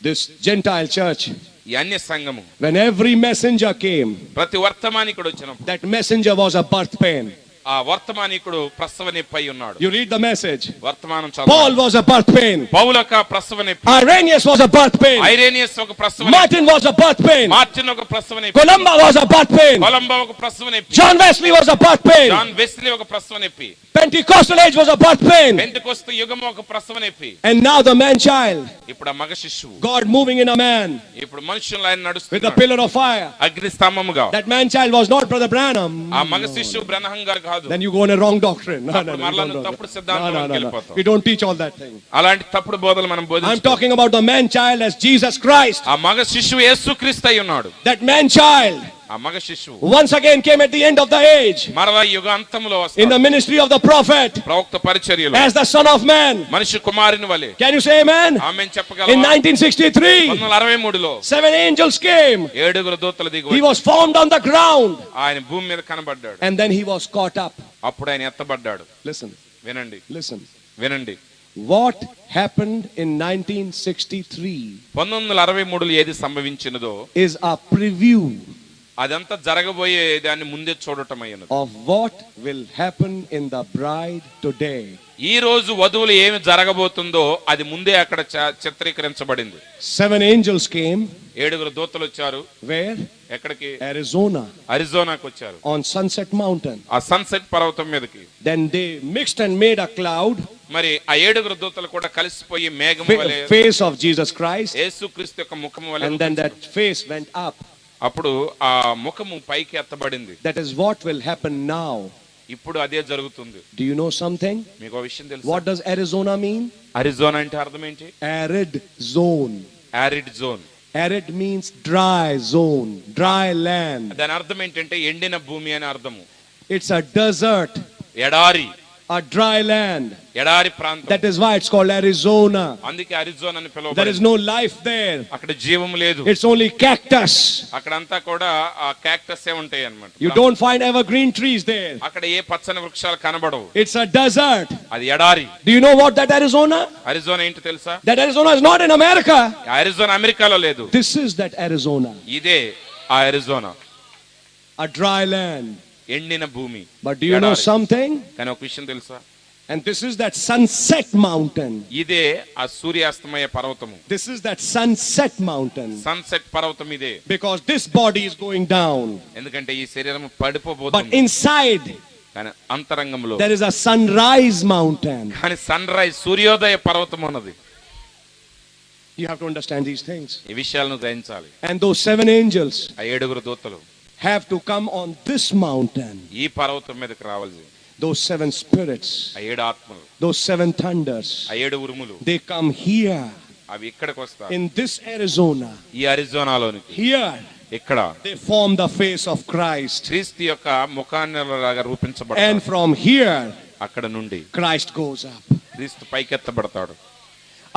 this Gentile church, ఈ అన్య సంఘము, when every messenger came, ప్రతి వర్తమానికుడు వచ్చినప్పుడు that messenger was a birth pain. ఆ వర్తమానికుడు ప్రసవ నొప్పి అయి ఉన్నాడు. You read the message. వర్తమానం Paul చదవండి. was a birth pain. పౌలక ప్రసవ నొప్పి, Irenaeus was a birth pain. Irenaeus ఒక ప్రసవ నొప్పి, Martin was a birth pain. Martin ఒక ప్రసవ నొప్పి, Columba was a birth pain. Colombo ఒక ప్రసవ నొప్పి, John Wesley was a birth pain. John Wesley ఒక ప్రసవ నొప్పి, Pentecostal age was a birth pain. Pentecost యుగము ఒక ప్రసవ నొప్పి. And now the man child, ఇప్పుడు ఆ మగ శిశువు, God moving in a man ఇప్పుడు మనుషులు ఆయన with a నడుస్తున్నాడు pillar of fire. అగ్ని స్తంభముగా. That man child was not Brother Branham. ఆ మగ శిశువు బ్రహ్మం గారు కాదు. Then you go in a wrong doctrine. No, అప్పుడు మరలా నువ్వు తప్పుడు సిద్ధాంతంలోకి వెళ్ళిపోతావు. We don't teach all that thing. అలాంటి తప్పుడు బోధలు మనం I'm బోధించు. talking about the man child as Jesus Christ. ఆ మగ శిశువు యేసుక్రీస్తు అయి ఉన్నాడు. That man child ఆ మగ శిశువు once again came at the end of the age మరలా యుగాంతములో in the వస్తాడు. ministry of the prophet ప్రవక్త పరిచర్యలో as the son of man. మనిషి కుమారుని వలె. Can you say amen? Amen In చెప్పగలవా? 1963, 1963లో 7 angels came. ఏడుగురు దూతలు దిగి He వచ్చారు. was formed on the ground ఆయన భూమి మీద కనబడ్డాడు. and then he was caught up. అప్పుడు ఆయన ఎత్తబడ్డాడు. Listen, వినండి, listen. వినండి. What happened in 1963 1963లో ఏది సంభవించినదో is a preview అదంతా జరగబోయే దాన్ని ముందే చూడటం అయ్యినది. of what will happen in the bride today. ఈ రోజు వధువులు ఏమి జరగబోతుందో అది ముందే అక్కడ చిత్రీకరించబడింది. 7 angels came. ఏడుగురు దూతలు వచ్చారు. Where? ఎక్కడికి? Arizona. అరిజోనాకు వచ్చారు. On Sunset Mountain. ఆ సన్సెట్ పర్వతం మీదకి. Then they mixed and made a cloud. మరి ఆ ఏడుగురు దూతలు కూడా కలిసిపోయి మేఘం వలె Face of Jesus Christ. యేసుక్రీస్తు యొక్క ముఖం వలె And then that face went up. అప్పుడు ఆ ముఖము పైకి ఎత్తబడింది. That is what will happen now. ఇప్పుడు అదే జరుగుతుంది. Do you know something? మీకు ఒక విషయం తెలుసా? What does Arizona mean? Arizona అంటే అర్థం ఏంటి? Arid zone. Arid zone. Arid means dry zone, dry land. దాని అర్థం ఏంటంటే ఎండిన భూమి అని అర్థము. It's a desert, ఎడారి, a dry land. ఎడారి ప్రాంతం. That is why it's called Arizona. అందుకే అరిజోనా అని There పిలువబడింది. is no life there. అక్కడ జీవం లేదు. It's only cactus. అక్కడంతా కూడా ఆ క్యాక్టస్ ఏ ఉంటాయి అన్నమాట. You don't find evergreen trees there. అక్కడ ఏ పచ్చని వృక్షాలు కనబడవు. It's a desert. అది ఎడారి. Do you know what that Arizona? Arizona ఏంటి తెలుసా? That Arizona is not in America. Arizona అమెరికాలో లేదు. This is that Arizona. ఇదే ఆ అరిజోనా. A dry land. ఎండిన భూమి. But do you know ఎడారి. something? కానీ ఒక విషయం తెలుసా? And this is that sunset mountain. ఇదే ఆ సూర్యాస్తమయ పర్వతము. This is that sunset mountain. Sunset పర్వతం ఇదే. Because this body is going down. ఎందుకంటే ఈ శరీరం But పడిపోబోతుంది. inside కానీ అంతరంగంలో there is a sunrise mountain. కానీ సన్ రైజ్ సూర్యోదయ పర్వతం ఉన్నది. You have to understand these things. ఈ విషయాలను గ్రహించాలి. And those 7 angels ఆ ఏడుగురు దూతలు have to come on this mountain. ఈ పర్వతం మీదకి రావాల్సి. Those 7 spirits, ఆ ఏడు ఆత్మలు, those 7 thunders, ఆ ఏడు ఉరుములు they come here అవి ఇక్కడికి వస్తాయి. in this Arizona. ఈ అరిజోనాలోనికి Here ఇక్కడ they form the face of Christ. క్రీస్తు యొక్క ముఖాన్ని And రూపించబడతాడు. from here అక్కడ నుండి Christ goes up. క్రీస్తు పైకెత్తబడతాడు.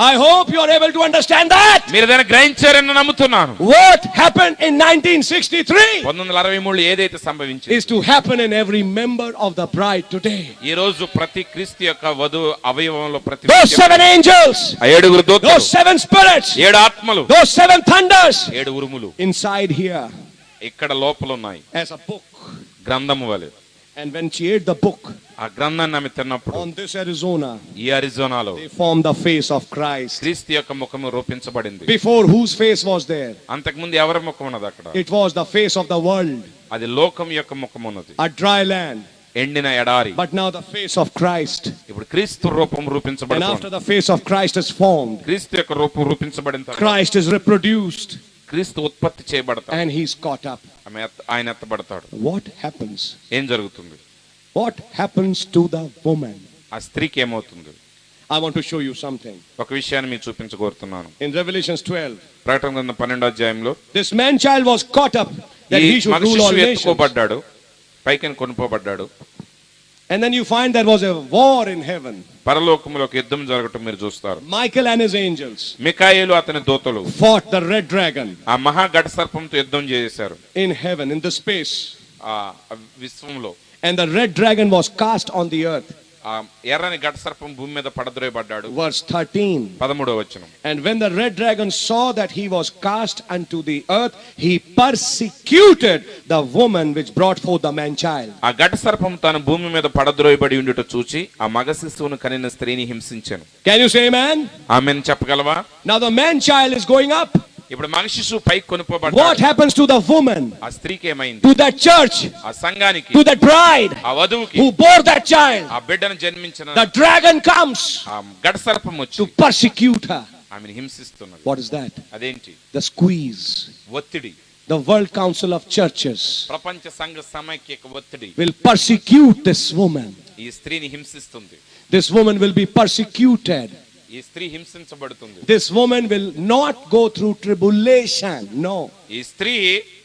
I hope you are able to understand that. మీరు దాన్ని గ్రహించారని నమ్ముతున్నాను. What happened in 1963 1963 ఏదైతే సంభవించింది is to happen in every member of the bride today. ఈ రోజు ప్రతి క్రీస్తు యొక్క వధు అవయవంలో ప్రతి Those 7 angels, ఆ ఏడుగురు దూతలు, those 7 spirits, ఏడు ఆత్మలు, those 7 thunders ఏడు ఉరుములు inside here ఇక్కడ లోపల ఉన్నాయి as a book. గ్రంథము వలె. And when she ate the book ఆ గ్రంథాన్ని ఆమె తిన్నప్పుడు on this Arizona, ఈ అరిజోనాలో they formed the face of Christ. క్రీస్తు యొక్క ముఖము రూపించబడింది. Before whose face was there? అంతకుముందు ఎవరి ముఖం ఉన్నది అక్కడ? It was the face of the world, అది లోకం యొక్క ముఖం ఉన్నది, a dry land. ఎండిన ఎడారి. But now the face of Christ. ఇప్పుడు క్రీస్తు రూపం And after రూపించబడుతుంది. the face of Christ is formed, క్రీస్తు యొక్క రూపం రూపించబడిన తర్వాత Christ is reproduced క్రీస్తు ఉత్పత్తి చేయబడతాడు. and he's caught up. ఆయన ఎత్తబడతాడు. What happens? ఏం జరుగుతుంది? What happens to the woman? ఆ స్త్రీకి ఏమవుతుంది? I want to show you something. ఒక విషయాన్ని మీకు చూపించగోరుతున్నాను. In Revelations 12, ప్రకటన గ్రంథం 12వ అధ్యాయంలో this man child was caught up that ఈ he should మగ rule all శిశువు nations. ఎత్తుకోబడ్డాడు, పైకి కొనుకోబడ్డాడు. And then you find there was a war in heaven. పరలోకములో ఒక యుద్ధం జరగటం మీరు చూస్తారు. Michael and his angels మికాయేలు అతని దూతలు fought the red dragon ఆ మహా ఘట సర్పంతో యుద్ధం చేశారు in heaven, in the space. ఆ విశ్వంలో. And the red dragon was cast on the earth. ఆ ఆ ఎర్రని ఘట సర్పం భూమి మీద పడద్రోయబడ్డాడు. Verse 13. 13వ వచనం. And when the red dragon saw that he was cast unto the earth, he persecuted the woman which brought forth the man child. ఆ ఘట సర్పం తన భూమి మీద పడద్రోయబడి ఉండుట చూచి ఆ మగ శిశువును కనిన స్త్రీని హింసించెను. Can you say amen? ఆమేన్ చెప్పగలవా? Now the man child is going up. ఇప్పుడు మగ శిశువు పైకి What కొనుక్కోబడ్డాడు. happens to the woman, ఆ స్త్రీకి ఏమైంది? to that church, ఆ సంఘానికి, to that bride ఆ వధువుకి, who bore that child? ఆ బిడ్డను జన్మించిన The dragon comes ఆ ఘట సర్పం వచ్చి to persecute her. ఆమెను హింసిస్తున్నది. What is that? అదేంటి? The squeeze. ఒత్తిడి. The World Council of Churches ప్రపంచ సంఘ సమైక్యక ఒత్తిడి will persecute this woman. ఈ స్త్రీని హింసిస్తుంది. This woman will be persecuted. ఈ స్త్రీ హింసించబడుతుంది. This woman will not go through tribulation. No. ఈ స్త్రీ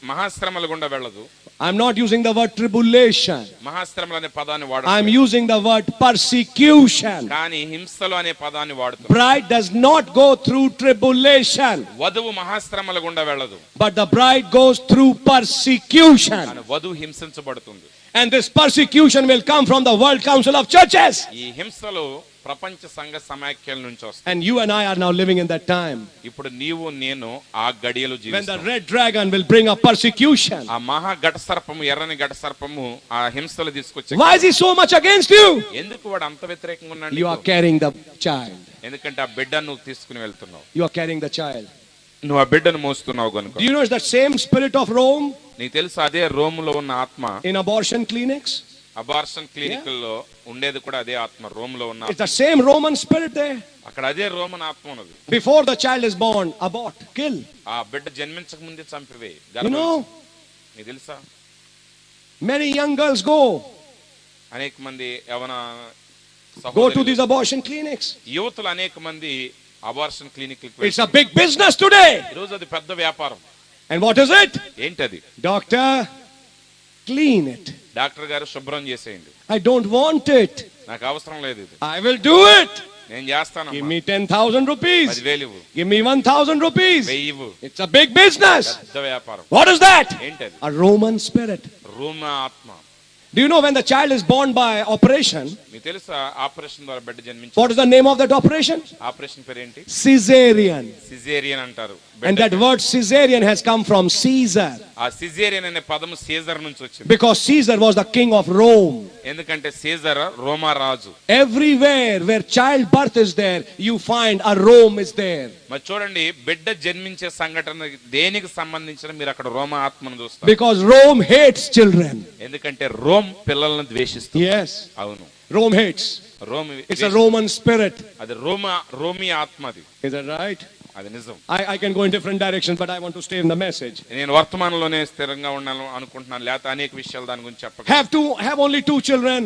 మహాశ్రమల గుండా వెళ్ళదు. I'm not using the word tribulation. మహాశ్రమలు అనే పదాన్ని I'm వాడదు. using the word persecution. కానీ హింసలు అనే పదాన్ని వాడుతుంది. Bride does not go through tribulation, వధువు మహాశ్రమల గుండా వెళ్ళదు. but the bride goes through persecution. కానీ వధువు హింసించబడుతుంది. And this persecution will come from the World Council of Churches. ఈ హింసలు ప్రపంచ సంఘ సమాఖ్యల నుంచి వస్తాయి. And you and I are now living in that time ఇప్పుడు నీవు నేను ఆ గడియలు when the జీవిస్తాం. red dragon will bring a persecution. ఆ మహా ఘట సర్పము, ఎర్రని ఘట సర్పము ఆ హింసలు తీసుకొచ్చి, Why is he so much against you? ఎందుకు వాడు అంత వ్యతిరేకంగా ఉన్నాడు? You are నీకు? carrying the child. ఎందుకంటే ఆ బిడ్డను నువ్వు తీసుకుని వెళ్తున్నావు. You are carrying the child. నువ్వు ఆ బిడ్డను మోస్తున్నావు కనుక. Do you know it's that same spirit of Rome నీకు తెలుసు అదే రోములో ఉన్న ఆత్మ in abortion clinics? అబార్షన్ క్లినిక్ల్లో ఉండేది కూడా అదే ఆత్మ. రోములో ఉన్న It's the same Roman spirit there. అక్కడ అదే రోమన్ ఆత్మ ఉన్నది. Before the child is born, abort, kill. ఆ బిడ్డ జన్మించక ముందే చంపివేయి. You know, నీకు తెలుసా many young girls go అనేక మంది యవన to సహోదరులు, these abortion clinics. యువతులు అనేక మంది abortion clinic It's a big business today. ఈ రోజు అది పెద్ద వ్యాపారం. And what is it? ఏంటది? Doctor, clean it. డాక్టర్ గారు శుభ్రం చేసేయండి. I don't want it. నాకు అవసరం లేదు ఇది. I will do it. నేను చేస్తాను. Give me 10,000 rupees. 10,000 ఇవ్వు. Give me 1,000 rupees. 1000 ఇవ్వు. It's a big business. పెద్ద వ్యాపారం. What is that? ఏంటది? A Roman spirit. రోమ ఆత్మ. Do you know when the child is born by operation, మీకు తెలుసా ఆపరేషన్ ద్వారా బిడ్డ జన్మించి what is the name of that operation? Operation పేరు ఏంటి? Caesarean. సిజేరియన్ అంటారు. And that word Caesarean has come from Caesar, ఆ సిజేరియన్ అనే పదము సీజర్ నుంచి వచ్చింది. because Caesar was the king of Rome. ఎందుకంటే సీజర్ రోమా రాజు. Everywhere where childbirth is there, you find a Rome is there. మరి చూడండి, బిడ్డ జన్మించే సంఘటన దేనికి సంబంధించిన మీరు అక్కడ రోమా ఆత్మను చూస్తారు. Because Rome hates children. ఎందుకంటే రోమ్ పిల్లలను ద్వేషిస్తుంది. Yes, అవును, Rome hates. Rome It's a Roman spirit. అది రోమి ఆత్మ. అది Is that right? అది నిజం. I can go in different directions, but I want to stay in the message. నేను వర్తమానంలోనే స్థిరంగా ఉండాలని అనుకుంటున్నాను. లేకపోతే అనేక విషయాలు దాని గురించి చెప్పగలను. Have only 2 children.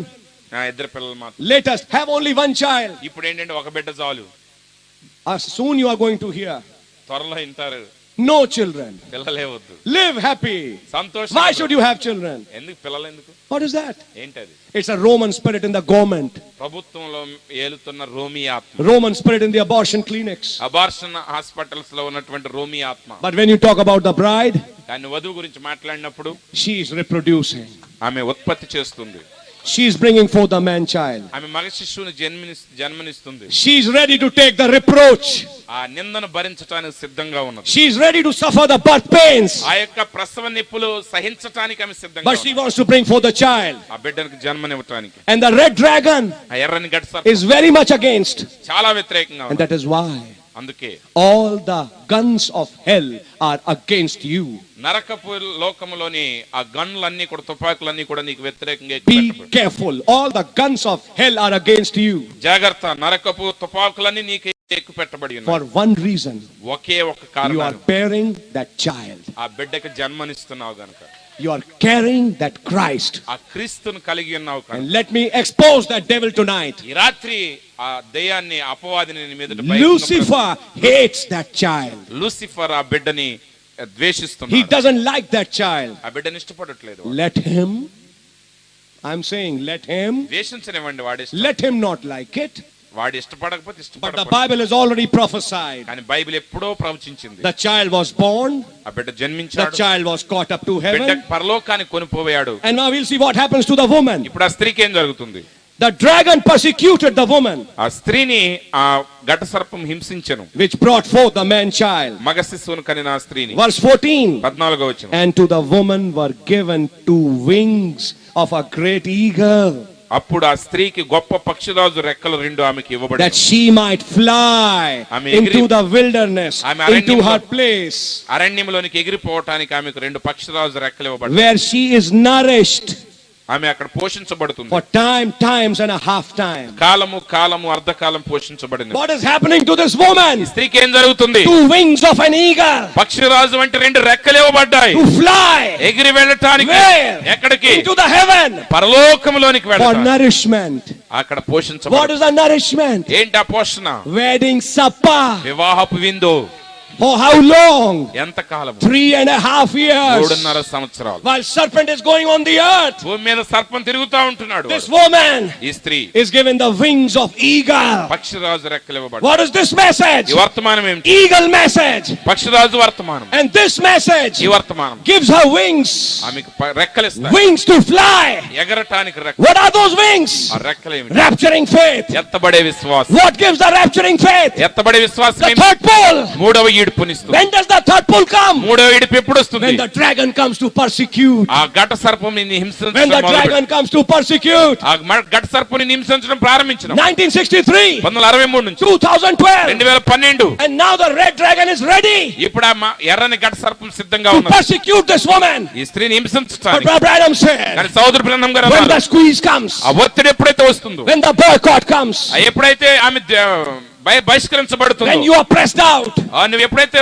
నా ఇద్దరు పిల్లలు మాత్రం. Let us have only 1 child. ఇప్పుడు ఏంటంటే ఒక బిడ్డ చాలు. Soon you are going to hear త్వరలో ఇంటారు no children. పిల్లలే వద్దు. Live happy. సంతోషం. Why should you have children? ఎందుకు పిల్లలు ఎందుకు? What is that? ఏంటది? It's a Roman spirit in the government. ప్రభుత్వంలో ఏలుతున్న రోమి ఆత్మ. Roman spirit in the abortion clinics. Abortion hospitals లో ఉన్నటువంటి రోమి ఆత్మ. But when you talk about the bride, దాన్ని వధువు గురించి మాట్లాడినప్పుడు she is reproducing. ఆమె ఉత్పత్తి చేస్తుంది. She is bringing forth a man child. ఆమె మగ శిశువుని జన్మనిస్తుంది. She is ready to take the reproach. ఆ నిందను భరించడానికి సిద్ధంగా ఉన్నది. She is ready to suffer the birth pains. ఆ యొక్క ప్రసవ నొప్పులు సహించడానికి ఆమె సిద్ధంగా But she ఉన్నది. wants to bring forth a child. ఆ బిడ్డనికి జన్మనివ్వటానికి. And the red dragon ఆ ఎర్రని ఘట సర్పం is very much against. చాలా వ్యతిరేకంగా And ఉన్నది. that is why అందుకే all the guns of hell are against you. నరకపు లోకములోని ఆ గన్లన్నీ కూడా, తుపాకులన్నీ కూడా నీకు వ్యతిరేకంగా Be ఎక్కుపెట్టబడ్డాయి. careful. All the guns of hell are against you. జాగ్రత్త, నరకపు తుపాకులన్నీ నీకు ఎక్కుపెట్టబడి ఉన్నాయి. For one reason. ఒకే ఒక You are కారణం. bearing that child. ఆ బిడ్డకి జన్మనిస్తున్నావు గనుక. You are carrying that Christ. ఆ క్రీస్తును కలిగి ఉన్నావు కనుక. And let me expose that devil tonight. ఈ రాత్రి ఆ దయ్యాన్ని, అపవాదిని నీ మీదట Lucifer hates that child. Lucifer ఆ బిడ్డని He ద్వేషిస్తున్నాడు. doesn't like that child. ఆ బిడ్డని ఇష్టపడట్లేదు. Let him. I'm saying let him. ద్వేషించనివ్వండి. Let him not like it. వాడు ఇష్టపడకపోతే But the ఇష్టపడకపోతే. Bible has already prophesied. కానీ బైబిల్ ఎప్పుడో ప్రవచించింది. The child was born. ఆ బిడ్డ The జన్మించాడు. child was caught up to బిడ్డ heaven. పరలోకానికి కొనిపోయాడు. And now we'll see what happens to the woman. ఇప్పుడు ఆ స్త్రీకి ఏం జరుగుతుంది? The dragon persecuted the woman, ఆ స్త్రీని ఆ ఘట సర్పం హింసించెను, which brought forth the man child. మగ శిశువును కనిన ఆ స్త్రీని. Verse 14. 14వ వచనం. And to the woman were given 2 wings of a great eagle, అప్పుడు ఆ స్త్రీకి గొప్ప పక్షిరాజు రెక్కలు 2 ఆమెకి that ఇవ్వబడినవి. she might fly ఆమె into ఎగిరి- the wilderness, ఆమె into అరణ్యంలో- her place, అరణ్యంలోనికి ఎగిరిపోవటానికి ఆమెకు 2 పక్షిరాజు రెక్కలు ఇవ్వబడ్డాయి. where she is nourished ఆమె అక్కడ పోషించబడుతుంది. for times and a half time. కాలము అర్ధకాలం పోషించబడింది. What is happening to this woman? స్త్రీకి ఏం జరుగుతుంది? 2 wings of an eagle పక్షిరాజు వంటి 2 రెక్కలు ఇవ్వబడ్డాయి. to fly. ఎగిరి వెళ్ళటానికి. Where? ఎక్కడికి? Into the heaven. పరలోకములోనికి For వెళ్ళటానికి. nourishment. అక్కడ What పోషించబడు. is the nourishment? ఏంటి ఆ పోషణ? Wedding supper. వివాహపు విందు. For how long? ఎంత కాలము? 3.5 years. 3.5 సంవత్సరాలు. While serpent is going on the earth, భూమి మీద సర్పం తిరుగుతా ఉంటున్నాడు. this woman ఈ స్త్రీ is given the wings of eagle. పక్షిరాజు రెక్కలు ఇవ్వబడ్డాయి. What is this message? ఈ వర్తమానం ఏమిటి? Eagle message. పక్షిరాజు వర్తమానం. And this message ఈ వర్తమానం gives her wings. ఆమెకు రెక్కలు ఇస్తాయి. Wings to fly. ఎగరటానికి రెక్కలు. What are those wings? ఆ రెక్కలు ఏమిటి? Rapturing faith. ఎత్తబడే విశ్వాసం. What gives the rapturing faith? ఎత్తబడే విశ్వాసం The ఏమిటి? third pole. 3వ ఈడ్పునిస్తుంది. When does the third pole come? 3వ ఈడ్పు ఎప్పుడు వస్తుంది? When the dragon comes to persecute. ఆ ఘట సర్పం నిన్ను When the హింసించడం dragon comes to persecute. ఆ ఘట సర్పం నిన్ను హింసించడం ప్రారంభించిన 1963. 1963 నుంచి 2012. 2012 And now the red dragon is ready ఇప్పుడు ఆ ఎర్రని ఘట సర్పం సిద్ధంగా to ఉన్నది persecute this woman. ఈ స్త్రీని But హింసించడానికి. Brother Branham said, కానీ సోదరు బ్రహ్మం గారు when అన్నారు, the squeeze comes, ఆ ఒత్తిడి ఎప్పుడైతే వస్తుందో, when the boycott comes, ఎప్పుడైతే ఆమె బహిష్కరించబడుతుందో, when you are pressed out, నువ్వు ఎప్పుడైతే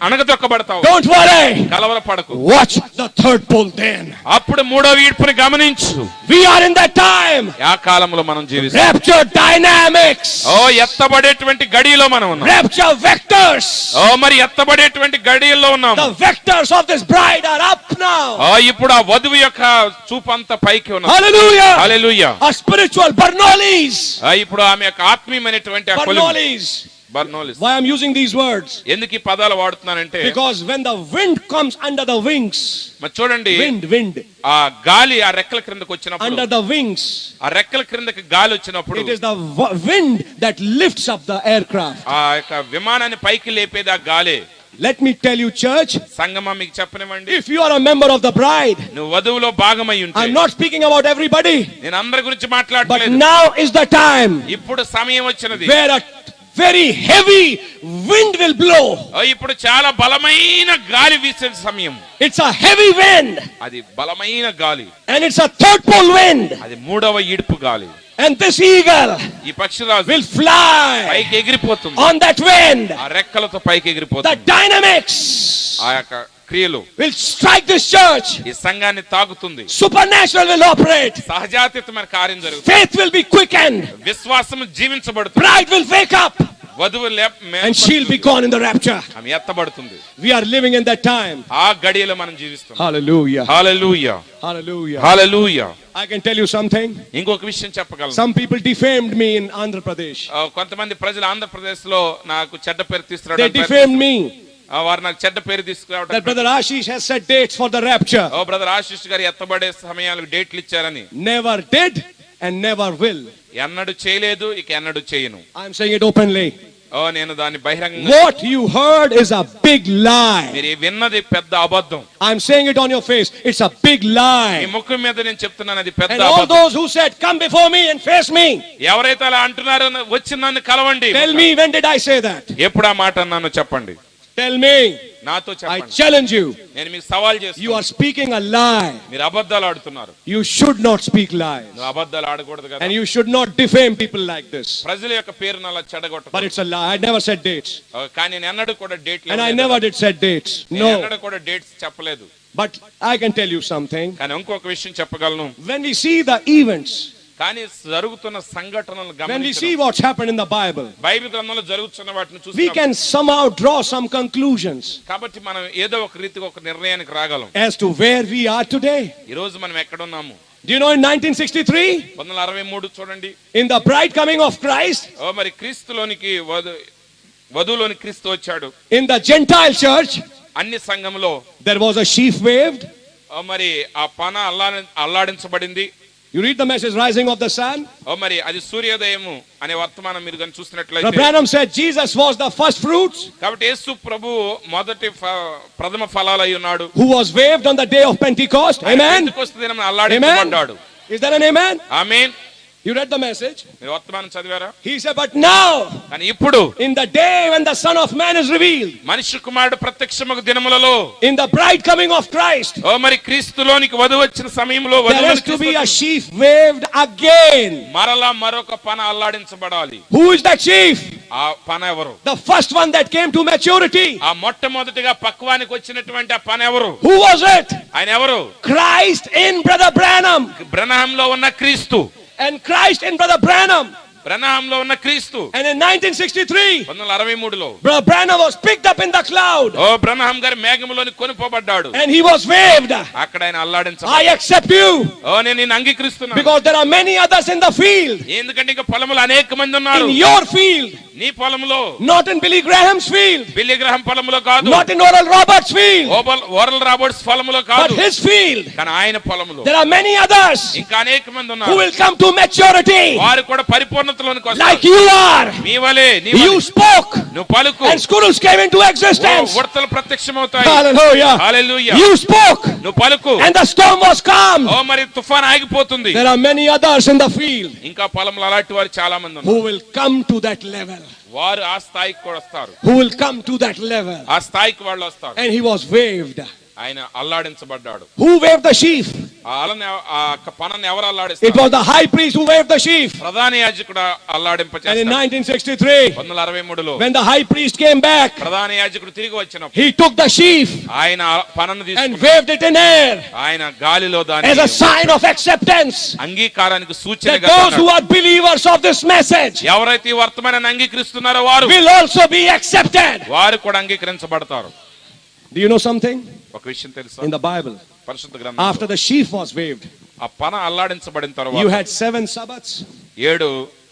అణగదొక్కబడతావు, don't worry. కలవరపడకు. Watch the third pole then. అప్పుడు 3వ ఈడ్పుని గమనించు. We are in that time. ఆ కాలంలో మనం జీవిస్తాం. Rapture dynamics. ఎత్తబడేటువంటి గడియలో మనం ఉన్నాం. Rapture vectors. మరి ఎత్తబడేటువంటి గడియల్లో ఉన్నాం. The vectors of this bride are up now. ఇప్పుడు ఆ వధువు యొక్క చూపు అంతా పైకి ఉన్నది. Hallelujah. Hallelujah. A spiritual Bernoullis. ఇప్పుడు ఆమె యొక్క ఆత్మీయమైనటువంటి ఆ కొలువు. బర్నోలిస్. Why I'm using these words? ఎందుకు ఈ పదాలు వాడుతున్నానంటే, Because when the wind comes under the wings, మరి చూడండి, wind, ఆ గాలి ఆ రెక్కల క్రిందకి వచ్చినప్పుడు, under the wings, ఆ రెక్కల క్రిందకి గాలి వచ్చినప్పుడు, it is the wind that lifts up the aircraft. ఆ యొక్క విమానాన్ని పైకి లేపేది ఆ గాలే. Let me tell you, church, సంగమా మీకు చెప్పనివ్వండి, if you are a member of the bride, నువ్వు వధువులో భాగమై ఉంటే, I'm not speaking about everybody, నేను అందరి గురించి but మాట్లాడలేదు, now is the time ఇప్పుడు సమయం వచ్చినది where a very heavy wind will blow. ఇప్పుడు చాలా బలమైన గాలి వీసే సమయం. It's a heavy wind, అది బలమైన గాలి, and it's a third pole wind, అది 3వ ఈడ్పు గాలి. and this eagle ఈ పక్షిరాజు will fly పైకి ఎగిరిపోతుంది. on that wind. ఆ రెక్కలతో పైకి The ఎగిరిపోతుంది. dynamics ఆ యొక్క క్రియలు will strike this church. ఈ సంఘాన్ని తాకుతుంది. Supernatural will operate. సహజాతీతమైన కార్యం జరుగుతుంది. Faith will be quickened. విశ్వాసం జీవించబడుతుంది. Bride will wake up, వధువు and she'll be gone in the rapture. ఆమె ఎత్తబడుతుంది. We are living in that time. ఆ గడియలో మనం జీవిస్తున్నాం. Hallelujah. Hallelujah. Hallelujah. Hallelujah. I can tell you something. ఇంకొక విషయం చెప్పగలను. Some people defamed me in Andhra Pradesh. కొంతమంది ప్రజలు ఆంధ్రప్రదేశ్ లో నాకు చెడ్డ పేరు They తీసుకురావడానికి defamed me. వారు నాకు చెడ్డ పేరు That తీసుకురావడానికి, Brother Ashish has set dates for the rapture. Brother Ashish గారు ఎత్తబడే సమయాలకు డేట్లు ఇచ్చారని. Never did and never will. ఎన్నడూ చేయలేదు, ఇక ఎన్నడూ చేయను. I'm saying it openly. నేను దాన్ని బహిరంగంగా, What you heard is a big lie. మీరు విన్నది పెద్ద అబద్ధం. I'm saying it on your face. It's a big me lie. ముఖం మీద నేను చెప్తున్నాను, అది పెద్ద And all అబద్ధం. those who said, come before me and face me, ఎవరైతే అలా అంటున్నారో వచ్చి నన్ను కలవండి. tell me, when did I say that? ఎప్పుడు ఆ మాట అన్నానో చెప్పండి. Tell me. నాతో I చెప్పండి. challenge you. నేను మీకు సవాల్ You are చేస్తున్నాను. speaking a lie. మీరు అబద్ధాలు ఆడుతున్నారు. You should not speak lies. నువ్వు అబద్ధాలు ఆడకూడదు కదా. And you should not defame people like this. ప్రజల యొక్క పేరును అలా But చెడగొట్టకూడదు. it's a lie. I never said dates. కానీ నేను ఎన్నడూ కూడా డేట్లు And I never did set dates. నేను No. ఎన్నడూ కూడా డేట్స్ చెప్పలేదు. But I can tell you something. కానీ ఇంకొక విషయం చెప్పగలను. When we see the events, కానీ జరుగుతున్న సంఘటనలు when we see గమనించి what's happened in the Bible, Bible గ్రంథంలో జరుగుతున్న వాటిని we చూసి, can somehow draw some conclusions కాబట్టి మనం ఏదో ఒక రీతిగా ఒక నిర్ణయానికి రాగలం. as to where we are today. ఈ రోజు మనం ఎక్కడ ఉన్నాము. Do you know in 1963, 1963 చూడండి, in the bride coming of Christ, మరి క్రీస్తులోనికి వధువులోని క్రీస్తు వచ్చాడు. in the Gentile church, అన్ని సంఘంలో there was a sheaf waved, మరి ఆ పన అల్లాడించబడింది. You read the message, Rising of the Sun. ఓ మరి అది సూర్యోదయము అనే వర్తమానం మీరు కానీ Brother చూసినట్లయితే Branham said Jesus was the first fruits కాబట్టి యేసు ప్రభు మొదటి ప్రథమ ఫలాలు అయి ఉన్నాడు. who was waved on the day of Pentecost. Amen. Pentecost దినం అల్లాడించబడ్డాడు. Is that an amen? Amen. You read the message? మీరు వర్తమానం చదివారా? He said, but now, కానీ ఇప్పుడు in the day when the Son of Man is revealed, మనిషి కుమారుడు ప్రత్యక్షమగు దినములలో in the bride coming of Christ, ఓ మరి క్రీస్తులోనికి వధువు వచ్చిన సమయంలో there is to be a sheaf waved again. మరలా మరొక పన అల్లాడించబడాలి. Who is that sheaf? ఆ పన ఎవరు? The first one that came to maturity. ఆ మొట్టమొదటిగా పక్వానికి వచ్చినటువంటి ఆ పన ఎవరు? Who was it? ఆయన ఎవరు? Christ in Brother Branham. బ్రనహాంలో ఉన్న క్రీస్తు. And Christ in Brother Branham. బ్రనహాంలో ఉన్న క్రీస్తు. And in 1963, 1963లో Brother Branham was picked up in the cloud. ఓ బ్రనహాం గారు మేఘములోని కొనిపోబడ్డాడు. And he was waved. అక్కడ ఆయన అల్లాడించబడ్డాడు. I accept you. ఓ నేను నిన్ను అంగీకరిస్తున్నాను. Because there are many others in the field. ఎందుకంటే ఇంకా పొలములో అనేక మంది ఉన్నారు. In your field. నీ పొలములో. Not in Billy Graham's field. Billy Graham పొలములో కాదు. Not in Oral Roberts' field. Oral Roberts పొలములో But కాదు. his field. కానీ ఆయన పొలములో. There are many others ఇంకా అనేక మంది who ఉన్నారు. will come to maturity. వారు కూడా పరిపూర్ణతలోనికి Like వస్తారు. you are. నీ వలే You spoke. నువ్వు పలుకు. And schools came into existence. ఉడతలు ప్రత్యక్షమవుతాయి. Hallelujah. హల్లెలూయా. You spoke. నువ్వు పలుకు. And the storm was calm. ఓ మరి తుఫాన్ ఆగిపోతుంది. There are many others in the field ఇంకా పొలంలో అలాంటి వారు చాలా మంది ఉన్నారు. who will come to that level. వారు ఆ స్థాయికి కూడా వస్తారు. Who will come to that level. ఆ స్థాయికి వాళ్ళు వస్తారు. And he was waved. ఆయన అల్లాడించబడ్డాడు. Who waved the sheaf? ఆ పనని ఎవరు It అల్లాడిస్తారు? was the high priest who waved the sheaf. ప్రధాన యాజకుడు And in అల్లాడింపచేస్తాడు. 1963, 1963లో when the high priest came back, ప్రధాన యాజకుడు తిరిగి వచ్చినప్పుడు he took the sheaf ఆయన పనను and తీసుకుని waved it in air ఆయన గాలిలో as దాన్ని a sign of acceptance. అంగీకారానికి That సూచనగా those who అన్నాడు. are believers of this message ఎవరైతే ఈ వర్తమానాన్ని అంగీకరిస్తున్నారో వారు will also be accepted. వారు కూడా అంగీకరించబడతారు. Do you know something? ఒక విషయం తెలుసా? In the Bible, పరిశుద్ధ after గ్రంథంలో the sheaf was waved, ఆ పన అల్లాడించబడిన you తర్వాత had 7 Sabbaths, 7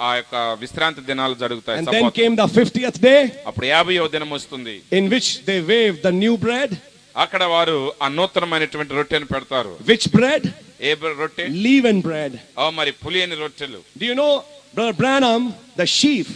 ఆ యొక్క విశ్రాంతి దినాలు జరుగుతాయి. and then సబ్బాతు. came the 50th day, అప్పుడు 50వ దినం వస్తుంది. in which they waved the new bread. అక్కడ వారు ఆ నూతనమైనటువంటి రొట్టెను పెడతారు. Which bread? ఏ రొట్టె? Leavened bread. ఓ మరి పులియని రొట్టెలు. Do you know, Brother Branham, the sheaf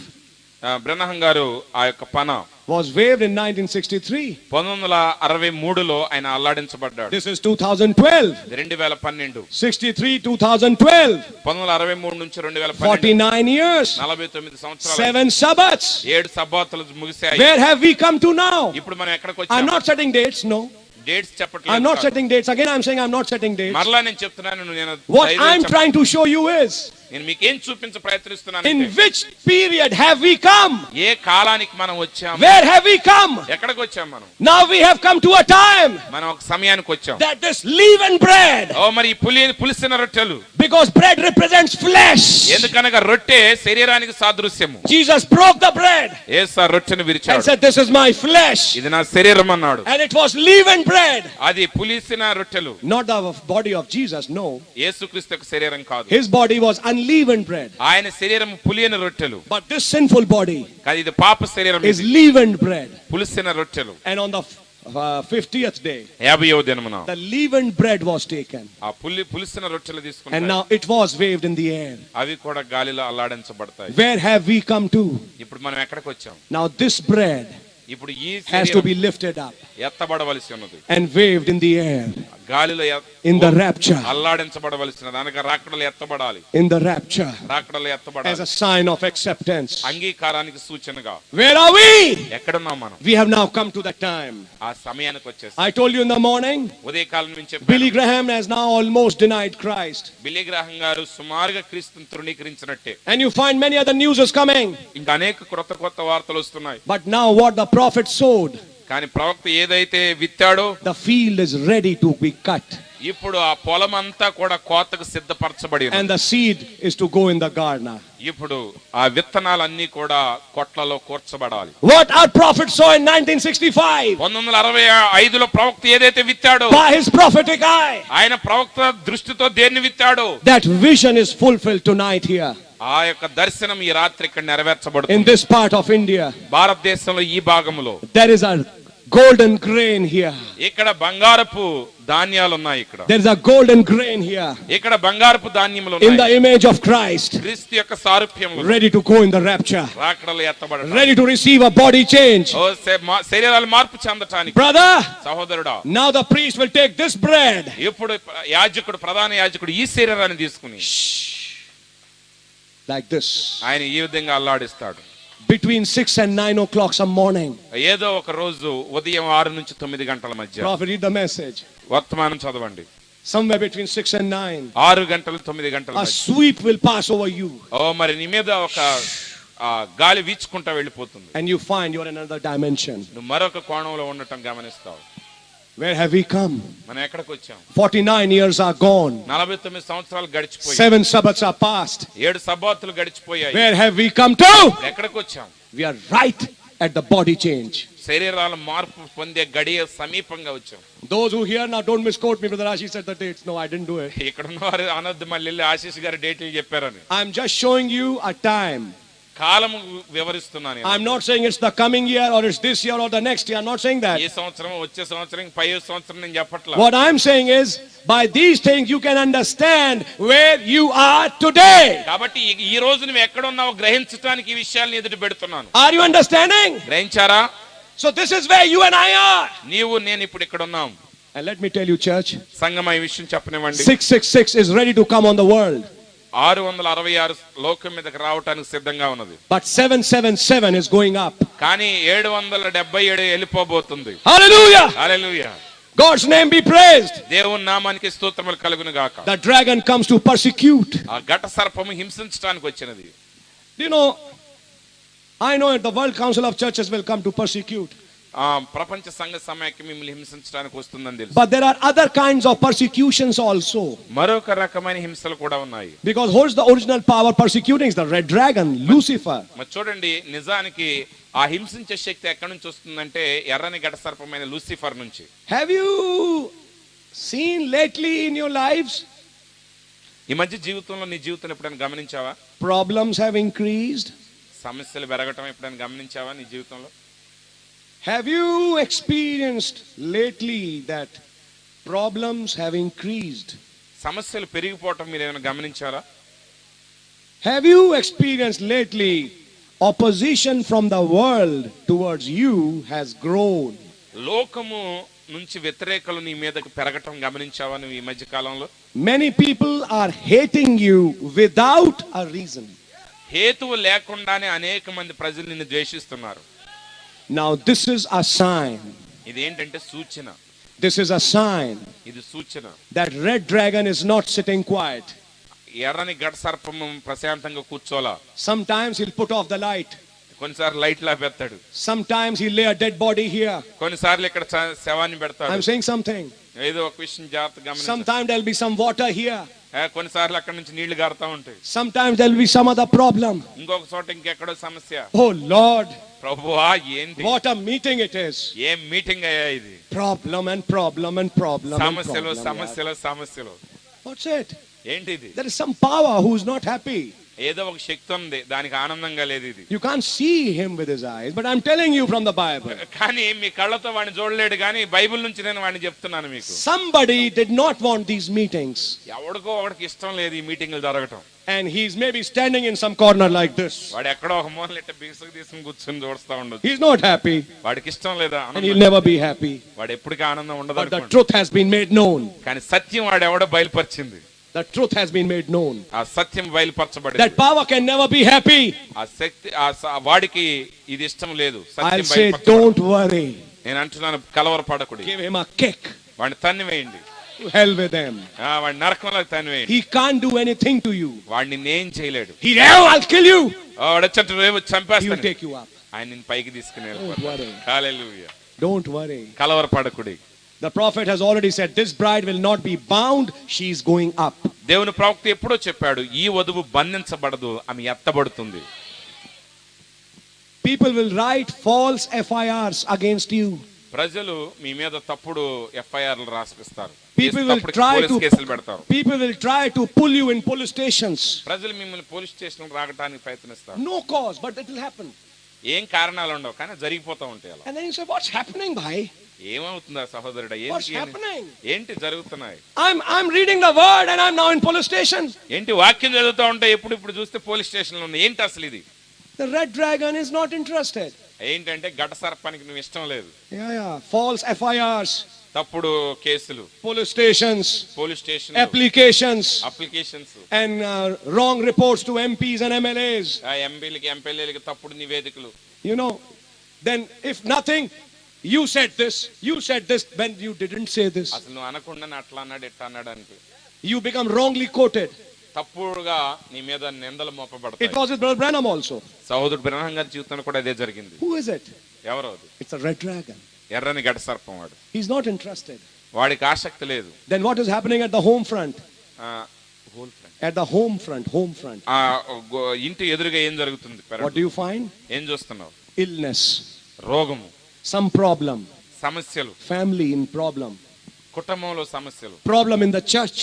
బ్రనహం గారు ఆ యొక్క పన was waved in 1963. 1963లో ఆయన అల్లాడించబడ్డాడు. This is 2012. 2012 63, 2012. 1963 నుంచి 2012 49 years. 49 సంవత్సరాలు. 7 Sabbaths. 7 సబ్బాతులు ముగిసాయి. Where have we come to now? ఇప్పుడు మనం ఎక్కడికి I'm వచ్చాము? not setting dates, no. Dates I'm చెప్పట్లేదు. not setting dates. Again, I'm saying I'm not setting dates. మరలా నేను చెప్తున్నాను, నేను What ధైర్యం I'm చెప్ప- trying to show you is, నేను మీకు ఏం చూపించ ప్రయత్నిస్తున్నాను in అంటే, which period have we come? ఏ కాలానికి మనం వచ్చాము? Where have we come? ఎక్కడికి వచ్చాం మనం? Now we have come to a time మనం ఒక సమయానికి వచ్చాం. that this leavened bread, ఓ మరి ఈ పులిసిన రొట్టెలు, because bread represents flesh. ఎందుకనగా రొట్టె శరీరానికి సాదృశ్యము. Jesus broke the bread యేసు ఆ రొట్టెను and విరిచాడు. said, this is my flesh. ఇది నా శరీరం అన్నాడు. And it was leavened bread. అది పులిసిన రొట్టెలు. Not the body of Jesus, no. యేసుక్రీస్తు యొక్క శరీరం కాదు. His body was unleavened bread. ఆయన శరీరం పులియని రొట్టెలు. But this sinful body కానీ ఇది పాప శరీరం, is leavened bread. పులిసిన రొట్టెలు. And on the 50th day, 50వ దినమున the leavened bread was taken. ఆ పులిసిన రొట్టెలు And తీసుకుంటారు. now it was waved in the air. అవి కూడా గాలిలో అల్లాడించబడతాయి. Where have we come to? ఇప్పుడు మనం ఎక్కడికి వచ్చాం? Now this bread ఇప్పుడు ఈ has to శరీరం be lifted up ఎత్తబడవలసి ఉన్నది. and waved in the air. గాలిలో In the rapture. అల్లాడించబడవలసినది. అనగా రాకడలు ఎత్తబడాలి. In the rapture. రాకడలు As ఎత్తబడాలి. a sign of acceptance. అంగీకారానికి సూచనగా. Where are we? ఎక్కడున్నాం మనం? We have now come to that time. ఆ సమయానికి వచ్చేసి I told you in the morning, ఉదయకాలం నుంచి Billy చెప్పాను. Graham has now almost denied Christ. Billy Graham గారు సుమారుగా క్రీస్తుని తృణీకరించినట్టే. And you find many other news is coming. ఇంకా అనేక కొత్త వార్తలు వస్తున్నాయి. But now what the prophet sowed, కానీ ప్రవక్త ఏదైతే విత్తాడో the field is ready to be cut. ఇప్పుడు ఆ పొలం అంతా కూడా కోతకు సిద్ధపరచబడి ఉంది. And the seed is to go in the garner. ఇప్పుడు ఆ విత్తనాలన్నీ కూడా కొట్లలో కూర్చబడాలి. What our prophet saw in 1965, 1965లో ప్రవక్త ఏదైతే విత్తాడో, by his prophetic eye, ఆయన ప్రవక్త దృష్టితో దేన్ని విత్తాడో, that vision is fulfilled tonight here. ఆ యొక్క దర్శనం ఈ రాత్రి ఇక్కడ In నెరవేర్చబడుతుంది. this part of India, భారతదేశంలో ఈ భాగంలో there is a golden grain here. ఇక్కడ బంగారపు ధాన్యాలు ఉన్నాయి. ఇక్కడ There is a golden grain here. ఇక్కడ బంగారపు ధాన్యములు In the ఉన్నాయి. image of Christ. క్రీస్తు యొక్క సారూప్యములో Ready to go in the rapture. రాకడలు ఎత్తబడటం. Ready to receive a body change. ఓ శరీరాలు మార్పు చెందటానికి. Brother, సహోదరుడా, now the priest will take this bread. ఇప్పుడు యాజకుడు, ప్రధాన యాజకుడు ఈ శరీరాన్ని తీసుకుని Like this. ఆయన ఈ విధంగా అల్లాడిస్తాడు. Between 6 and 9 o'clock some morning. ఏదో ఒక రోజు ఉదయం 6 నుంచి 9 గంటల మధ్య. Prophet, read the message. వర్తమానం చదవండి. Somewhere between 6 and 9. 6 గంటలు 9 గంటల A మధ్య. sweep will pass over you. ఓ మరి నీ మీద ఒక గాలి వీచుకుంటా వెళ్ళిపోతుంది. And you find you're in another dimension. నువ్వు మరొక కోణంలో ఉండటం గమనిస్తావు. Where have we come? మనం ఎక్కడికి వచ్చాం? 49 years are gone. 49 సంవత్సరాలు గడిచిపోయాయి. 7 Sabbaths are past. 7 సబ్బాతులు గడిచిపోయాయి. Where have we come to? ఎక్కడికి వచ్చాం? We are right at the body change. శరీరాల మార్పు పొందే గడియ సమీపంగా వచ్చాం. Those who hear now, don't misquote me, Brother Ashish said the dates. No, I didn't do it. ఇక్కడ ఉన్న వారు అనొద్దు మళ్ళీ ఆశీష్ గారి డేట్లు చెప్పారని. I'm just showing you a time. కాలము వివరిస్తున్నాను. I'm not saying it's the coming year or it's this year or the next year. I'm not saying that. ఈ సంవత్సరం, వచ్చే సంవత్సరం, పై సంవత్సరం నేను చెప్పట్లా. What I'm saying is, by these things you can understand where you are today. కాబట్టి ఈ రోజు నువ్వు ఎక్కడ ఉన్నావో గ్రహించడానికి ఈ విషయాలను ఎదుట పెడుతున్నాను. Are you understanding? గ్రహించారా? So this is where you and I are. నీవు నేను ఇప్పుడు ఇక్కడ ఉన్నాం. And let me tell you, church, సంగమా ఈ విషయం చెప్పనివ్వండి. 666 is ready to come on the world. 666 లోకం మీదకి రావడానికి సిద్ధంగా ఉన్నది. But 777 is going up. కానీ 777 వెళ్ళిపోబోతుంది. Hallelujah! Hallelujah. God's name be praised. దేవుని నామానికి స్తోత్రములు కలుగును గాక. The dragon comes to persecute. ఆ ఘట సర్పము హింసించడానికి వచ్చినది. You know, I know the World Council of Churches will come to persecute. ప్రపంచ సంఘ సమాఖ్య మిమ్మల్ని హింసించడానికి వస్తుందని తెలుసు. But there are other kinds of persecutions also. మరొక రకమైన హింసలు కూడా ఉన్నాయి. Because who's the original power persecuting? Is the red dragon, Lucifer. మరి చూడండి, నిజానికి ఆ హింసించే శక్తి ఎక్కడి నుంచి వస్తుందంటే ఎర్రని ఘట సర్పమైన లూసిఫర్ నుంచి. Have you seen lately in your lives? ఈ మధ్య జీవితంలో, నీ జీవితంలో ఎప్పుడైనా గమనించావా? Problems have increased. సమస్యలు పెరగటం ఎప్పుడైనా గమనించావా నీ జీవితంలో? Have you experienced lately that problems have increased? సమస్యలు పెరిగిపోవటం మీరు ఏమైనా గమనించారా? Have you experienced lately opposition from the world towards you has grown? లోకము నుంచి వ్యతిరేకలు నీ మీదకి పెరగటం గమనించావా నువ్వు ఈ మధ్య కాలంలో? Many people are hating you without a reason. హేతువు లేకుండానే అనేక మంది ప్రజలు నిన్ను ద్వేషిస్తున్నారు. Now this is a sign. ఇది ఏంటంటే సూచన. This is a sign ఇది సూచన. that red dragon is not sitting quiet. ఎర్రని ఘట సర్పము ప్రశాంతంగా కూర్చోలా. Sometimes he'll put off the light. కొన్నిసార్లు లైట్ లా పెడతాడు. Sometimes he'll lay a dead body here. కొన్నిసార్లు ఇక్కడ శవాన్ని పెడతాడు. I'm saying something. ఏదో ఒక విషయం జాగ్రత్తగా గమనించు. Sometimes there'll be some water here. కొన్నిసార్లు అక్కడ నుంచి నీళ్లు గారుతా ఉంటాయి. Sometimes there'll be some other problem. ఇంకొక చోట ఇంకెక్కడో సమస్య. Oh Lord, ప్రభువా ఏంటి? what a meeting it is. ఏం మీటింగ్ అయ్యా ఇది? Problem and problem and problem and సమస్యలు problem. సమస్యలు సమస్యలు. What's it? ఏంటిది? There is some power who's not happy. ఏదో ఒక శక్తి ఉంది, దానికి ఆనందంగా లేదు ఇది. You can't see him with his eyes, but I'm telling you from the Bible. కానీ మీ కళ్ళతో వాడిని చూడలేడు, కానీ బైబిల్ నుంచి నేను వాడిని చెప్తున్నాను మీకు. Somebody did not want these meetings. ఎవడికో ఒకడికి ఇష్టం లేదు ఈ మీటింగ్లు జరగటం. And he's maybe standing in some corner like this. వాడు ఎక్కడో ఒక మూల ఇట్ట బిగుసుకు తీసుకుని కూర్చొని చూస్తా ఉండదు. He's not happy. వాడికి ఇష్టం లేదా? And he'll never be happy. వాడు ఎప్పటికీ ఆనందం ఉండదు. But the truth has been made known. కానీ సత్యం వాడు ఎవడో బయలుపరిచింది. The truth has been made known. ఆ సత్యం బయలుపరచబడింది. That power can never be happy. ఆ శక్తి వాడికి ఇది ఇష్టం లేదు. I'll say don't worry. నేను అంటున్నాను, కలవరపడకుడి. Give him a kick. వాడిని తన్ని వేయండి. To hell with him. వాడి నరకంలోకి తన్ని వేయండి. He can't do anything to you. వాడిని నేనేం చేయలేడు. I'll kill you. వాడు వచ్చేట్టు రేపు He will చంపేస్తాను. take you up. ఆయన నిన్ను పైకి తీసుకుని Don't వెళ్ళిపోతాడు. worry. Hallelujah. Don't worry. కలవరపడకుడి. The prophet has already said this bride will not be bound, she is going up. దేవుని ప్రవక్త ఎప్పుడో చెప్పాడు, ఈ వధువు బంధించబడదు, ఆమె ఎత్తబడుతుంది. People will write false FIRs against you. ప్రజలు మీ మీద తప్పుడు ఎఫ్ఐఆర్లు రాసిస్తారు. People will కేసులు పెడతారు. try to pull you in police stations. ప్రజలు మిమ్మల్ని పోలీస్ స్టేషన్ రాగడానికి ప్రయత్నిస్తారు. No cause, but it will happen. ఏం కారణాలు ఉండవు, కానీ జరిగిపోతూ ఉంటాయి అలా. And then you say, what's happening, bhai? ఏమవుతుందా సహోదరుడా, What's happening? ఏంటి జరుగుతున్నాయి? I'm reading the word and I'm now in police station. ఏంటి వాక్యం చదువుతూ ఉంటే ఇప్పుడు చూస్తే పోలీస్ స్టేషన్ లో ఉన్నాయి. ఏంటి అసలు ఇది? The red dragon is not interested. ఏంటంటే ఘట సర్పానికి నువ్వు ఇష్టం లేదు. Yeah. False FIRs. తప్పుడు కేసులు, Police stations. Police station, Applications. Applications, And wrong reports to MPs and MLAs. ఎంపీలకి ఎంపీఎల్ఏలకి తప్పుడు నివేదికలు. You know, then if nothing, you said this when you didn't say this. అసలు నువ్వు అనకుండా అట్లా అన్నాడు ఇట్లా అన్నాడు అంటే You become wrongly quoted. తప్పుడుగా నీ మీద నిందలు It మోపబడతాయి. was with Brother Branham also. సహోదరుడు బ్రహ్మం గారి జీవితంలో కూడా అదే జరిగింది. Who is it? ఎవరో అది? It's a red dragon. ఎర్రని ఘట సర్పం వాడు. He's not interested. వాడికి ఆసక్తి లేదు. Then what is happening at the home front? Whole friend. At the home front. ఇంటి ఎదురుగా ఏం జరుగుతుంది? What do you find? ఏం చూస్తున్నావు? Illness. రోగము, Some problem. సమస్యలు, Family in problem. కుటుంబంలో సమస్యలు, Problem in the church.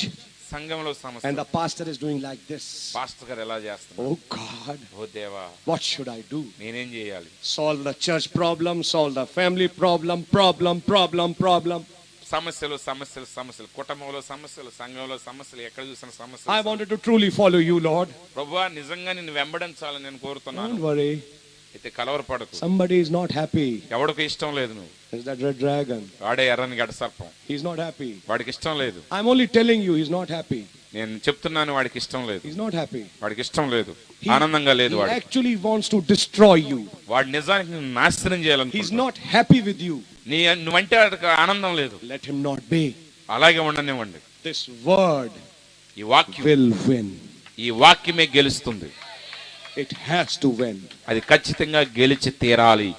సంఘంలో And సమస్యలు. the pastor is doing like this. Pastor గారు ఎలా చేస్తున్నారు? Oh God, ఓ దేవా, what should I do? నేనేం చేయాలి? Solve the church problem, solve the family problem. సమస్యలు సమస్యలు సమస్యలు, కుటుంబంలో సమస్యలు, సంఘంలో సమస్యలు, ఎక్కడ చూసిన I సమస్యలు. wanted to truly follow you, Lord. ప్రభువా, నిజంగా నిన్ను వెంబడించాలని నేను కోరుతున్నాను. Don't worry. అయితే కలవరపడకు. Somebody is not happy. ఎవడికి ఇష్టం లేదు నువ్వు. It's that red dragon. వాడే ఎర్రని గడ సర్పం. He's not happy. వాడికి ఇష్టం లేదు. I'm only telling you, he's not happy. నేను చెప్తున్నాను, వాడికి ఇష్టం లేదు. He's not happy. వాడికి ఇష్టం లేదు, He- ఆనందంగా లేదు. He వాడు actually wants to destroy you. వాడు నిజానికి నిన్ను నాశనం He's చేయాలనుకుంటున్నాడు. not happy with you. నువ్వంటే వాడికి ఆనందం లేదు. Let him not be. అలాగే ఉండనివ్వండి. This word ఈ వాక్యం, will win. ఈ వాక్యమే గెలుస్తుంది. It has to win. అది ఖచ్చితంగా గెలిచి తీరాలి.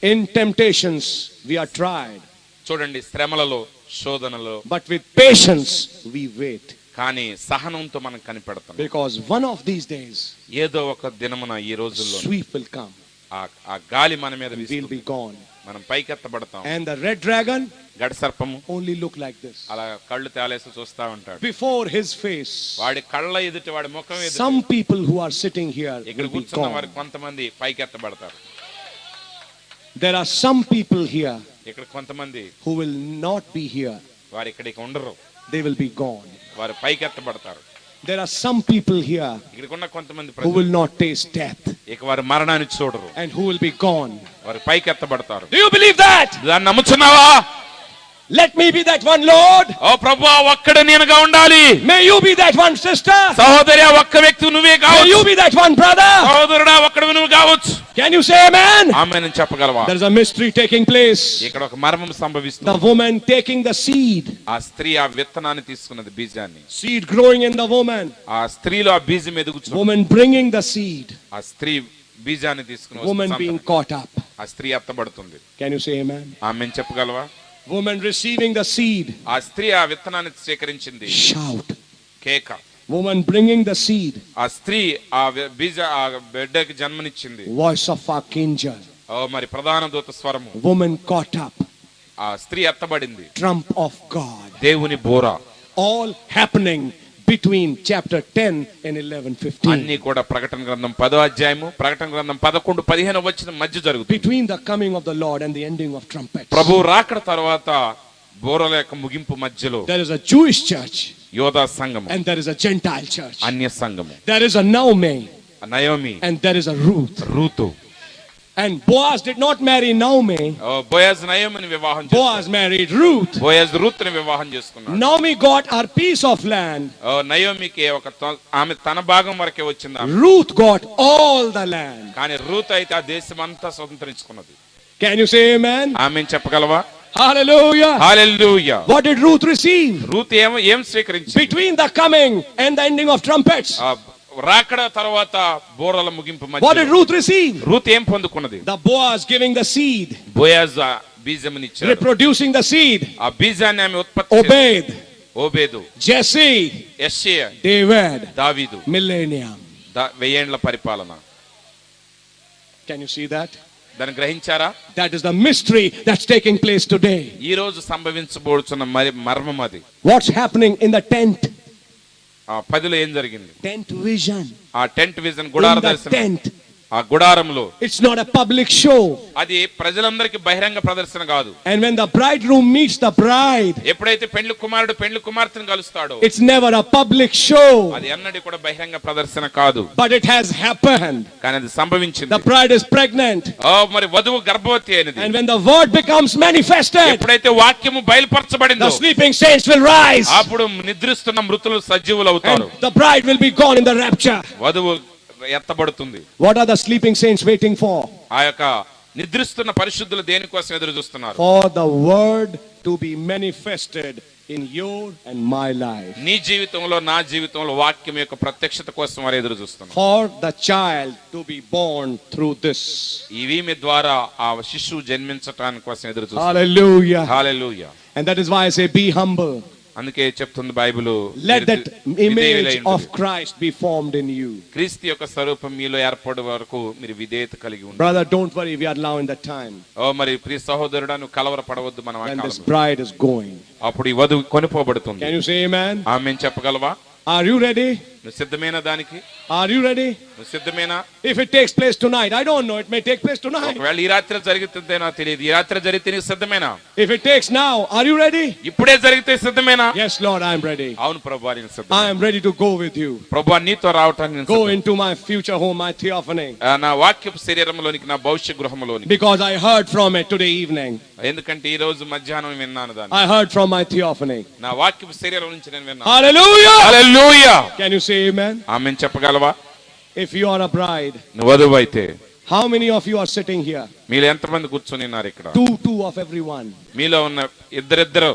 In temptations, we are tried. చూడండి, శ్రమలలో, శోధనలో, But with patience, we wait. కానీ సహనంతో మనం కనిపెడతాం. Because one of these days, ఏదో ఒక దినమున ఈ రోజుల్లో sweep will come. ఆ గాలి మన మీద And we'll వీస్తుంది. be gone. మనం పైకెత్తబడతాం. And the red dragon గడ సర్పము only look like this. అలా కళ్ళు తేలేసి చూస్తా ఉంటాడు. Before his face, వాడి కళ్ళ ఎదుట, వాడి ముఖం ఎదుట some people who are sitting here ఇక్కడ will be కూర్చున్న వారి gone. కొంతమంది పైకెత్తబడతారు. There are some people here ఇక్కడ కొంతమంది who will not be here. వారు ఇక్కడికి ఉండరు, They will be gone. వారు పైకెత్తబడతారు. There are some people here ఇక్కడికున్న కొంతమంది who ప్రజలు will not taste death ఇక వారు మరణాన్ని చూడరు, and who will be gone. వారు పైకెత్తబడతారు. Do you believe that? దాన్ని నమ్ముచున్నావా? Let me be that one, Lord. ఓ ప్రభువా, ఒక్కడే నేనుగా ఉండాలి. May you be that one, sister. సహోదరి, ఒక్క వ్యక్తి నువ్వే May కావచ్చు. you be that one, brother. సహోదరుడా, ఒక్కడు నువ్వు కావచ్చు. Can you say amen? ఆమేన్ చెప్పగలవా? There is a mystery taking place. ఇక్కడ ఒక మర్మం The సంభవిస్తుంది. woman taking the seed. ఆ స్త్రీ ఆ విత్తనాన్ని తీసుకున్నది, బీజాన్ని. Seed growing in the woman. ఆ స్త్రీలో ఆ బీజం ఎదుగుచున్నది. Woman bringing the seed. ఆ స్త్రీ బీజాన్ని తీసుకుని Woman being caught up. ఆ స్త్రీ ఎత్తబడుతుంది. Can you say amen? ఆమేన్ చెప్పగలవా? Woman receiving the seed. ఆ స్త్రీ ఆ విత్తనాన్ని స్వీకరించింది. Shout. కేక. Woman bringing the seed. ఆ స్త్రీ ఆ బీజ ఆ బిడ్డకి జన్మనిచ్చింది. Voice of archangel. ఓ మరి ప్రధాన దూత స్వరము. Woman caught up. ఆ స్త్రీ ఎత్తబడింది. Trump of God. దేవుని బోర. All happening between chapter 10 and 11:15. అన్ని కూడా ప్రకటన గ్రంథం 10వ అధ్యాయము, ప్రకటన గ్రంథం 11-15 వచనం మధ్య జరుగుతుంది. Between the coming of the Lord and the ending of trumpets. ప్రభు రాకడ తర్వాత బోరల యొక్క ముగింపు మధ్యలో There is a Jewish church యోధా సంఘము, and there is a Gentile church. అన్య సంఘము. There is a Naomi Naomi, and there is a Ruth. Ruth. And Boaz did not marry Naomi. Boaz నయోమిని వివాహం Boaz చేసుకున్నాడు. married Ruth. బోయజ్ రూతుని వివాహం చేసుకున్నాడు. Naomi got her piece of land. నయోమికి ఆమె తన భాగం వరకే వచ్చింది. Ruth got all the land. కానీ రూత్ అయితే ఆ దేశం అంతా స్వతంత్రించుకున్నది. Can you say amen? ఆమె చెప్పగలవా? Hallelujah. Hallelujah. What did Ruth receive? Ruth ఏం స్వీకరించింది? Between the coming and the ending of trumpets. రాకడ తర్వాత బోరల ముగింపు What did మధ్య Ruth receive? రూత్ ఏం పొందుకున్నది? The Boaz giving the seed. Boaz బీజముని ఇచ్చాడు. Reproducing the seed. ఆ బీజాన్ని ఆమె ఉత్పత్తి చేసింది. Obed. ఓబేదు, Jesse. యెషయా, David. దావీదు. Millennium. 1000 ఏండ్ల పరిపాలన. Can you see that? దాన్ని గ్రహించారా? That is the mystery that's taking place today. ఈ రోజు సంభవించబోతున్న మర్మం అది. What's happening in the tent? ఆ 10లో ఏం జరిగింది? Tent vision. ఆ టెంట్ విజన్, In గుడార the దర్శనం. tent, ఆ గుడారంలో. It's not a public show. అది ప్రజలందరికీ బహిరంగ ప్రదర్శన కాదు. And when the bridegroom meets the bride, ఎప్పుడైతే పెండ్లి కుమారుడు పెండ్లి కుమార్తెను కలుస్తాడో, it's never a public show. అది ఎన్నడూ కూడా బహిరంగ ప్రదర్శన కాదు. But it has happened. కానీ అది సంభవించింది. The bride is pregnant. మరి వధువు గర్భవతి అయినది. And when the word becomes manifested, ఎప్పుడైతే వాక్యము బయలుపరచబడిందో, the sleeping saints will rise. అప్పుడు నిద్రిస్తున్న మృతులు సజీవులు అవుతారు. And the bride will be gone in the rapture. వధువు ఎత్తబడుతుంది. What are the sleeping saints waiting for? ఆ యొక్క నిద్రిస్తున్న పరిశుద్ధులు దేనికోసం ఎదురు చూస్తున్నారు? For the word to be manifested in your and my life. నీ జీవితంలో నా జీవితంలో వాక్యం యొక్క ప్రత్యక్షత కోసం వారు ఎదురు చూస్తున్నారు. For the child to be born through this. ఈమె ద్వారా ఆ శిశువు జన్మించటానికి కోసం ఎదురు చూస్తున్నారు. Hallelujah. Hallelujah. And that is why I say be humble. అందుకే చెప్తుంది Bible, Let that image of Christ be formed in you. క్రీస్తు యొక్క స్వరూపం మీలో ఏర్పడే వరకు మీరు విధేయత కలిగి ఉండండి. Brother, don't worry, we are now in the time మరి ప్రియ సహోదరుడా, నువ్వు కలవరపడవద్దు. మనం when this bride is going. అప్పుడు ఈ వధువు కొనిపోబడుతుంది. Can you say amen? ఆమేన్ చెప్పగలవా? Are you ready? నువ్వు సిద్ధమేనా దానికి? Are you ready? నువ్వు సిద్ధమేనా? If it takes place tonight, I don't know, it may take place tonight. ఒకవేళ ఈ రాత్రి జరుగుతుందో నాకు తెలియదు. ఈ రాత్రి జరిగితే నీకు సిద్ధమేనా? If it takes now, are you ready? ఇప్పుడే జరిగితే సిద్ధమేనా? Yes, Lord, I am ready. అవును ప్రభువా, నేను సిద్ధం. I am ready to go with you. ప్రభువా, నీతో రావటానికి నేను Go సిద్ధం. into my future home, my theophany. నా వాక్యపు శరీరంలోనికి, నా భవిష్య గృహంలోనికి. Because I heard from it today evening. ఎందుకంటే ఈ రోజు మధ్యాహ్నం విన్నాను దాన్ని. I heard from my theophany. నా వాక్యపు శరీరం నుంచి నేను విన్నాను. Hallelujah! Hallelujah. Can you say amen? ఆమేన్ చెప్పగలవా? If you are a bride, నువ్వు వధువు అయితే how many of you are sitting here? మీలో ఎంతమంది కూర్చొని ఉన్నారు ఇక్కడ? Two of everyone. మీలో ఉన్న ఇద్దరిద్దరు.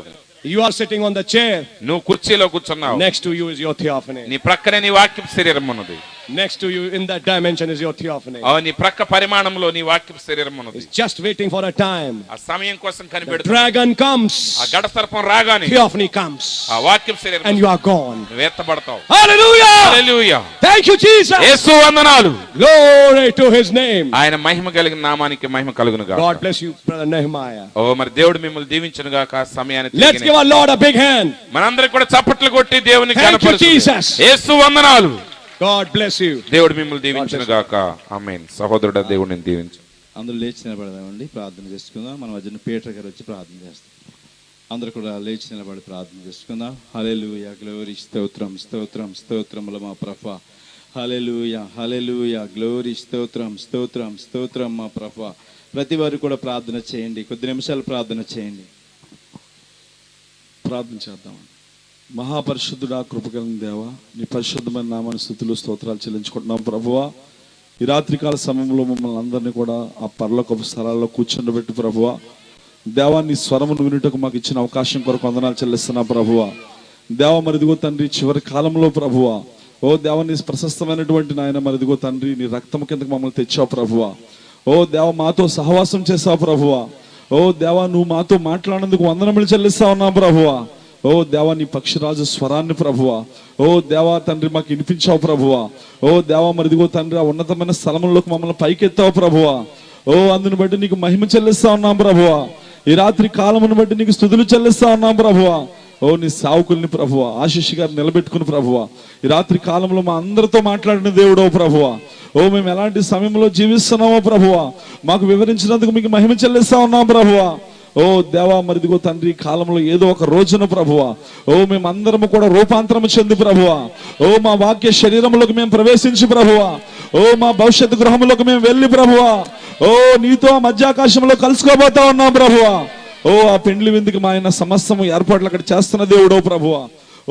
You are sitting on the chair. నువ్వు కుర్చీలో కూర్చున్నావు. Next to you is your theophany. నీ ప్రక్కనే నీ వాక్యపు శరీరం ఉన్నది. Next to you in that dimension is your theophany. నీ ప్రక్క పరిమాణంలో నీ వాక్యపు శరీరం ఉన్నది. It's just waiting for a time. ఆ సమయం కోసం The కనిపెడుతుంది. dragon comes. ఆ గడ సర్పం రాగానే Theophany comes. ఆ వాక్యపు శరీరం And you are gone. నువ్వు ఎత్తబడతావు. Hallelujah! Hallelujah. Thank you, Jesus. యేసు వందనాలు. Glory to his name. ఆయన మహిమ కలిగిన నామానికి మహిమ కలుగును గాక. God bless you, brother Nehemiah. మరి దేవుడు మిమ్మల్ని దీవించును గాక. సమయాన్ని Let's give our Lord a big hand. మనందరం కూడా చప్పట్లు కొట్టి దేవునికి Thank you, ఘనపరుచుదాం. Jesus. యేసు వందనాలు. God bless you. దేవుడు మిమ్మల్ని దీవించును గాక. ఆమేన్. సహోదరుడా, దేవుడిని దీవించు. అందరూ లేచి నిలబడదామండి, ప్రార్థన చేసుకుందాం. మన మధ్యన పీటర్ గారు వచ్చి ప్రార్థన చేస్తాం. అందరూ కూడా లేచి నిలబడి ప్రార్థన చేసుకుందాం. హల్లెలూయా, గ్లోరీ, స్తోత్రం స్తోత్రం స్తోత్రములు మా ప్రభా. హల్లెలూయా హల్లెలూయా, గ్లోరీ, స్తోత్రం స్తోత్రం స్తోత్రం మా ప్రభా. ప్రతి వారు కూడా ప్రార్థన చేయండి. కొద్ది నిమిషాలు ప్రార్థన చేయండి. ప్రార్థన చేద్దాం. మహాపరిశుద్ధుడా, కృపగలిగిన దేవా, నీ పరిశుద్ధమైన నామాన్ని స్తుతులు స్తోత్రాలు చెల్లించుకుంటున్నాం ప్రభువా. ఈ రాత్రికాల సమయంలో మమ్మల్ని అందరినీ కూడా ఆ పరలోకపు స్థలాల్లో కూర్చుండబెట్టి ప్రభువా, దేవా నీ స్వరమును వినుటకు మాకు ఇచ్చిన అవకాశం కొరకు వందనాలు చెల్లిస్తున్నా ప్రభువా. దేవా మరిదిగో తండ్రి, చివరి కాలంలో ప్రభువా, ఓ దేవా నీ ప్రశస్తమైనటువంటి నాయన మరిదిగో తండ్రి, నీ రక్తం కిందకు మమ్మల్ని తెచ్చావు ప్రభువా. ఓ దేవా మాతో సహవాసం చేసావు ప్రభువా. ఓ దేవా నువ్వు మాతో మాట్లాడినందుకు వందనములు చెల్లిస్తా ఉన్నాం ప్రభువా. ఓ దేవా నీ పక్షిరాజు స్వరాన్ని ప్రభువా, ఓ దేవా తండ్రి మాకు వినిపించావు ప్రభువా. ఓ దేవా మరిదిగో తండ్రి, ఆ ఉన్నతమైన స్థలంలోకి మమ్మల్ని పైకెత్తావు ప్రభువా. ఓ అందుని బట్టి నీకు మహిమ చెల్లిస్తా ఉన్నాం ప్రభువా. ఈ రాత్రి కాలమును బట్టి నీకు స్తుతులు చెల్లిస్తా ఉన్నాం ప్రభువా. ఓ నీ సావుకుల్ని ప్రభువా, ఆశీష్ గారు నిలబెట్టుకుని ప్రభువా, ఈ రాత్రి కాలంలో మా అందరితో మాట్లాడిన దేవుడో ప్రభువా. ఓ మేము ఎలాంటి సమయంలో జీవిస్తున్నామో ప్రభువా, మాకు వివరించినందుకు మీకు మహిమ చెల్లిస్తా ఉన్నాం ప్రభువా. ఓ దేవా మరిదిగో తండ్రి, కాలంలో ఏదో ఒక రోజున ప్రభువా, ఓ మేమందరము కూడా రూపాంతరము చెంది ప్రభువా, ఓ మా వాక్య శరీరంలోకి మేము ప్రవేశించి ప్రభువా, ఓ మా భవిష్యత్తు గృహంలోకి మేము వెళ్ళి ప్రభువా, ఓ నీతో మధ్యాకాశంలో కలుసుకోబోతా ఉన్నాం ప్రభువా. ఓ ఆ పెండ్లి విందుకి మా ఆయన సమస్తము ఏర్పాట్లు అక్కడ చేస్తున్న దేవుడో ప్రభువా.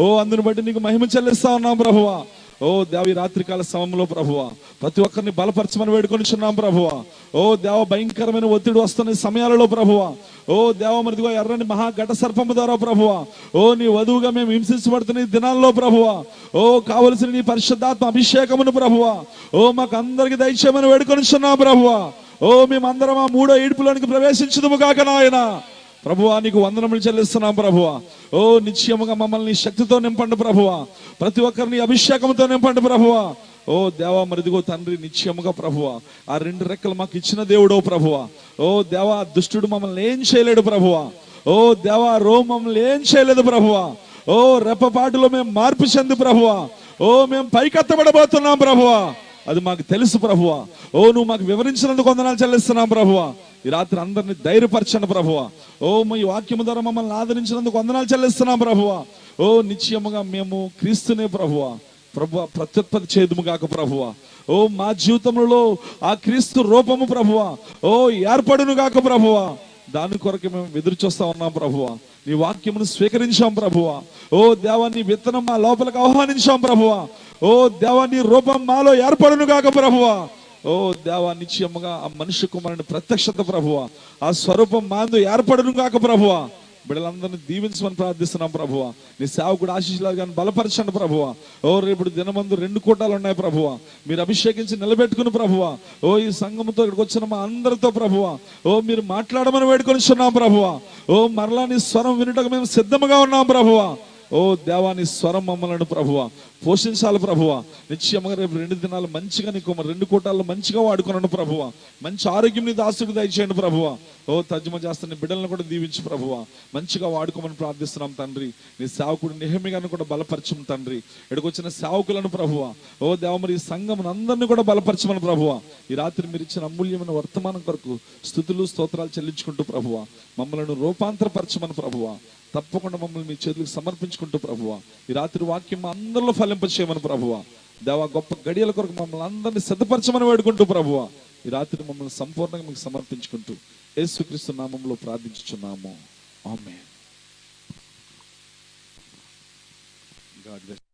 ఓ అందుని బట్టి నీకు మహిమ చెల్లిస్తా ఉన్నాం ప్రభువా. ఓ దేవ, ఈ రాత్రికాల సమయంలో ప్రభువా ప్రతి ఒక్కరిని బలపరచమని వేడుకొనిచున్నాం ప్రభువా. ఓ దేవ, భయంకరమైన ఒత్తిడి వస్తున్న సమయాలలో ప్రభువా, ఓ దేవ మరిదిగో ఎర్రని మహా ఘట సర్పము ద్వారా ప్రభువా, ఓ నీ వధువుగా మేము హింసించబడుతున్న ఈ దినాల్లో ప్రభువా, ఓ కావలసిన నీ పరిశుద్ధాత్మ అభిషేకమును ప్రభువా, ఓ మాకు అందరికి దయచేయమని వేడుకొనిచున్నాం ప్రభువా. ఓ మేమందరం ఆ మూడో ఈడ్పులోనికి ప్రవేశించుదుము కాక నాయన ప్రభువా. నీకు వందనములు చెల్లిస్తున్నాం ప్రభువా. ఓ నిశ్చయముగా మమ్మల్ని శక్తితో నింపండి ప్రభువా, ప్రతి ఒక్కరిని అభిషేకంతో నింపండి ప్రభువా. ఓ దేవా మరిదిగో తండ్రి, నిశ్చయముగా ప్రభువా ఆ రెండు రెక్కలు మాకు ఇచ్చిన దేవుడో ప్రభువా. ఓ దేవా, దుష్టుడు మమ్మల్ని ఏం చేయలేడు ప్రభువా. ఓ దేవా, మమ్మల్ని ఏం చేయలేదు ప్రభువా. ఓ రెప్పపాటులో మేము మార్పు చెంది ప్రభువా, ఓ మేము పైకెత్తబడబోతున్నాం ప్రభువా. అది మాకు తెలుసు ప్రభువా. ఓ నువ్వు మాకు వివరించినందుకు వందనాలు చెల్లిస్తున్నాం ప్రభువా. ఈ రాత్రి అందరినీ ధైర్యపరచండి ప్రభువా. ఓ మీ వాక్యము ద్వారా మమ్మల్ని ఆదరించినందుకు వందనాలు చెల్లిస్తున్నాం ప్రభువా. ఓ నిశ్చయముగా మేము క్రీస్తునే ప్రభువా ప్రభువా ప్రత్యుత్పత్తి చేదుము గాక ప్రభువా. ఓ మా జీవితంలో ఆ క్రీస్తు రూపము ప్రభువా ఓ ఏర్పడును గాక ప్రభువా. దాని కొరకు మేము ఎదురు చూస్తా ఉన్నాం ప్రభువా. నీ వాక్యమును స్వీకరించాం ప్రభువా. ఓ దేవా నీ విత్తనం మా లోపలికి ఆహ్వానించాం ప్రభువా. ఓ దేవా నీ రూపం మాలో ఏర్పడును గాక ప్రభువా. ఓ దేవా నిశ్చయముగా ఆ మనిషి కుమారుని ప్రత్యక్షత ప్రభువా ఆ స్వరూపం మాందు ఏర్పడును గాక ప్రభువా. బిడ్డలందరినీ దీవించమని ప్రార్థిస్తున్నాం ప్రభువా. నీ సేవకుడు ఆశీస్సులు కానీ బలపరచండి ప్రభువా. ఓ రేపు దినమందు 2 కూటాలు ఉన్నాయి ప్రభువా. మీరు అభిషేకించి నిలబెట్టుకుని ప్రభువా. ఓ ఈ సంఘంతో ఇక్కడికి వచ్చిన మా అందరితో ప్రభువా ఓ మీరు మాట్లాడమని వేడుకొనిచున్నాం ప్రభువా. ఓ మరలా నీ స్వరం వినుటకు మేము సిద్ధముగా ఉన్నాం ప్రభువా. ఓ దేవాని స్వరం మమ్మలను ప్రభువా పోషించాలి ప్రభువా. నిశ్చయముగా రేపు 2 దినాలు మంచిగా నీకు 2 కూటాల్లో మంచిగా వాడుకున్నాను ప్రభువా. మంచి ఆరోగ్యం నీ దాసుకు దయచేయండి ప్రభువా. ఓ తర్జుమా చేస్తున్న బిడ్డలను కూడా దీవించు ప్రభువా. మంచిగా వాడుకోమని ప్రార్థిస్తున్నాం తండ్రి. నీ సేవకుడు నెహెమ్యాను కూడా బలపరచం తండ్రి. ఇక్కడికి వచ్చిన సేవకులను ప్రభువా ఓ దేవ మరి ఈ సంఘం అందరినీ కూడా బలపరచమని ప్రభువా. ఈ రాత్రి మీరు ఇచ్చిన అమూల్యమైన వర్తమానం కొరకు స్తుతులు స్తోత్రాలు చెల్లించుకుంటూ ప్రభువా మమ్మలను రూపాంతరపరచమని ప్రభువా. తప్పకుండా మమ్మల్ని మీ చేతులకు సమర్పించుకుంటూ ప్రభువా ఈ రాత్రి వాక్యం అందరిలో ఫలింపచేయమని ప్రభువా. దేవా గొప్ప గడియల కొరకు మమ్మల్ని అందరినీ సిద్ధపరచమని వేడుకుంటూ ప్రభువా ఈ రాత్రి మమ్మల్ని సంపూర్ణంగా మీకు సమర్పించుకుంటూ యేసుక్రీస్తు నామములో ప్రార్థించుచున్నాము. ఆమేన్. God bless.